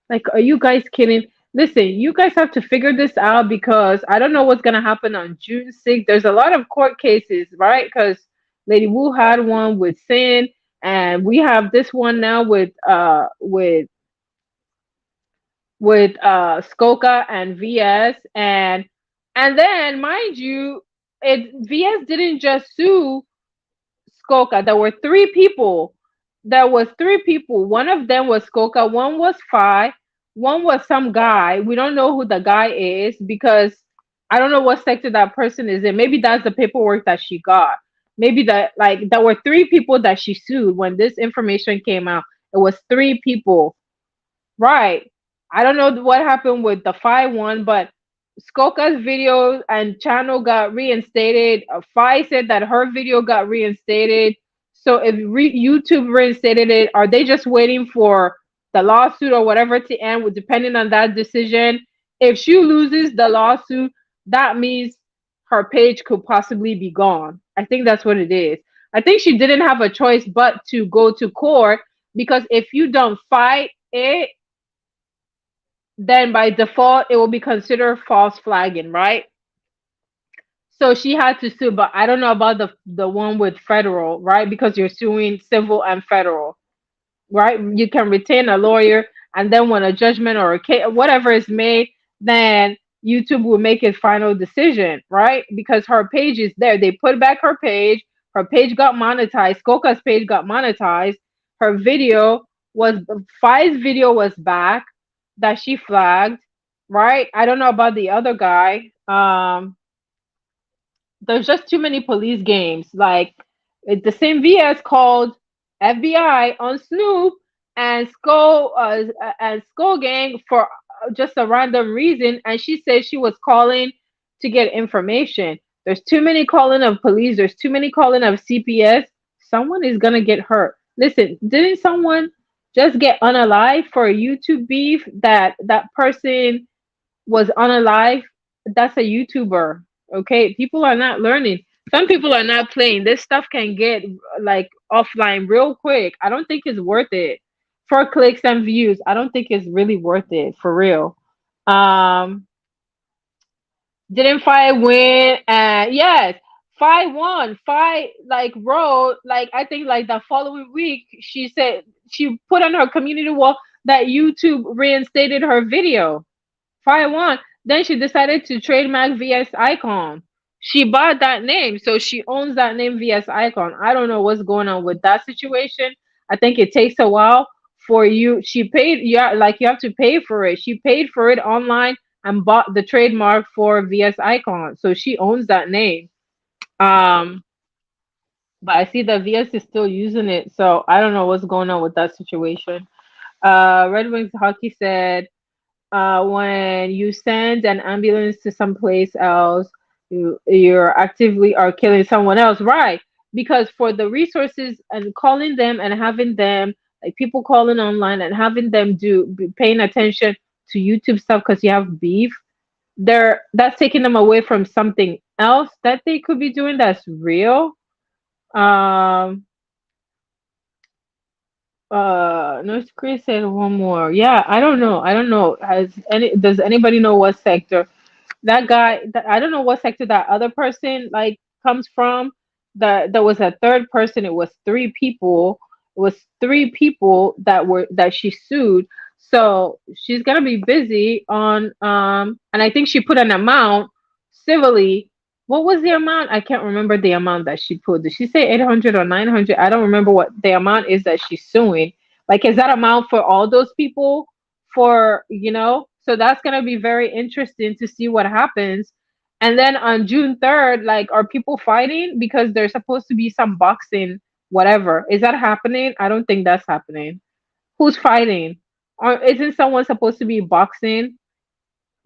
Like, are you guys kidding? Listen, you guys have to figure this out because I don't know what's gonna happen on June 6th. There's a lot of court cases, right? Because Lady Wu had one with Sin, and we have this one now with Skoka and VS, and then mind you, it VS didn't just sue Skoka. There were three people. There was three people. One of them was Skoka. One was Phi. One was some guy. We don't know who the guy is because I don't know what sector that person is in. Maybe that's the paperwork that she got. Maybe that like there were three people that she sued when this information came out. It was three people. Right. I don't know what happened with the Phi one, but Skoka's video and channel got reinstated. Phi said that her video got reinstated. So if YouTube reinstated it, are they just waiting for the lawsuit or whatever to end? Depending on that decision, if she loses the lawsuit, that means her page could possibly be gone. I think that's what it is. I think she didn't have a choice but to go to court because if you don't fight it, then by default it will be considered false flagging, right? So she had to sue, but I don't know about the one with federal, right? Because you're suing civil and federal, right? You can retain a lawyer, and then when a judgment or a case, whatever is made, then YouTube will make its final decision, right? Because her page is there. They put back her page. Her page got monetized. Skoka's page got monetized. Her video was Fi's video was back that she flagged, right? I don't know about the other guy. There's just too many police games. Like it's the same VS called FBI on Snoop and Skull Gang for just a random reason, and she said she was calling to get information. There's too many calling of police. There's too many calling of CPS. Someone is gonna get hurt. Listen, didn't someone just get unalive for a YouTube beef that person was unalive? That's a YouTuber. Okay, people are not learning. Some people are not playing. This stuff can get like offline real quick. I don't think it's worth it for clicks and views. I don't think it's really worth it for real. Um, didn't Fi win? And yes, Fi won. Fi like wrote like I think like the following week she said she put on her community wall that YouTube reinstated her video. Fire one. Then she decided to trademark VS Icon. She bought that name, so she owns that name VS Icon. I don't know what's going on with that situation. I think it takes a while for you. She paid, yeah, like you have to pay for it. She paid for it online and bought the trademark for VS Icon, so she owns that name. Um, but I see that VS is still using it, so I don't know what's going on with that situation. Red Wings Hockey said when you send an ambulance to someplace else, you're actively are killing someone else, right? Because for the resources and calling them and having them like people calling online and having them be paying attention to YouTube stuff because you have beef, that's taking them away from something else that they could be doing that's real. Um, North Korea said one more. Yeah, I don't know. I don't know. Does anybody know what sector that guy? I don't know what sector that other person like comes from. There was a third person. It was three people. It was three people that she sued. So she's gonna be busy on and I think she put an amount civilly. What was the amount? I can't remember the amount that she put. Did she say 800 or 900? I don't remember what the amount is that she's suing. Like, is that amount for all those people? So that's going to be very interesting to see what happens. And then on June 3rd, like, are people fighting? Because there's supposed to be some boxing, whatever. Is that happening? I don't think that's happening. Who's fighting? Or isn't someone supposed to be boxing?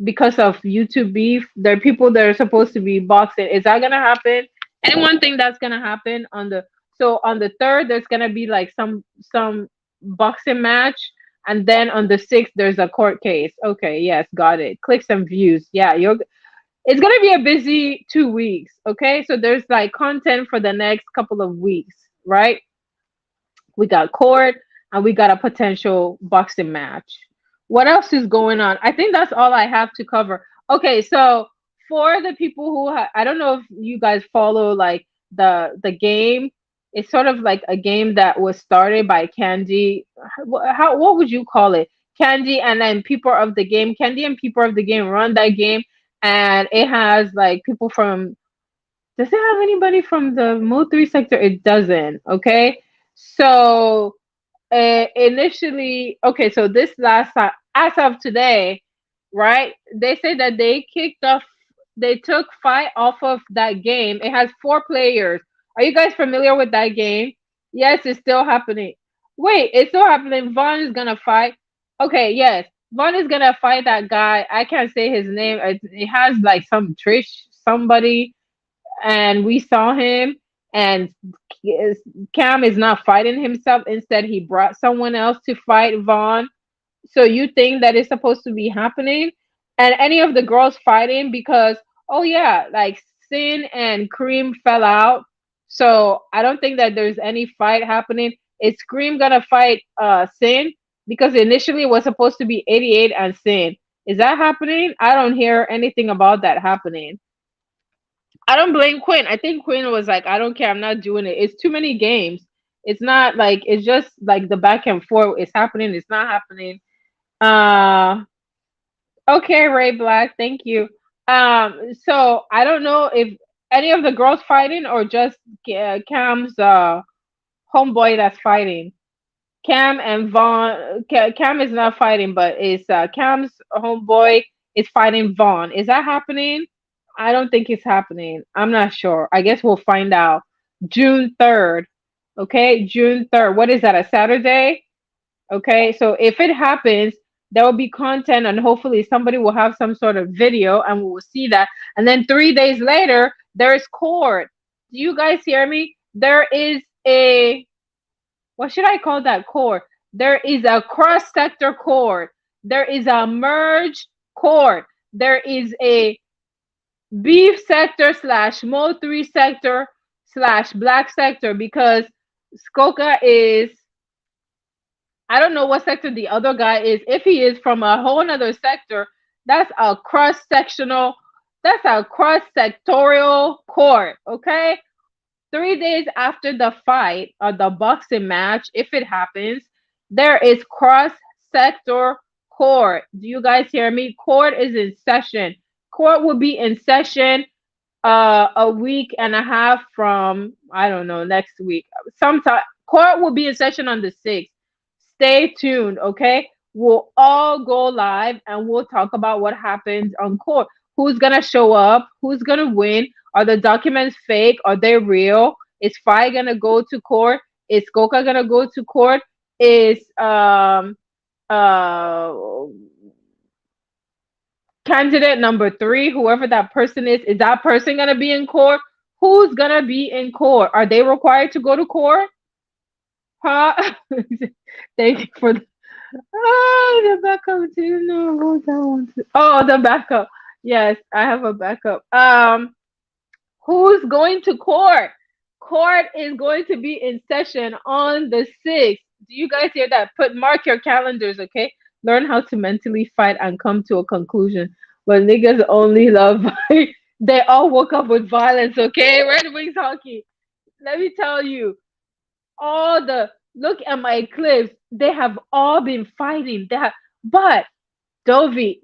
Because of YouTube beef. There are people that are supposed to be boxing. Is that gonna happen? Anyone think that's gonna happen on the third? There's gonna be like some boxing match, and then on the sixth there's a court case. Okay, yes, got it. Clicks and views. Yeah, you're. It's gonna be a busy 2 weeks. Okay, so there's like content for the next couple of weeks, right? We got court and we got a potential boxing match. What else is going on? I think that's all I have to cover. Okay, so for the people I don't know if you guys follow like the game. It's sort of like a game that was started by Candy. What would you call it? Candy and then people of the game. Candy and people of the game run that game, and it has like people from. Does it have anybody from the Mo 3 sector? It doesn't. Okay. So initially, okay, so this last time, as of today, right? They say that they took five off of that game. It has four players. Are you guys familiar with that game? Yes, it's still happening. Wait, it's still happening. Vaughn is gonna fight. Okay, yes, Vaughn is gonna fight that guy. I can't say his name. It has like some Trish somebody, and we saw him, and Cam is not fighting himself. Instead, he brought someone else to fight Vaughn. So you think that is supposed to be happening? And any of the girls fighting because, oh yeah, like Sin and Cream fell out. So I don't think that there's any fight happening. Is Cream gonna fight Sin? Because initially it was supposed to be 88 and Sin. Is that happening? I don't hear anything about that happening. I don't blame Quinn. I think Quinn was like, I don't care, I'm not doing it. It's too many games. It's not like it's just like the back and forth. It's happening, it's not happening. Uh okay, Ray Black, thank you. So I don't know if any of the girls fighting or just Cam's homeboy that's fighting. Cam and Vaughn. Cam is not fighting, but it's Cam's homeboy is fighting Vaughn. Is that happening? I don't think it's happening. I'm not sure. I guess we'll find out June 3rd. Okay, June 3rd. What is that? A Saturday? Okay, so if it happens, there will be content, and hopefully somebody will have some sort of video, and we will see that. And then 3 days later, there is court. Do you guys hear me? There is a, what should I call that court? There is a cross sector court. There is a merge court. There is a beef sector slash mo 3 sector slash black sector, because Skoka is, I don't know what sector the other guy is. If he is from a whole other sector, that's a cross sectional, that's a cross sectorial court. Okay. 3 days after the fight or the boxing match, if it happens, there is cross sector court. Do you guys hear me? Court is in session. Court will be in session a week and a half from, I don't know, next week. Sometime court will be in session on the 6th. Stay tuned, okay? We'll all go live and we'll talk about what happens on court. Who's gonna show up? Who's gonna win? Are the documents fake? Are they real? Is Fi gonna go to court? Is Coca gonna go to court? Is uh candidate number 3, whoever that person is that person gonna be in court? Who's gonna be in court? Are they required to go to court? Huh? Thank you for the, oh, the backup. Do you know what that one? Oh, the backup. Yes, I have a backup. Who's going to court? Court is going to be in session on the 6th. Do you guys hear that? Mark your calendars, okay? Learn how to mentally fight and come to a conclusion. But niggas only love they all woke up with violence, okay? Red Wings hockey. Let me tell you, all the, look at my clips. They have all been fighting. But Dovi,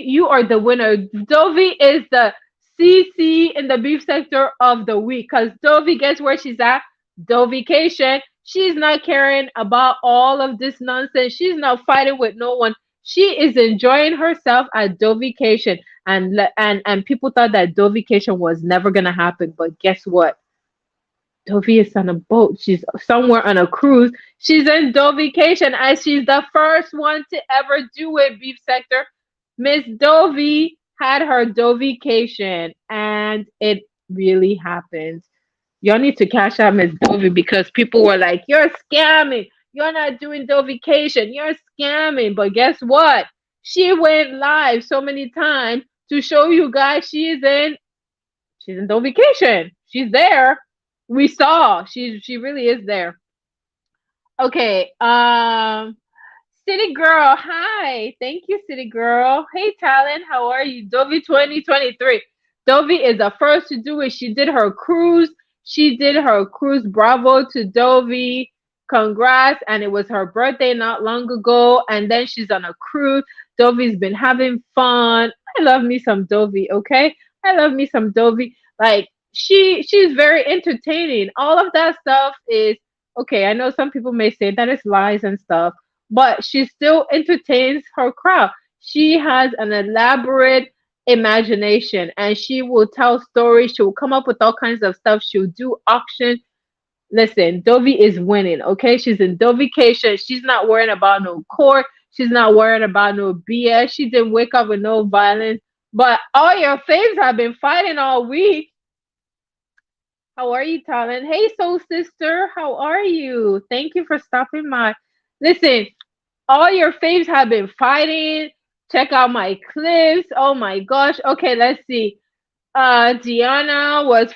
you are the winner. Dovi is the CC in the beef sector of the week, because Dovi, guess where she's at? Dovication. She's not caring about all of this nonsense. She's not fighting with no one. She is enjoying herself at Dovication, and people thought that Dovication was never gonna happen, but guess what? Dovi is on a boat. She's somewhere on a cruise. She's in Dovication, and she's the first one to ever do it, beef sector. Miss Dovi had her Dovication, and it really happened. Y'all need to cash out Miss Dovi, because people were like, you're scamming. You're not doing Dovication. You're scamming. But guess what? She went live so many times to show you guys she's in Dovication. She's there. We saw she really is there. Okay, City Girl, hi. Thank you, City Girl. Hey, Talent, how are you? Dovi 2023. Dovi is the first to do it. She did her cruise. She did her cruise. Bravo to Dovi. Congrats. And it was her birthday not long ago. And then she's on a cruise. Dovi's been having fun. I love me some Dovi, okay? I love me some Dovi. Like, she's very entertaining. All of that stuff is okay. I know some people may say that it's lies and stuff, but she still entertains her crowd. She has an elaborate imagination, and she will tell stories. She will come up with all kinds of stuff. She'll do auction. Listen, Dovi is winning, okay? She's in Dovication. She's not worrying about no court. She's not worrying about no BS. She didn't wake up with no violence. But all your faves have been fighting all week. How are you, Talent? Hey, Soul Sister, how are you? Thank you for stopping by. Listen, all your faves have been fighting. Check out my clips. Oh my gosh. Okay, let's see. Deanna was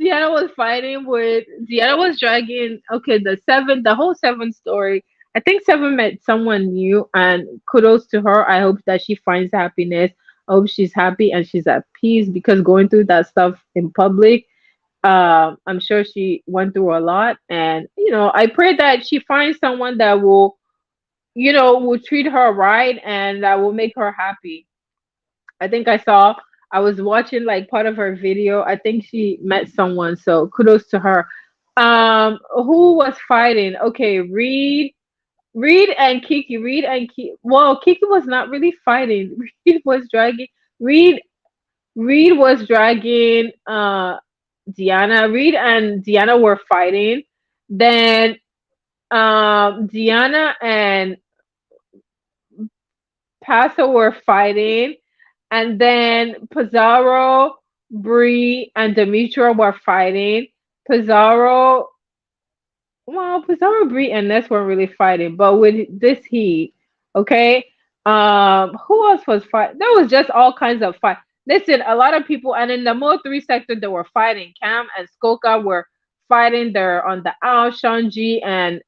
Deanna was fighting with Deanna was dragging, okay, the whole 7 story. I think Seven met someone new, and kudos to her. I hope that she finds happiness. I hope she's happy and she's at peace, because going through that stuff in public, I'm sure she went through a lot. And I pray that she finds someone that will treat her right and that will make her happy. I think I was watching like part of her video. I think she met someone, so kudos to her. Who was fighting? Okay, Reed and Kiki. Reed and Kiki. Well, Kiki was not really fighting. Reed was dragging. Reed Reed was dragging Deanna. Reed and Deanna were fighting. Then Deanna and Paso were fighting, and then Pizarro, Bree, and Demetra were fighting. Pizarro, well, Pizarro, Bree, and Ness weren't really fighting, but with this heat, okay. Who else was fighting? There was just all kinds of fight. Listen, a lot of people, and in the Mo 3 sector, they were fighting. Cam and Skoka were fighting. They're on the out. Shanji and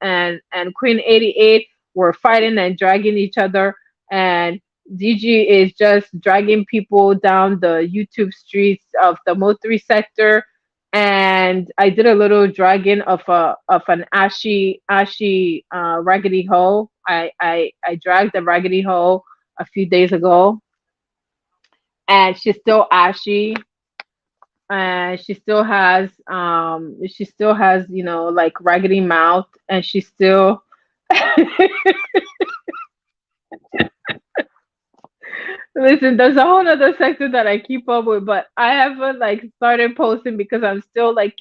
Queen 88 were fighting and dragging each other. And DG is just dragging people down the YouTube streets of the Mo 3 sector. And I did a little dragging of an ashy raggedy hoe. I dragged the raggedy hoe a few days ago, and she's still ashy, and she still has like raggedy mouth, and she still listen. There's a whole other sector that I keep up with, but I haven't like started posting because I'm still like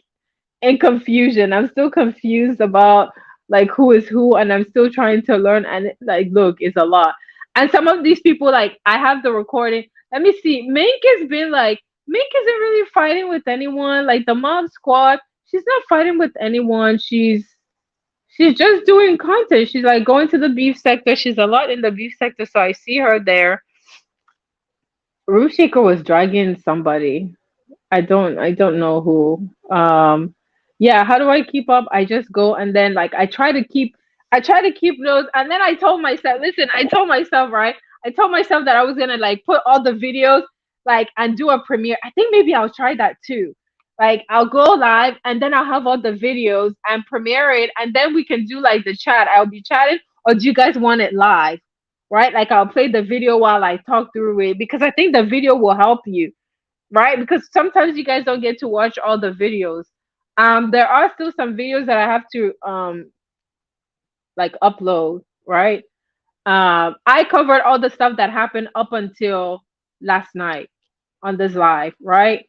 in confusion. I'm still confused about like who is who, and I'm still trying to learn. And like, look, it's a lot. And some of these people, like, I have the recording. Let me see. Mink has been like, Mink isn't really fighting with anyone. Like the mob squad, she's not fighting with anyone. She's just doing content. She's like going to the beef sector. She's a lot in the beef sector, so I see her there. Ruth Shaker was dragging somebody. I don't know who. Yeah, how do I keep up? I just go, and then like I try to keep those, and then I told myself, listen, I told myself, right? I told myself that I was gonna like put all the videos like and do a premiere. I think maybe I'll try that too. Like I'll go live and then I'll have all the videos and premiere it, and then we can do like the chat. I'll be chatting, or do you guys want it live? Right? Like I'll play the video while I talk through it, because I think the video will help you, right? Because sometimes you guys don't get to watch all the videos. There are still some videos that I have to like upload, right? I covered all the stuff that happened up until last night on this live, right?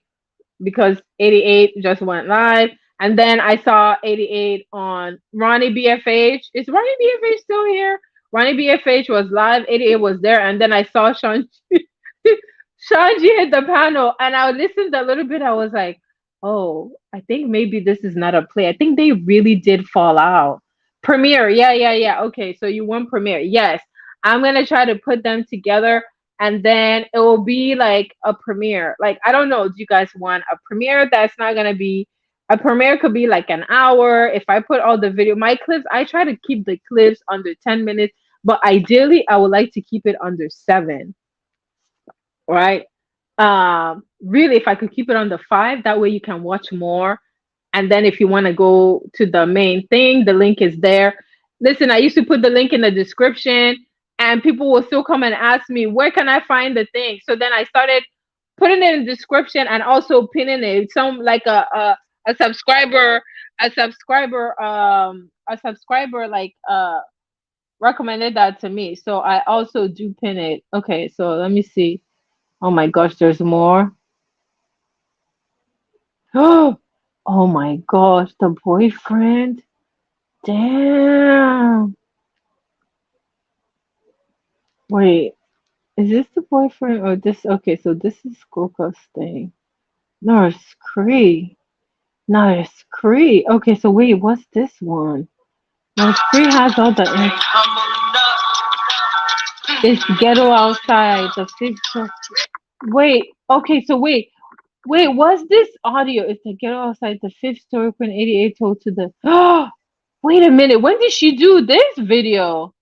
Because 88 just went live. And then I saw 88 on Ronnie BFH. Is Ronnie BFH still here? Ronnie BFH was live, 88 was there, and then I saw Sean Shanji hit the panel, and I listened a little bit. I was like, oh, I think maybe this is not a play. I think they really did fall out. Premiere, yeah, yeah, yeah. Okay, so you won Premiere. Yes. I'm gonna try to put them together, and then it will be like a premiere. Like, I don't know, do you guys want a premiere that's not gonna be a premiere? Could be like an hour. If I put all the video, my clips, I try to keep the clips under 10 minutes, but ideally I would like to keep it under 7, right? Really, if I could keep it on the 5, that way you can watch more. And then if you want to go to the main thing, the link is there. Listen, I used to put the link in the description, and people will still come and ask me, where can I find the thing? So then I started putting it in the description and also pinning it. Some like a subscriber, a subscriber like recommended that to me. So I also do pin it. Okay, so let me see. Oh my gosh, there's more. Oh my gosh, the boyfriend. Damn. Wait, is this the boyfriend or this? Okay, so this is Skoka's thing. Nurse Cree. Nurse Cree. Okay, so wait, what's this one? Nurse Cree has all the. It's ghetto outside. The fifth. Wait. Okay, so wait. Wait, what's this audio? It's the ghetto outside the fifth story when 88 told to the. Wait a minute. When did she do this video?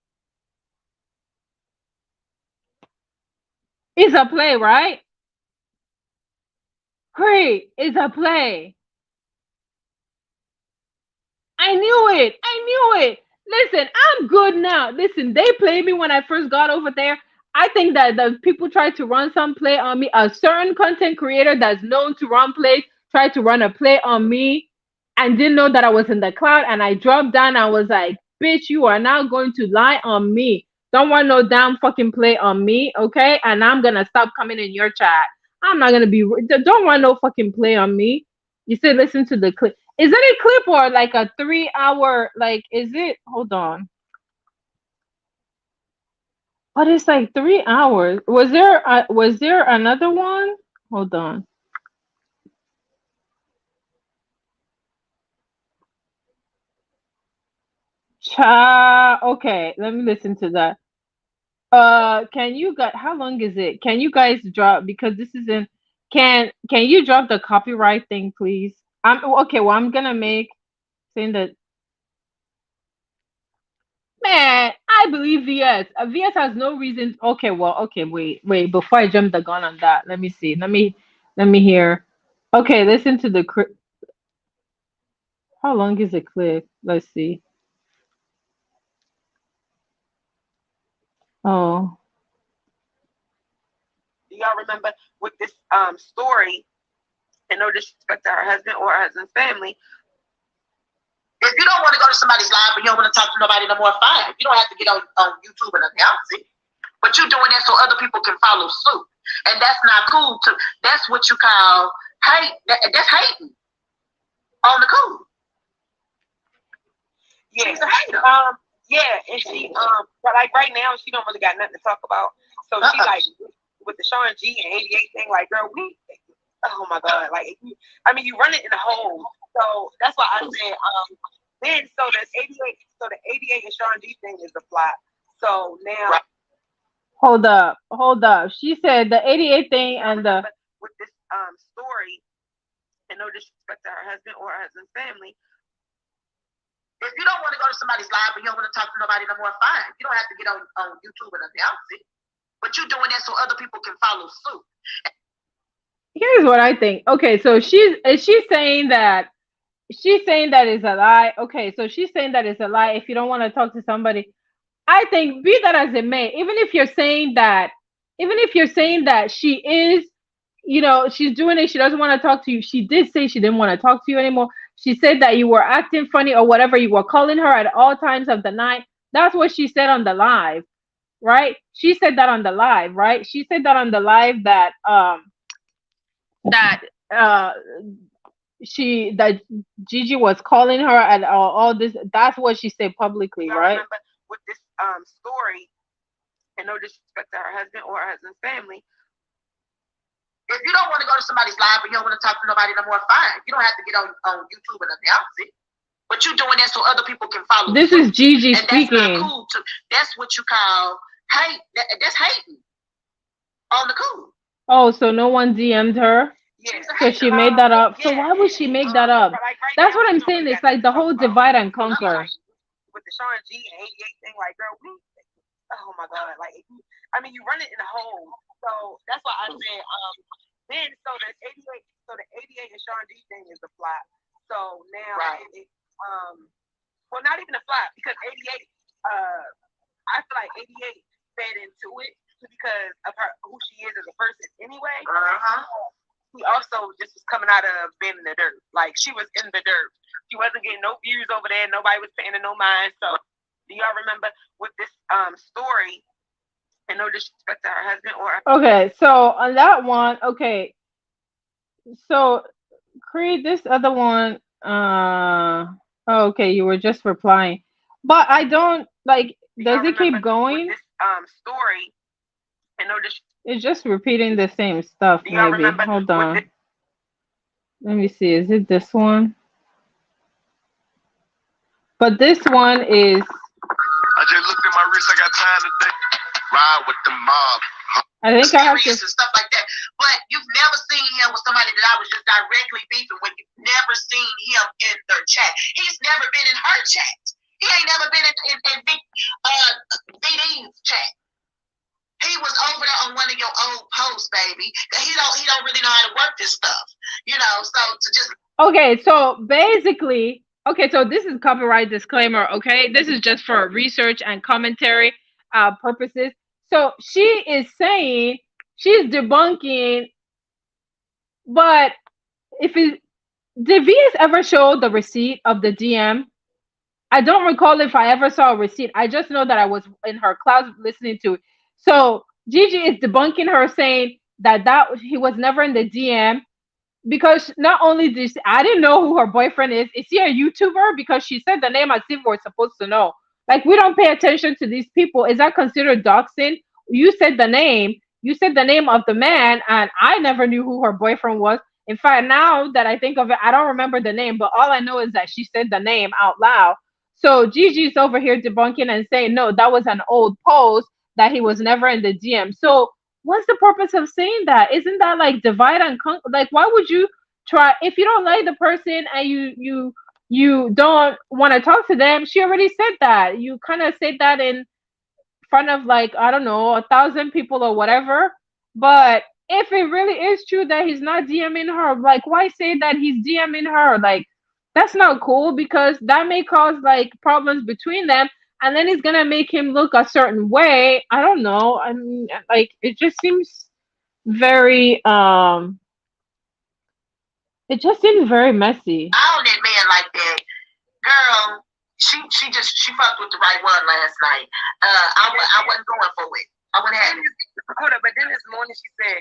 It's a play, right? Great. It's a play. I knew it. I knew it. Listen, I'm good now. Listen, they played me when I first got over there. I think that the people tried to run some play on me. A certain content creator that's known to run plays tried to run a play on me and didn't know that I was in the cloud. And I dropped down. I was like, bitch, you are now going to lie on me. Don't want no damn fucking play on me, okay? And I'm going to stop coming in your chat. I'm not going to be, don't want no fucking play on me. You said listen to the clip. Is it a clip or like a 3 hour? Like, is it? Hold on. But it's like 3 hours. Was there another one? Hold on. Okay, let me listen to that. Can you guys? How long is it? Can you guys drop because this isn't. Can you drop the copyright thing, please? I'm okay. Well, I'm gonna make saying that. Man, I believe VS. VS has no reason. Okay, well, okay, wait. Before I jump the gun on that, let me see. Let me hear. Okay, listen to the clip. How long is the clip? Let's see. Oh, Do y'all remember with this story? And no disrespect to her husband or her husband's family. If you don't want to go to somebody's live and you don't want to talk to nobody no more, fine. You don't have to get on YouTube and announce it. But you're doing that so other people can follow suit. And that's not cool. That's what you call hate. That's hating on the cool. Yeah. She's a hater. Yeah, and she but like right now she don't really got nothing to talk about. So she like with the Sean G and 88 thing, like girl, oh my god, like I mean you run it in a hole. So that's why I said then so the 88 and Sean G thing is a flop. So now hold up. She said the 88 thing and the with this story, and no disrespect to her husband or her husband's family. If you don't want to go to somebody's live and you don't want to talk to nobody no more, fine. You don't have to get on YouTube and announce it. But you're doing that so other people can follow suit. Here's what I think. Okay, so she's saying that it's a lie. Okay, so she's saying that it's a lie if you don't want to talk to somebody. I think be that as it may, even if you're saying that she is, she's doing it, she doesn't want to talk to you. She did say she didn't want to talk to you anymore. She said that you were acting funny or whatever. You were calling her at all times of the night. That's what she said on the live, right? She said that on the live, right? She said that on the live that that Gigi was calling her at all this. That's what she said publicly, right? With this story, and no disrespect to her husband or her husband's family. If you don't want to go to somebody's live and you don't want to talk to nobody no more, fine. You don't have to get on YouTube and announce it. But you're doing that so other people can follow. This is Gigi speaking. That's not cool. That's what you call hate. That's hating on the cool. Oh, so no one DM'd her? Yeah. So she made that up. So why would she make that up? That's what I'm saying. It's like the whole divide and conquer. With the Sean G and 88 thing, like girl, oh my god, like I mean you run it in a hole. So that's why I said then so the 88 and Sean G thing is a flop. So now well not even a flop because 88 I feel like 88 fed into it because of her who she is as a person anyway. She also just was coming out of being in the dirt. Like she was in the dirt. She wasn't getting no views over there. Nobody was paying her no mind. So do y'all remember with this story? And no disrespect to her husband or okay, so on that one, okay. So create this other one. Okay, you were just replying. But I don't like does it keep going? With this story and no disrespect. It's just repeating the same stuff, maybe. Hold on. Let me see. Is it this one? But this one is. I just looked at my wrist. I got time today. Ride with the mob. I think I have to. experience and stuff like that. But you've never seen him with somebody that I was just directly beefing with. You've never seen him in their chat. He's never been in her chat. He ain't never been in BD's chat. He was over there on one of your old posts, baby. He don't really know how to work this stuff. You know, so to just Okay, so basically, okay, so this is copyright disclaimer, okay? This is just for research and commentary purposes. So she is saying, she's debunking, but if it, did VS ever show the receipt of the DM? I don't recall if I ever saw a receipt. I just know that I was in her class listening to it. So Gigi is debunking her, saying that he was never in the DM, because not only did I didn't know who her boyfriend is. Is he a YouTuber? Because she said the name as if we're supposed to know. Like, we don't pay attention to these people. Is that considered doxing? You said the name. You said the name of the man, and I never knew who her boyfriend was. In fact, now that I think of it, I don't remember the name, but all I know is that she said the name out loud. So Gigi's over here debunking and saying, no, that was an old post, that he was never in the DM. So what's the purpose of saying that? Isn't that like divide and conquer? Like, why would you try, if you don't like the person and you don't want to talk to them? She already said that. You kind of said that in front of, like, I don't know, 1,000 people or whatever. But if it really is true that he's not DMing her, like, why say that he's DMing her? Like, that's not cool, because that may cause like problems between them, and then it's gonna make him look a certain way. I don't know. I mean, like, it just seems very it just seems very messy. I on that man like that. Girl, she fucked with the right one last night. I wasn't going for it. I wouldn't have it. Hold up, but then this morning she said,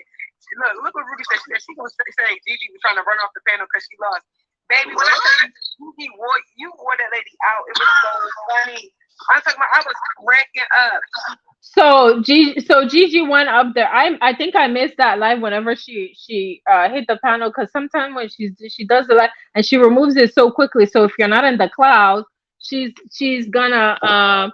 look what Ruby said. She said she gonna say Gigi was trying to run off the panel because she lost. Baby, when I said you wore that lady out, it was so funny. I'm talking about, I was cracking up. So Gigi went up there. I think I missed that live whenever she hit the panel, because sometimes when she does the live and she removes it so quickly. So if you're not in the cloud, she's gonna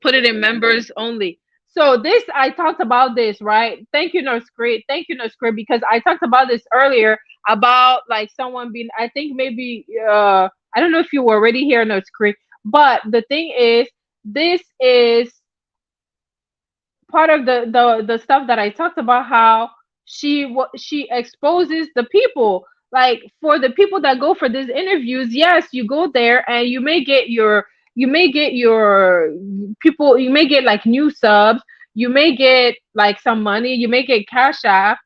put it in members only. So this, I talked about this, right? Thank you, Nurse Great. Thank you, Nurse Great, because I talked about this earlier about like someone being, I think maybe I don't know if you were already here, Nurse Great, but the thing is, this is part of the stuff that I talked about, how she exposes the people. Like, for the people that go for these interviews, yes, you go there and you may get your people, you may get like new subs, you may get like some money, you may get cash app.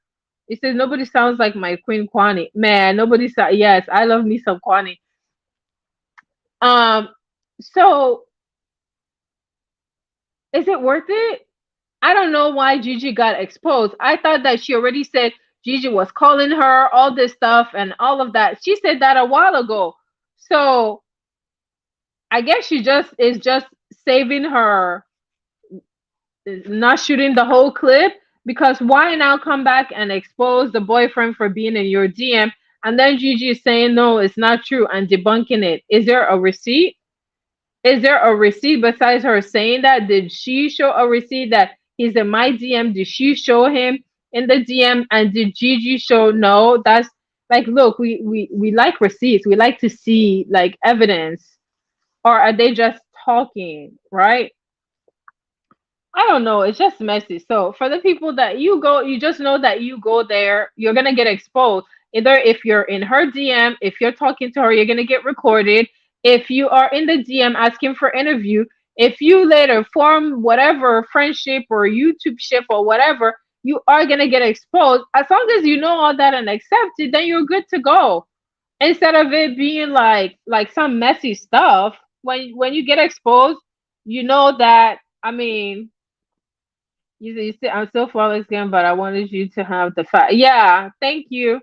It says nobody sounds like my Queen Kwani. Man, nobody yes, I love me some Kwani. So is it worth it? I don't know why Gigi got exposed. I thought that she already said Gigi was calling her, all this stuff and all of that. She said that a while ago. So I guess she is just saving her, not shooting the whole clip, because why now come back and expose the boyfriend for being in your DM, and then Gigi is saying no, it's not true, and debunking it. Is there a receipt? Is there a receipt besides her saying that? Did she show a receipt that he's in my DM? Did she show him in the DM? And did Gigi show? No? That's like, look, we like receipts. We like to see like evidence. Or are they just talking, right? I don't know. It's just messy. So for the people that you go, you just know that you go there, you're gonna get exposed. Either if you're in her DM, if you're talking to her, you're gonna get recorded. If you are in the DM asking for interview, if you later form whatever friendship or YouTube ship or whatever, you are gonna get exposed. As long as you know all that and accept it, then you're good to go. Instead of it being like some messy stuff. When you get exposed, you know that, I mean, you say, I'm still flawless again, but I wanted you to have the fact. Yeah, thank you.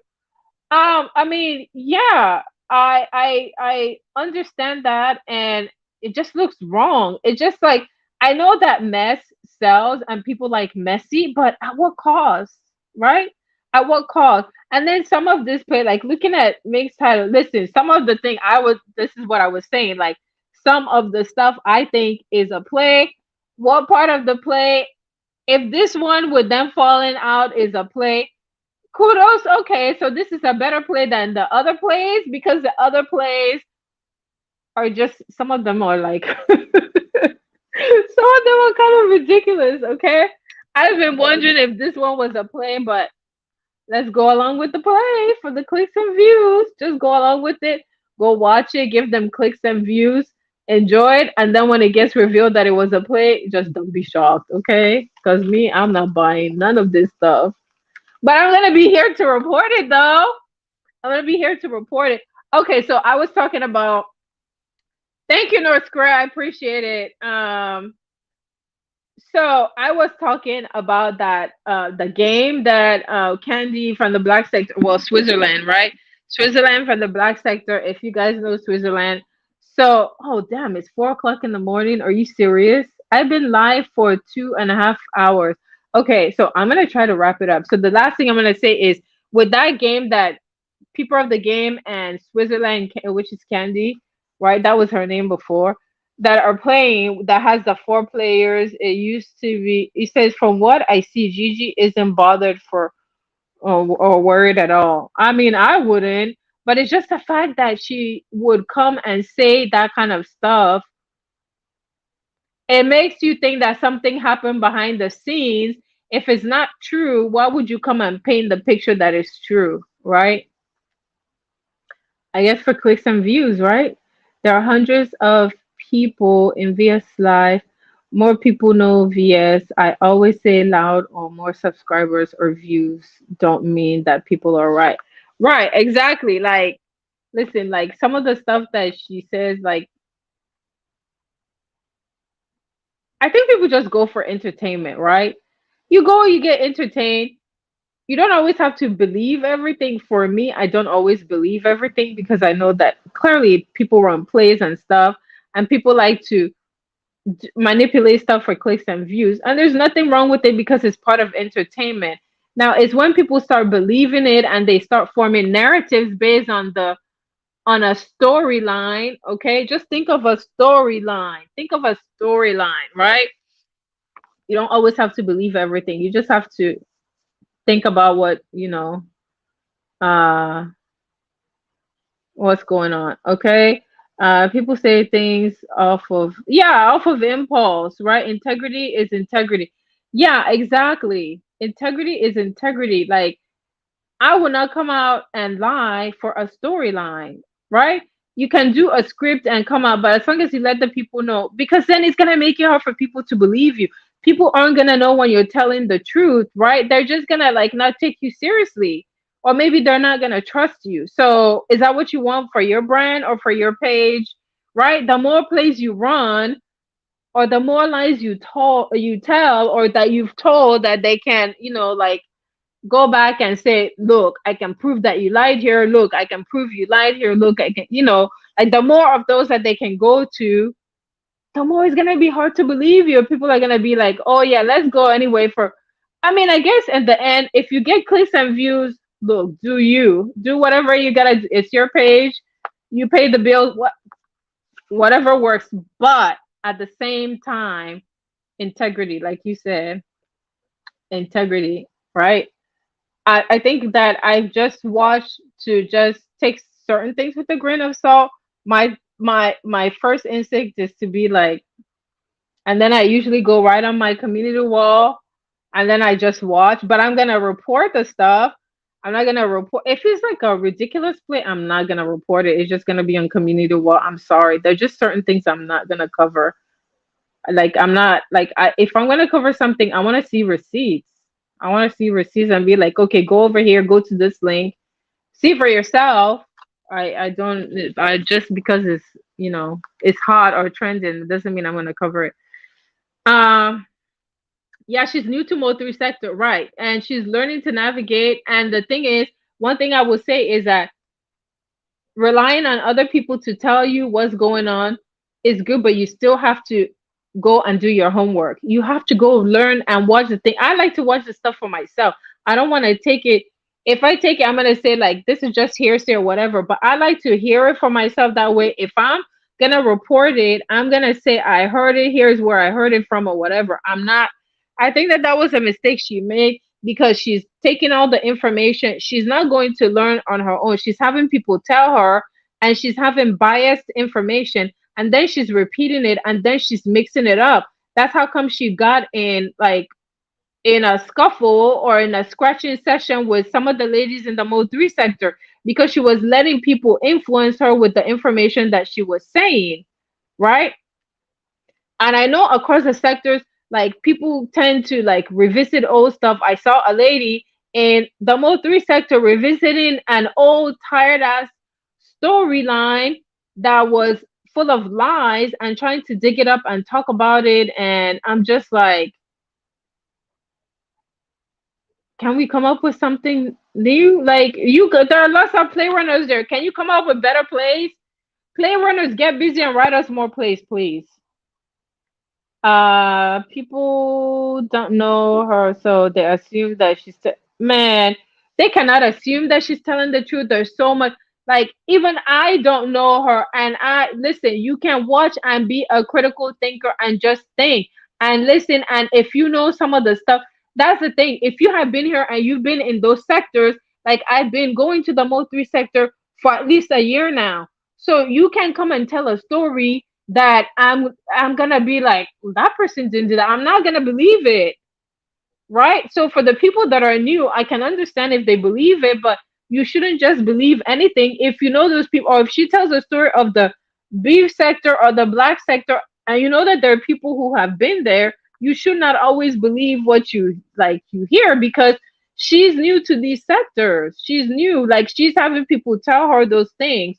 I mean, yeah, I understand that, and it just looks wrong. It just like, I know that mess sells and people like messy, but at what cost, right? At what cost? And then some of this play, like looking at Mixed title. Listen, some of the thing this is what I was saying. Like, some of the stuff I think is a play. What part of the play If this one with them falling out is a play, kudos. Okay, so this is a better play than the other plays because the other plays are just, some of them are like some of them are kind of ridiculous. Okay, I've been wondering if this one was a play, but let's go along with the play for the clicks and views. Just go along with it. Go watch it. Give them clicks and views. Enjoy it. And then when it gets revealed that it was a play, just don't be shocked, okay? Because me, I'm not buying none of this stuff. But I'm going to be here to report it, though. I'm going to be here to report it. Okay, so I was talking about. Thank you, North Square. I appreciate it. So I was talking about that the game that Candy from the Black Sector, well, Switzerland, right? Switzerland from the Black Sector. If you guys know Switzerland, so oh damn, it's 4 o'clock in the morning. Are you serious? I've been live for 2.5 hours. Okay, so I'm gonna try to wrap it up. So the last thing I'm gonna say is with that game that people of the game and Switzerland, which is Candy, right? That was her name before. That are playing that has the 4 players. It used to be. It says from what I see, Gigi isn't bothered for or worried at all. I mean, I wouldn't, but it's just the fact that she would come and say that kind of stuff. It makes you think that something happened behind the scenes. If it's not true, why would you come and paint the picture that is true, right? I guess for clicks and views, right? There are hundreds of people in VS Live. More people know VS. I always say loud or more subscribers or views don't mean that people are right. Right, exactly. Like, listen, like some of the stuff that she says, like, I think people just go for entertainment, right? You go, you get entertained. You don't always have to believe everything. For me, I don't always believe everything because I know that clearly people run plays and stuff, and people like to manipulate stuff for clicks and views. And there's nothing wrong with it because it's part of entertainment. Now, it's when people start believing it and they start forming narratives based on a storyline. Okay, just think of a storyline. Think of a storyline, right? You don't always have to believe everything. You just have to think about what uh what's going on. Okay, people say things off of impulse, right? Integrity is integrity. Yeah, exactly. Integrity is integrity. Like, I will not come out and lie for a storyline, right? You can do a script and come out, but as long as you let the people know, because then it's gonna make it hard for people to believe you. People aren't gonna know when you're telling the truth, right? They're just gonna like not take you seriously, or maybe they're not gonna trust you. So, is that what you want for your brand or for your page, right? The more plays you run, or the more lies you tell, or that you've told that they can, like go back and say, look, I can prove that you lied here. Look, I can prove you lied here. Look, I can, like the more of those that they can go to, the more it's going to be hard to believe you. People are going to be like, oh, yeah, let's go anyway. I mean, I guess at the end, if you get clicks and views, look, do whatever you got to, it's your page. You pay the bill, whatever works. But at the same time, integrity, like you said, integrity, right? I think that I've just watched to just take certain things with a grain of salt. My first instinct is to be like, and then I usually go right on my community wall, and then I just watch. But I'm gonna report the stuff. I'm not gonna report if it's like a ridiculous play. I'm not gonna report it. It's just gonna be on community wall. I'm sorry. There's just certain things I'm not gonna cover. Like I'm not like if I'm gonna cover something, I want to see receipts. I want to see receipts and be like, okay, go over here, go to this link, see for yourself. I don't. I just because it's it's hot or trending, it doesn't mean I'm gonna cover it. Um, yeah, she's new to Mo3 sector, right? And she's learning to navigate. And the thing is, one thing I will say is that relying on other people to tell you what's going on is good, but you still have to go and do your homework. You have to go learn and watch the thing. I like to watch the stuff for myself. I don't want to take it. If I take it, I'm gonna say like this is just hearsay or whatever. But I like to hear it for myself. That way, if I'm gonna report it, I'm gonna say I heard it. Here's where I heard it from or whatever. I think that that was a mistake she made because she's taking all the information. She's not going to learn on her own. She's having people tell her, and she's having biased information, and then she's repeating it, and then she's mixing it up. That's how come she got in, like, in a scuffle or in a scratching session with some of the ladies in the Mode 3 sector, because she was letting people influence her with the information that she was saying, right? And I know across the sectors, like, people tend to like revisit old stuff. I saw a lady in the Mode 3 sector revisiting an old tired ass storyline that was full of lies and trying to dig it up and talk about it. And I'm just like, can we come up with something new? Like, there are lots of play runners there. Can you come up with better plays? Play runners, get busy and write us more plays, please. People don't know her, so they assume that man, they cannot assume that she's telling the truth. There's so much, like, even I don't know her, and I listen, you can watch and be a critical thinker and just think and listen. And if you know some of the stuff, that's the thing. If you have been here and you've been in those sectors, like I've been going to the Mo 3 sector for at least a year now, so you can come and tell a story that I'm gonna be like, that person didn't do that. I'm not gonna believe it, right? So for the people that are new, I can understand if they believe it, but you shouldn't just believe anything if you know those people, or if she tells a story of the beef sector or the black sector, and you know that there are people who have been there. You should not always believe what you hear, because she's new to these sectors. She's new, like, she's having people tell her those things,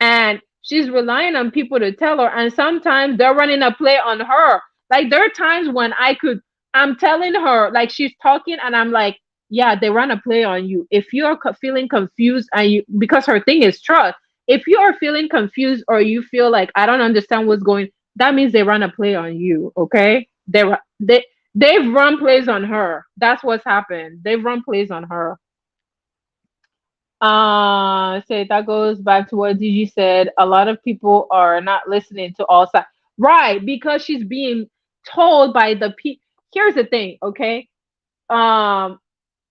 and she's relying on people to tell her, and sometimes they're running a play on her. Like, there are times when I'm telling her, like, she's talking and I'm like, yeah, they run a play on you. If you're feeling confused, and because her thing is trust, if you are feeling confused or you feel like I don't understand what's going, that means they run a play on you. Okay, they've run plays on her. That's what's happened. They've run plays on her. Say that goes back to what Gigi said. A lot of people are not listening to all sides, right? Because she's being told by the people. Here's the thing, okay? Um,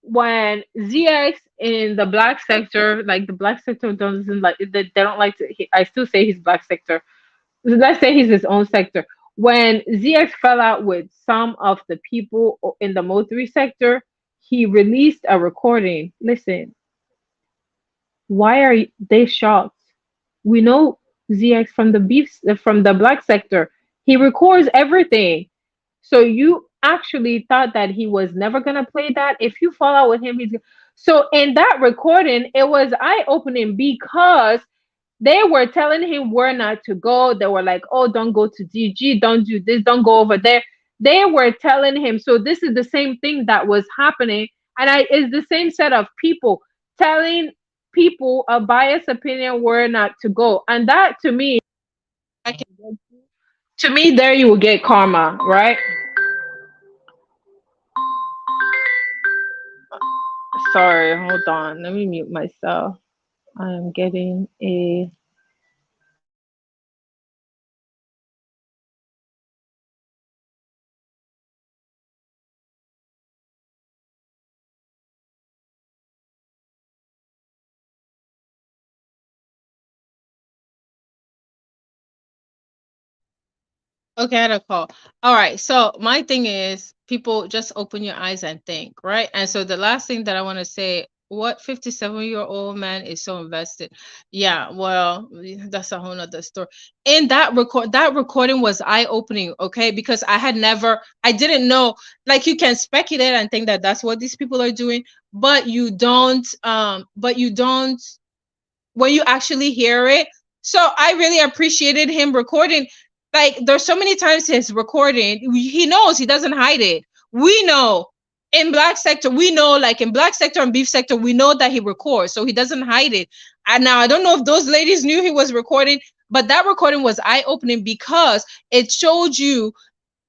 when ZX in the black sector, like, the black sector doesn't like, they don't like to. I still say he's black sector. Let's say he's his own sector. When ZX fell out with some of the people in the Mo 3 sector, he released a recording. Listen, why are they shocked? We know ZX from from the black sector. He records everything. So you actually thought that he was never gonna play that? If you fall out with him, so in that recording, it was eye opening because they were telling him where not to go. They were like, "Oh, don't go to DG, don't do this, don't go over there." They were telling him. So this is the same thing that was happening, and it's the same set of people telling people a biased opinion where not to go, and that to me, there you will get karma, right? Sorry, hold on. Let me mute myself. I am getting a. Okay, I had a call. All right. So my thing is, people just open your eyes and think, right? And so the last thing that I want to say, what 57-year-old man is so invested? Yeah, well, that's a whole nother story. In that recording was eye-opening, okay? Because I didn't know, like, you can speculate and think that that's what these people are doing, but you don't, when you actually hear it. So I really appreciated him recording. Like, there's so many times his recording, he knows, he doesn't hide it. We know in black sector, we know, like, in black sector and beef sector, we know that he records, so he doesn't hide it. And now I don't know if those ladies knew he was recording, but that recording was eye-opening because it showed you,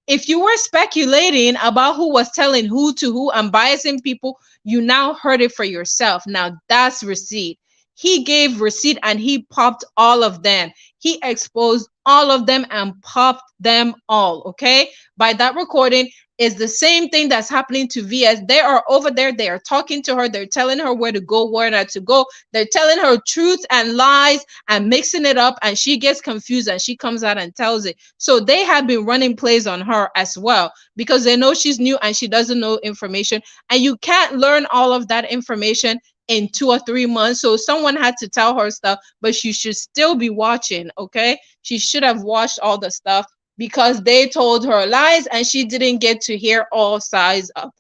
if you were speculating about who was telling who to who and biasing people, you now heard it for yourself. Now that's receipt. He gave receipt and he popped all of them. He exposed all of them and popped them all, okay? By that recording. is the same thing that's happening to VS. They are over there. They are talking to her. They're telling her where to go, where not to go. They're telling her truth and lies and mixing it up. And she gets confused and she comes out and tells it. So they have been running plays on her as well because they know she's new and she doesn't know information. And you can't learn all of that information in 2 or 3 months. So someone had to tell her stuff, but she should still be watching. Okay. She should have watched all the stuff because they told her lies and she didn't get to hear all sides of.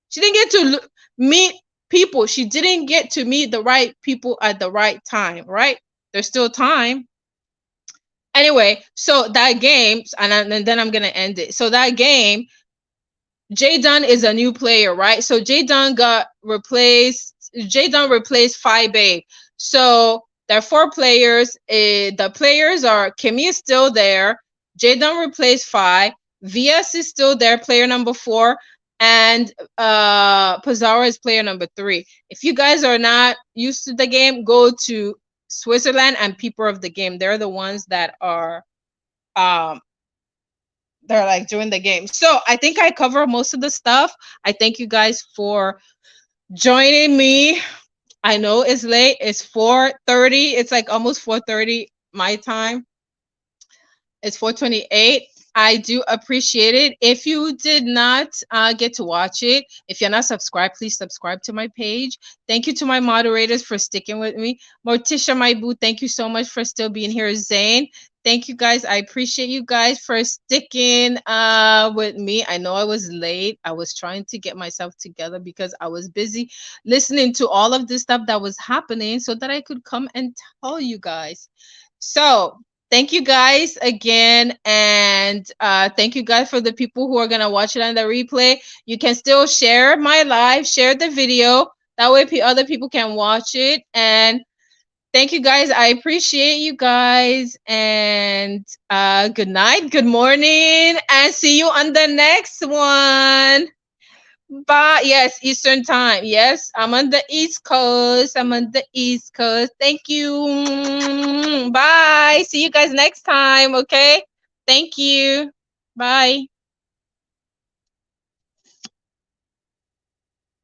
She didn't get to meet people. She didn't get to meet the right people at the right time, right? There's still time. Anyway, so that game, and then I'm going to end it. So that game, Jay Dunn is a new player, right? So Jay Dunn replaced Phi Babe. So there are 4 players. The players are Kimmy is still there. Jay Dunn replaced Phi. VS is still there, player number 4. And Pizarro is player number 3. If you guys are not used to the game, go to Switzerland and People of the Game. They're the ones that are they're like doing the game. So I think I cover most of the stuff. I thank you guys for joining me. I know it's late. It's 4:30. It's like almost 4:30 my time. It's 4:28. I do appreciate it. If you did not get to watch it, if you're not subscribed, please subscribe to my page. Thank you to my moderators for sticking with me. Morticia, my boo, thank you so much for still being here. Zane, thank you guys. I appreciate you guys for sticking with me. I know I was late. I was trying to get myself together because I was busy listening to all of this stuff that was happening so that I could come and tell you guys. So thank you guys again. And thank you guys for the people who are going to watch it on the replay. You can still share my live, share the video. That way other people can watch it. And thank you guys. I appreciate you guys. And good night, good morning, and see you on the next one. Bye. Yes, Eastern time. Yes, I'm on the East Coast. Thank you. Bye. See you guys next time. Okay. Thank you. Bye.